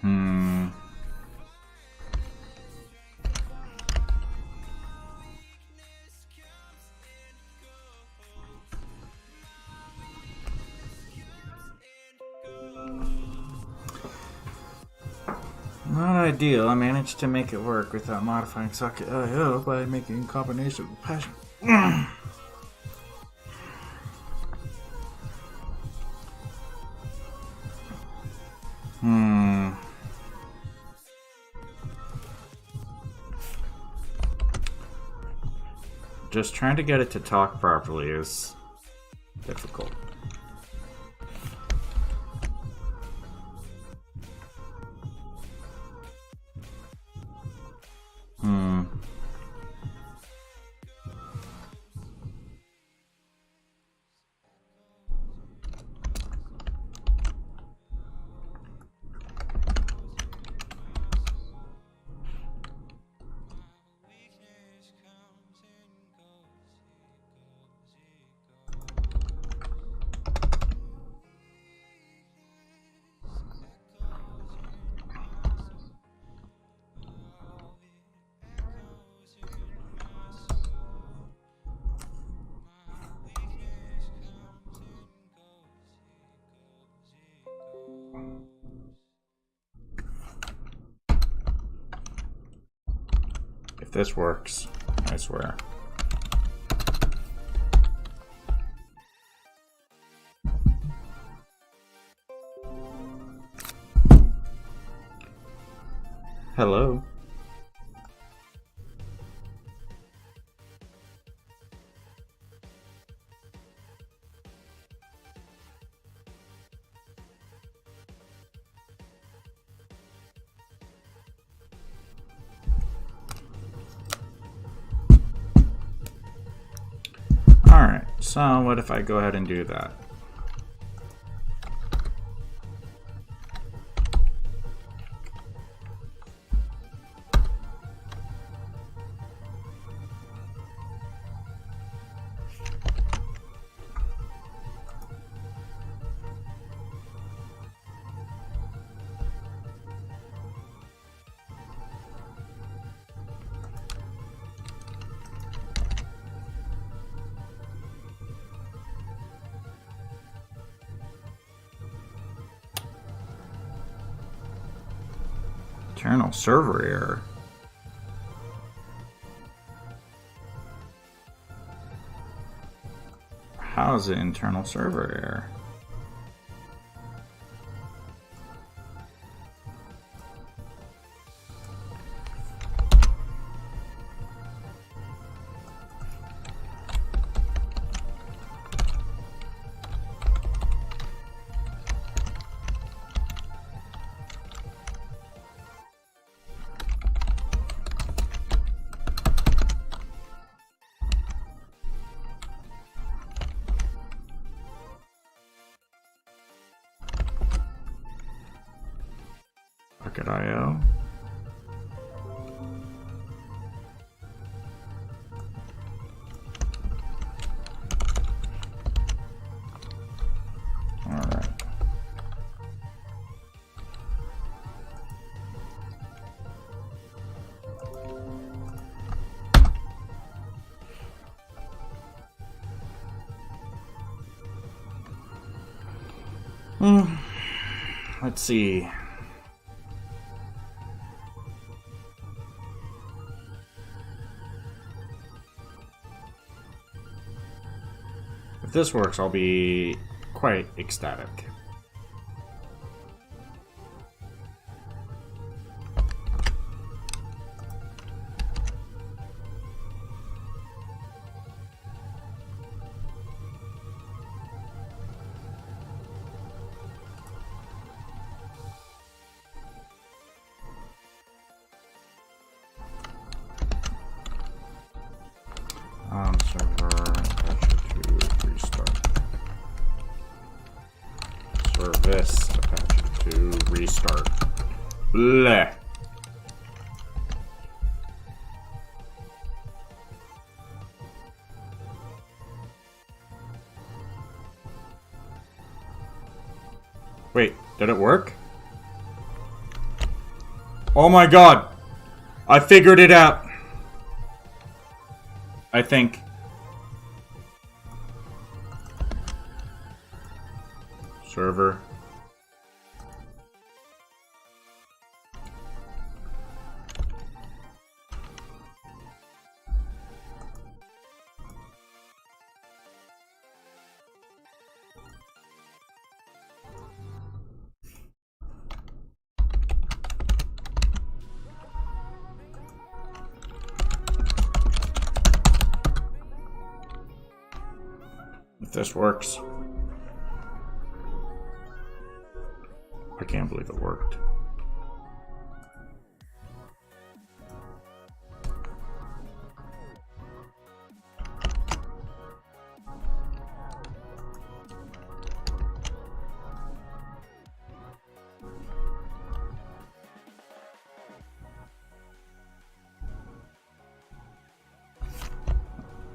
Hmm. Not ideal. I managed to make it work without modifying socket IO by making a combination of passion. Hmm. Just trying to get it to talk properly is difficult. Hmm. If this works, I swear. Hello. Alright, so what if I go ahead and do that? Internal server error. How is it internal server error? Bucket.io. Alright. Let's see. If this works, I'll be quite ecstatic. Server Apache 2 restart. Service Apache 2 restart. Bleh. Wait, did it work? Oh my god! I figured it out! I think. Server. If this works. I can't believe it worked.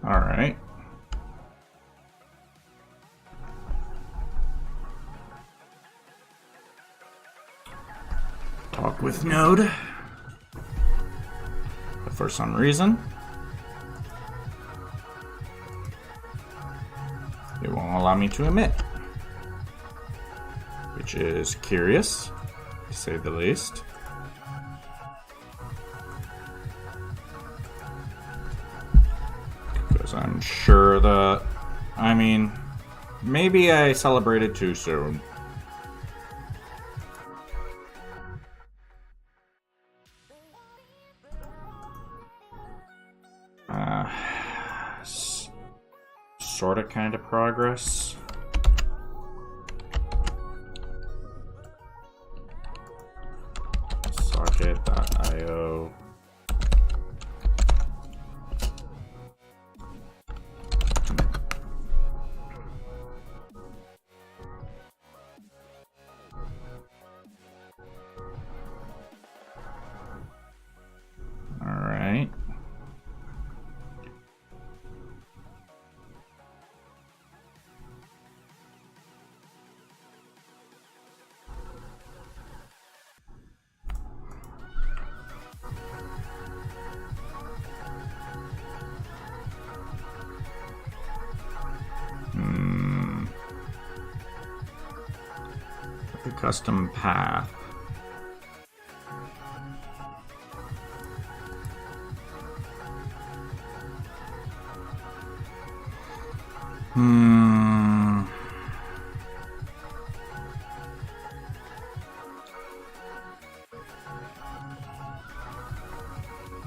All right. Talk with Node. But for some reason, it won't allow me to emit. Which is curious, to say the least. Because I'm sure that, I mean, maybe I celebrated too soon. Sort of kind of progress. Socket.io. All right. The custom path.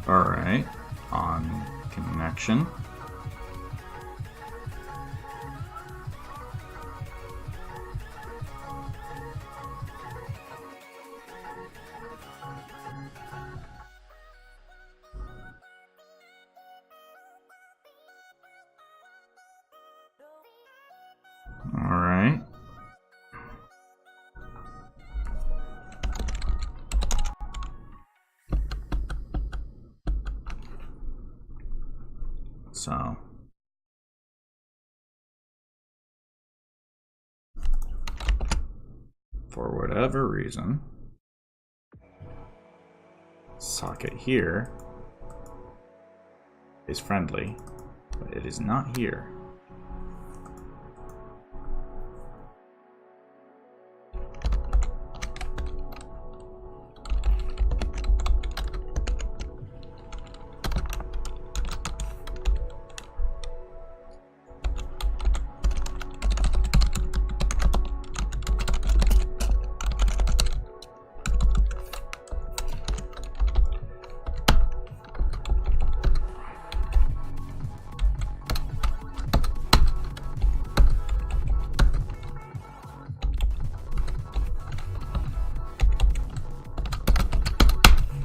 Alright, on connection. Alright. So for whatever reason, socket here is friendly, but it is not here.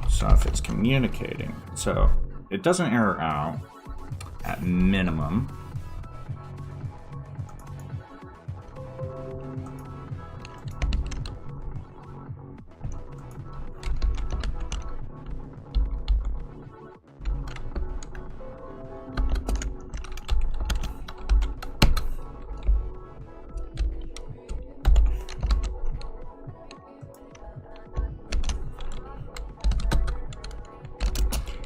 So if it's communicating, so it doesn't error out at minimum.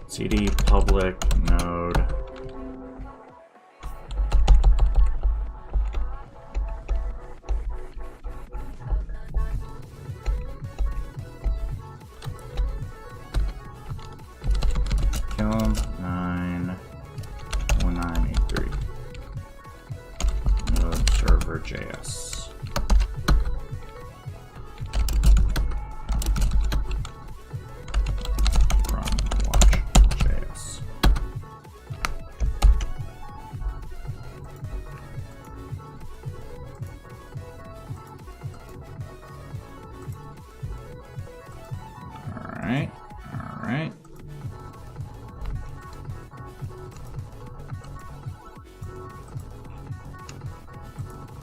CD public node kiln 91983 node server JS. Alright.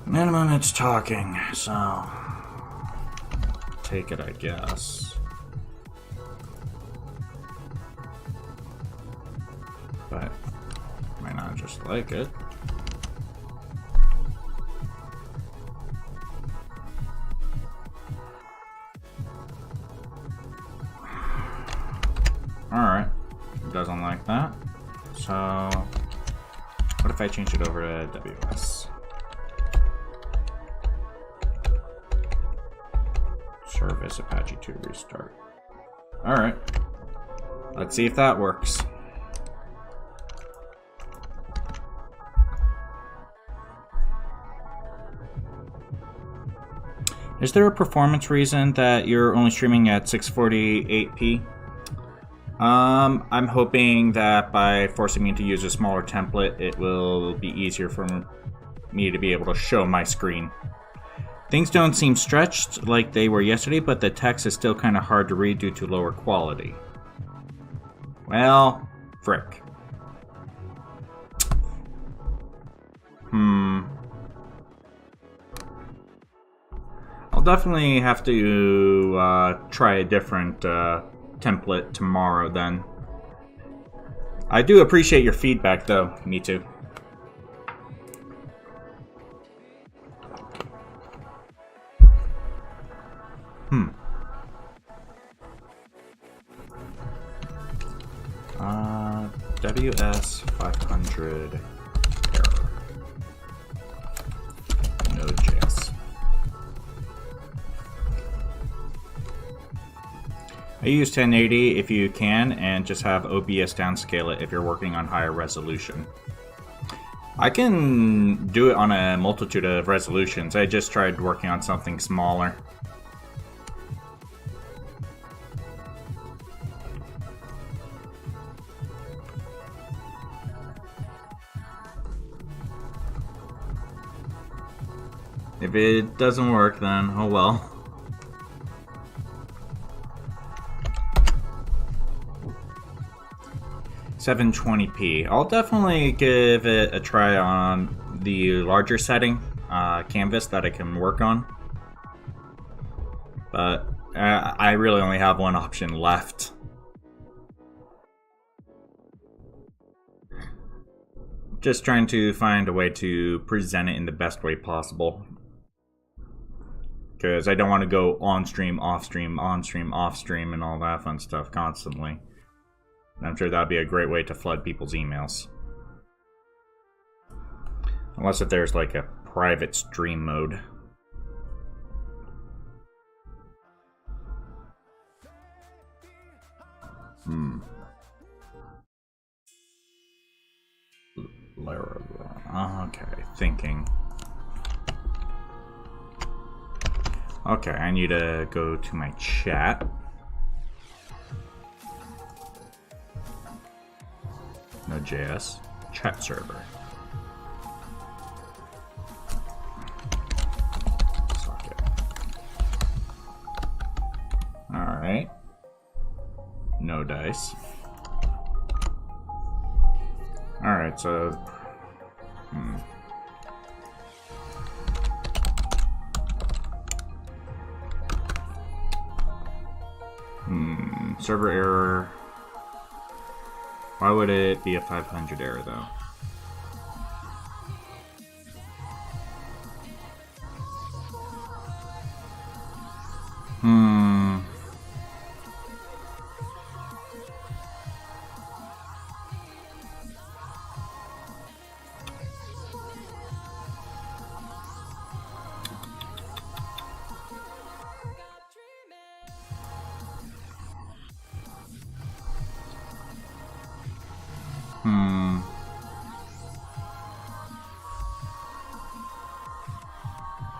Minimum it's talking, so take it, I guess. But might not just like it. Alright, doesn't like that. So, what if I change it over to WS? Service Apache 2 restart. Alright, let's see if that works. Is there a performance reason that you're only streaming at 648p? I'm hoping that by forcing me to use a smaller template, it will be easier for me to be able to show my screen. Things don't seem stretched like they were yesterday, but the text is still kind of hard to read due to lower quality. Well, frick. I'll definitely have to try a different template tomorrow then. I do appreciate your feedback though, me too. WS 500 error. Node.js. I use 1080 if you can, and just have OBS downscale it if you're working on higher resolution. I can do it on a multitude of resolutions. I just tried working on something smaller. If it doesn't work, then oh well. $720p. I'll definitely give it a try on the larger setting, canvas that I can work on. But I really only have one option left. Just trying to find a way to present it in the best way possible. Because I don't want to go on stream, off stream, on stream, off stream, and all that fun stuff constantly. And I'm sure that would be a great way to flood people's emails. Unless if there's like a private stream mode. Okay, thinking. Okay, I need to go to my chat. Node.js chat server. Socket. Alright. No dice. Alright, so... Server error. Why would it be a 500 error though?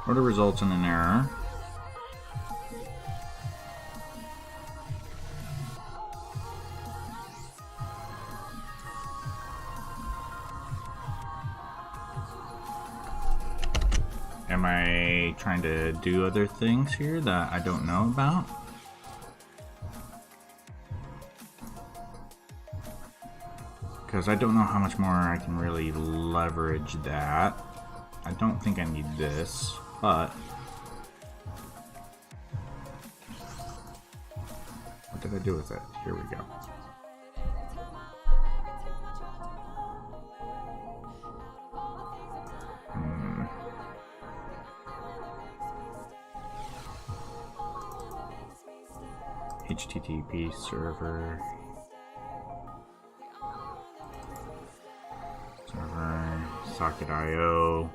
What results in an error? Am I trying to do other things here that I don't know about? Because I don't know how much more I can really leverage that. I don't think I need this, but... What did I do with it? Here we go. HTTP server. Socket.io.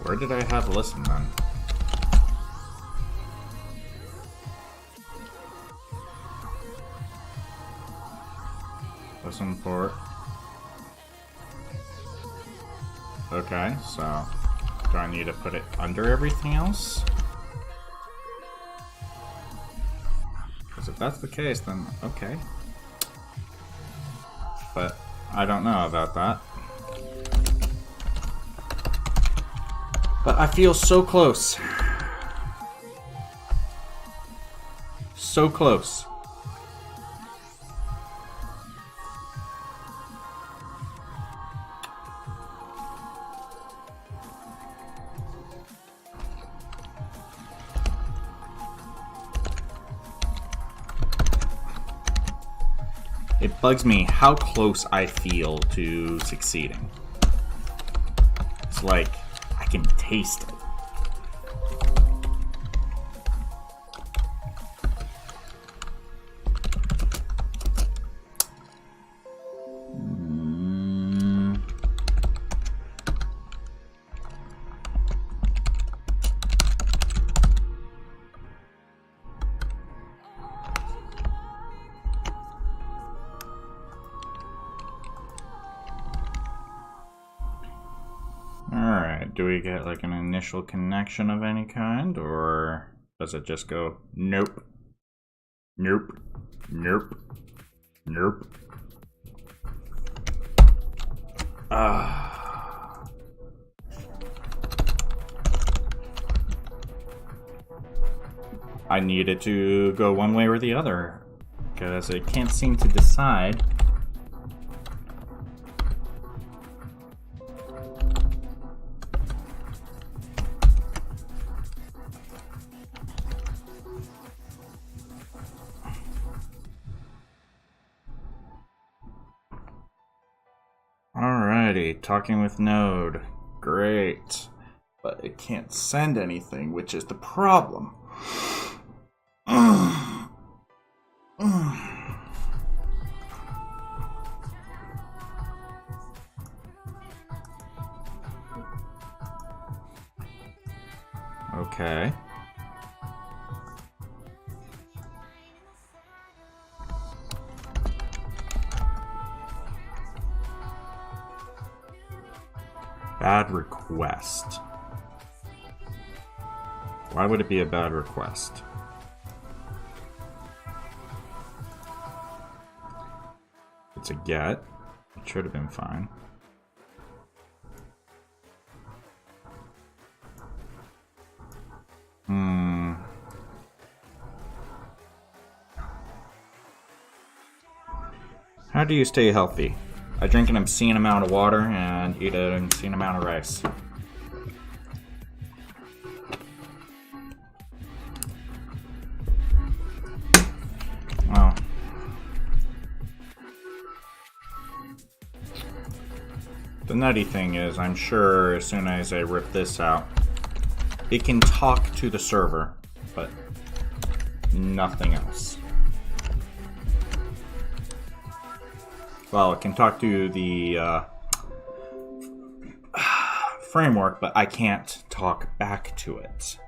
Where did I have listen then? Listen port. Okay, so do I need to put it under everything else? Because if that's the case, then okay. But I don't know about that. But I feel so close. So close. It bugs me how close I feel to succeeding. It's like I can taste it. Alright, do we get like an initial connection of any kind, or does it just go, nope, nope, nope, nope? I need it to go one way or the other, because it can't seem to decide. Alrighty, talking with Node. Great. But it can't send anything, which is the problem. Okay. Bad request. Why would it be a bad request? It's a get. It should have been fine. How do you stay healthy? I drink an obscene amount of water and eat an obscene amount of rice. Well. The nutty thing is, I'm sure as soon as I rip this out, it can talk to the server, but nothing else. Well, it can talk to the framework, but I can't talk back to it.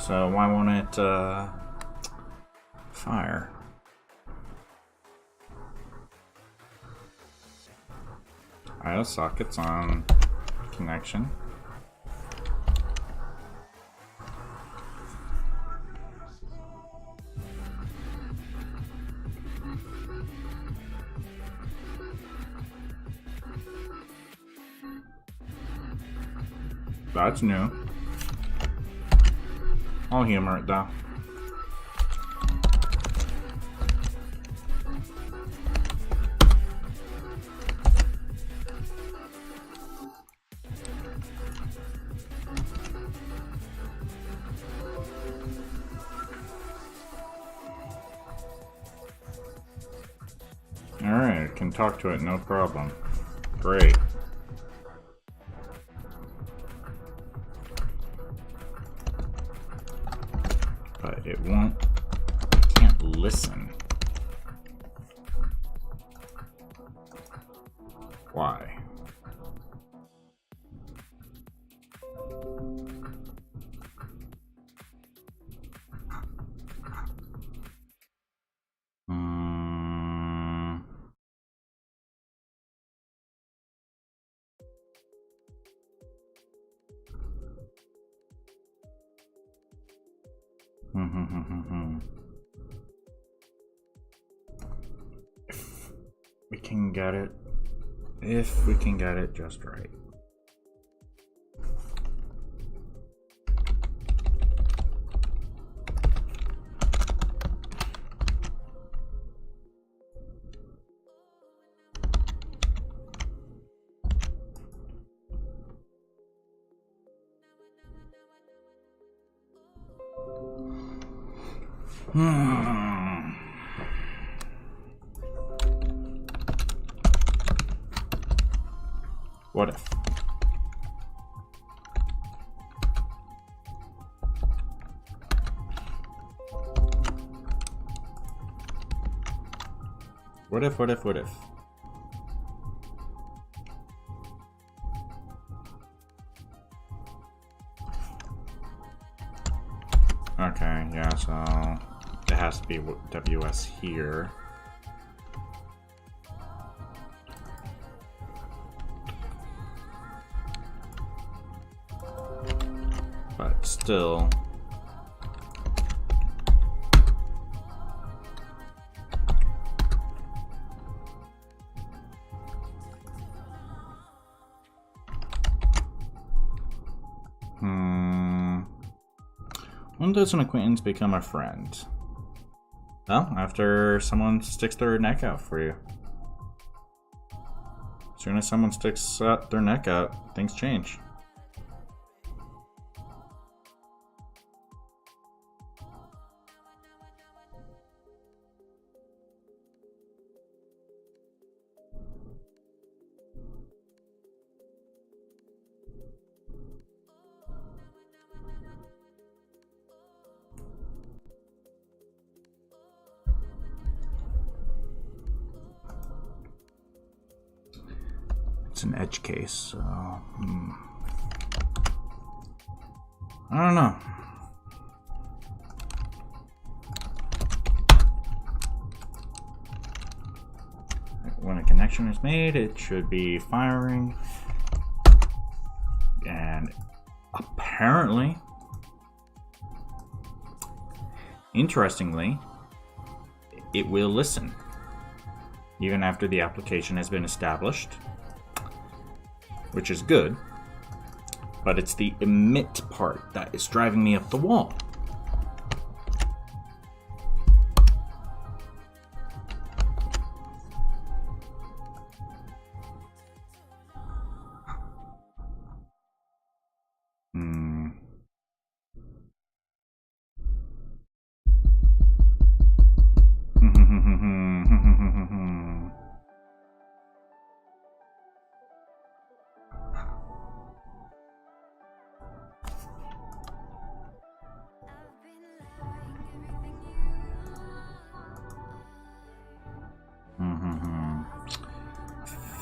So why won't it fire? IO sockets on connection. That's new. I'll humor it though. Alright, can talk to it, no problem. Great. But it won't, can't listen. Why? If we can get it just right. What if? What if, what if, what if? Okay, yeah, so it has to be WS here. But still... When does an acquaintance become a friend? Well, after someone sticks their neck out for you. As soon as someone sticks their neck out, things change. It's an edge case, so... I don't know. When a connection is made, it should be firing. And apparently, interestingly, it will listen. Even after the application has been established. Which is good, but it's the emit part that is driving me up the wall.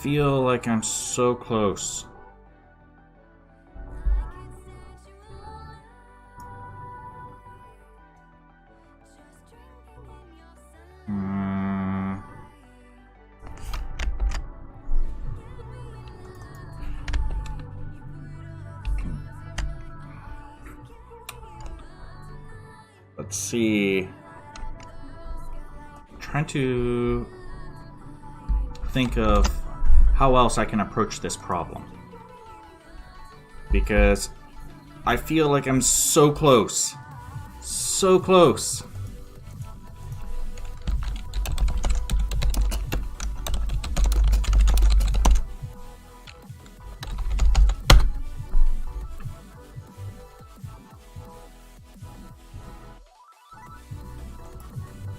Feel like I'm so close. Let's see. I'm trying to think of how else I can approach this problem. Because I feel like I'm so close. So close.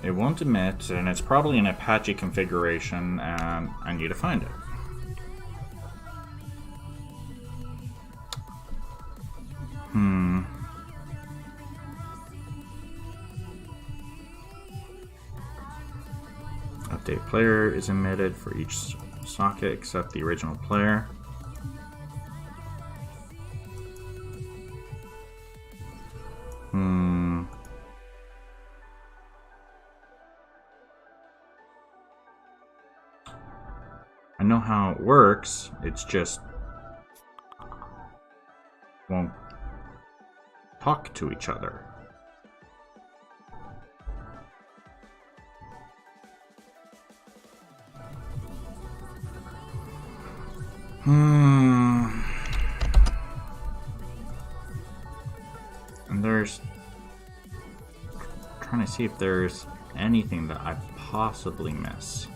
It won't emit, and it's probably an Apache configuration, and I need to find it. Update player is emitted for each socket except the original player. I know how it works, it's just won't talk to each other. And there's... trying to see if there's anything that I possibly miss.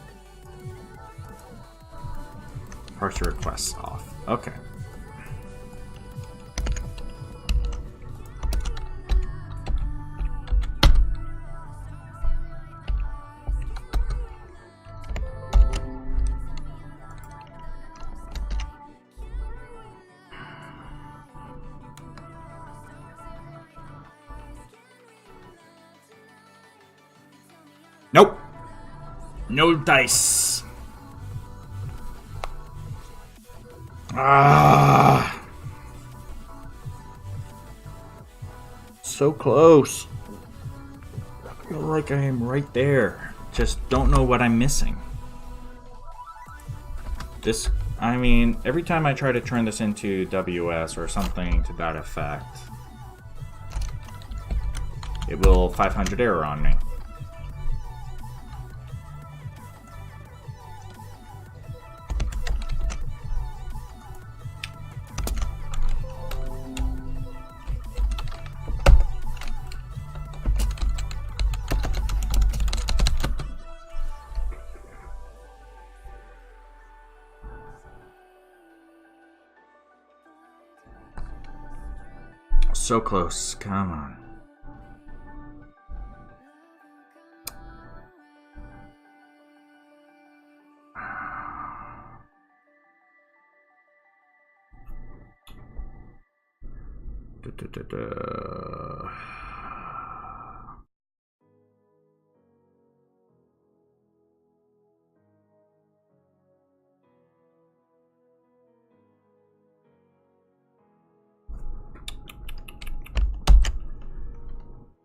Parser requests off. Okay. No dice. Ah. So close. I feel like I am right there. Just don't know what I'm missing. This, I mean, every time I try to turn this into WS or something to that effect, it will 500 error on me. So close, come on.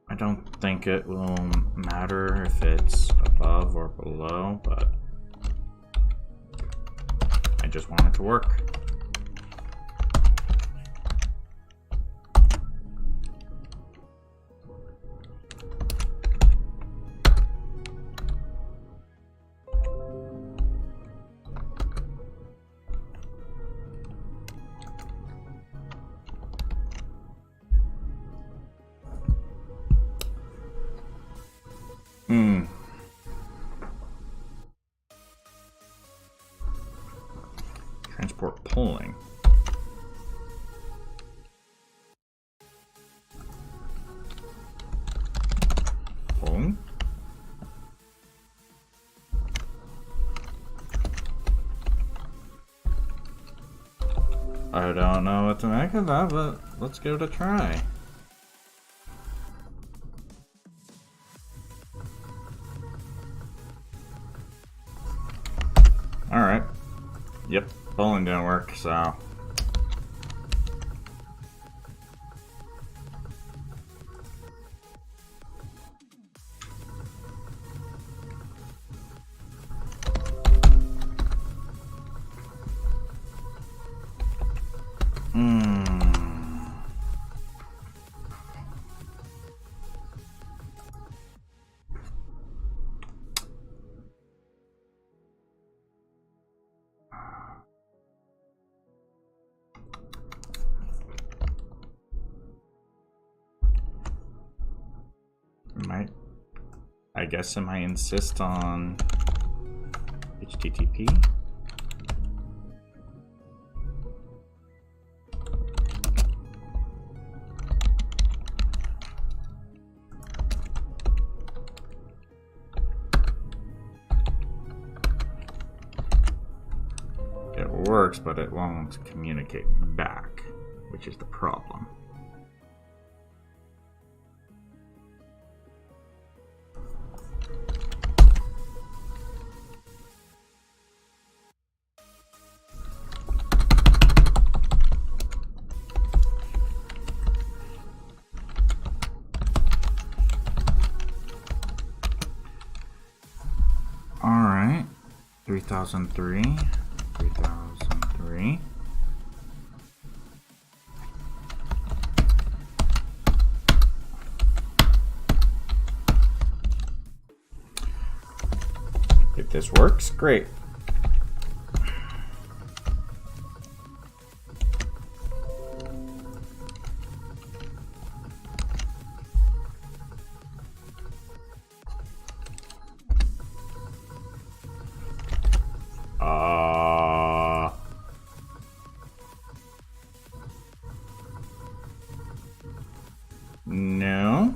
I don't think it will matter if it's above or below, but I just want it to work. Transport pulling. Pulling? I don't know what to make of that, but let's give it a try. Alright. Yep, bowling didn't work, so... I guess I might insist on HTTP. It works, but it won't communicate back, which is the problem. Alright, 3003, 3003. If this works, great. No.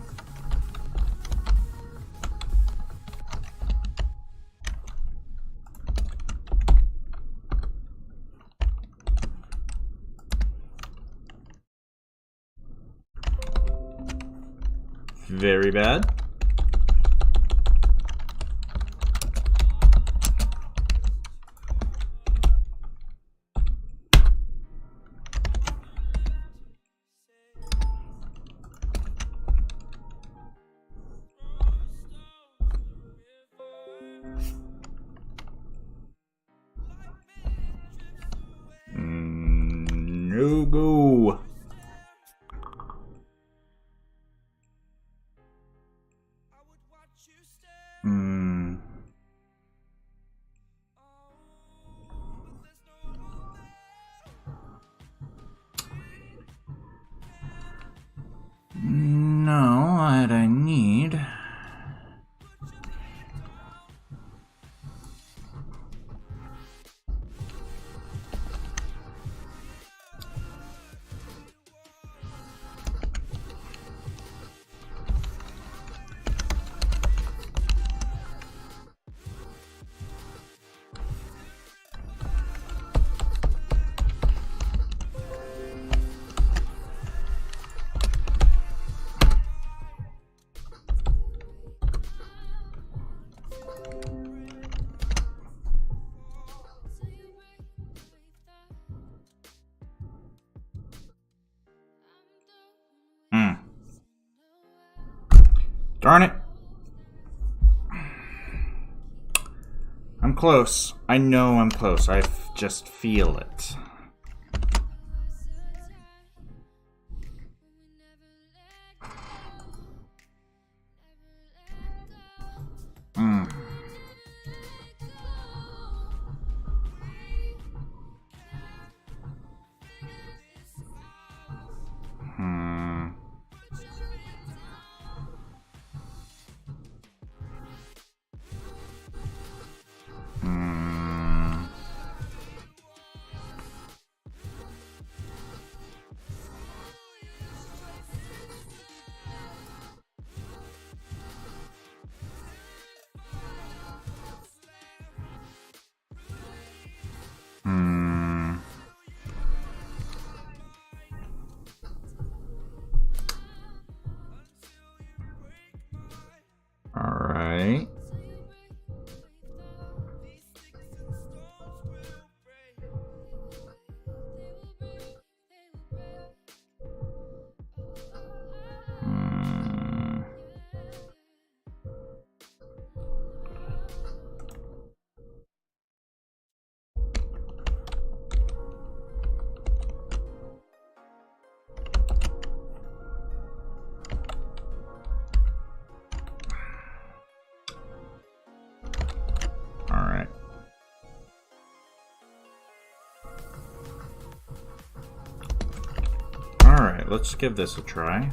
Very bad. Go, go. No, what I need... Darn it. I'm close. I know I'm close. I just feel it. Alright. Alright. Alright, let's give this a try.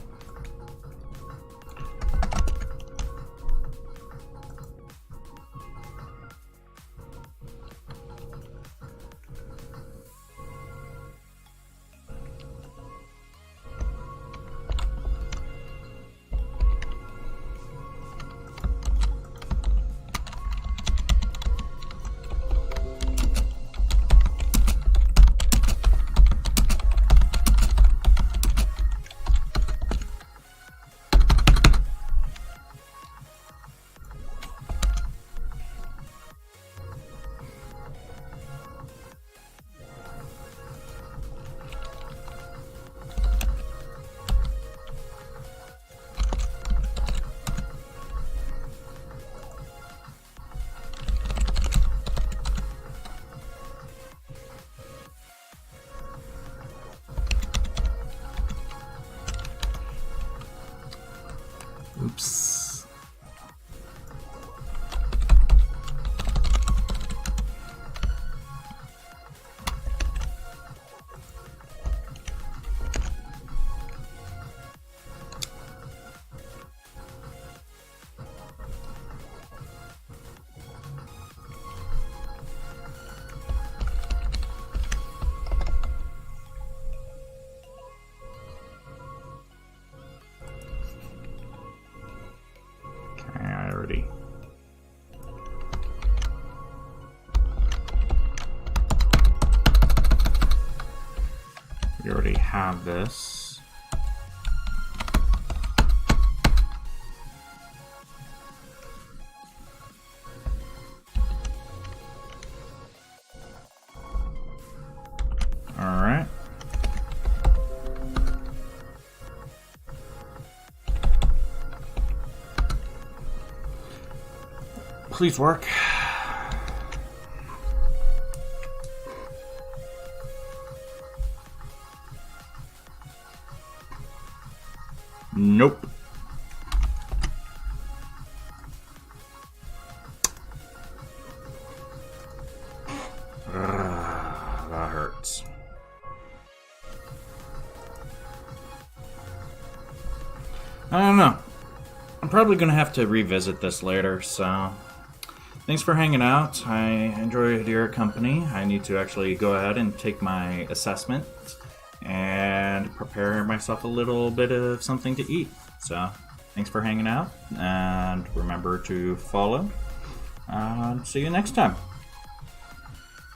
Oops. We already have this. All right. Please work. Nope. That hurts. I don't know. I'm probably going to have to revisit this later, so... Thanks for hanging out. I enjoyed your company. I need to actually go ahead and take my assessment and prepare myself a little bit of something to eat. So, thanks for hanging out, and remember to follow. See you next time.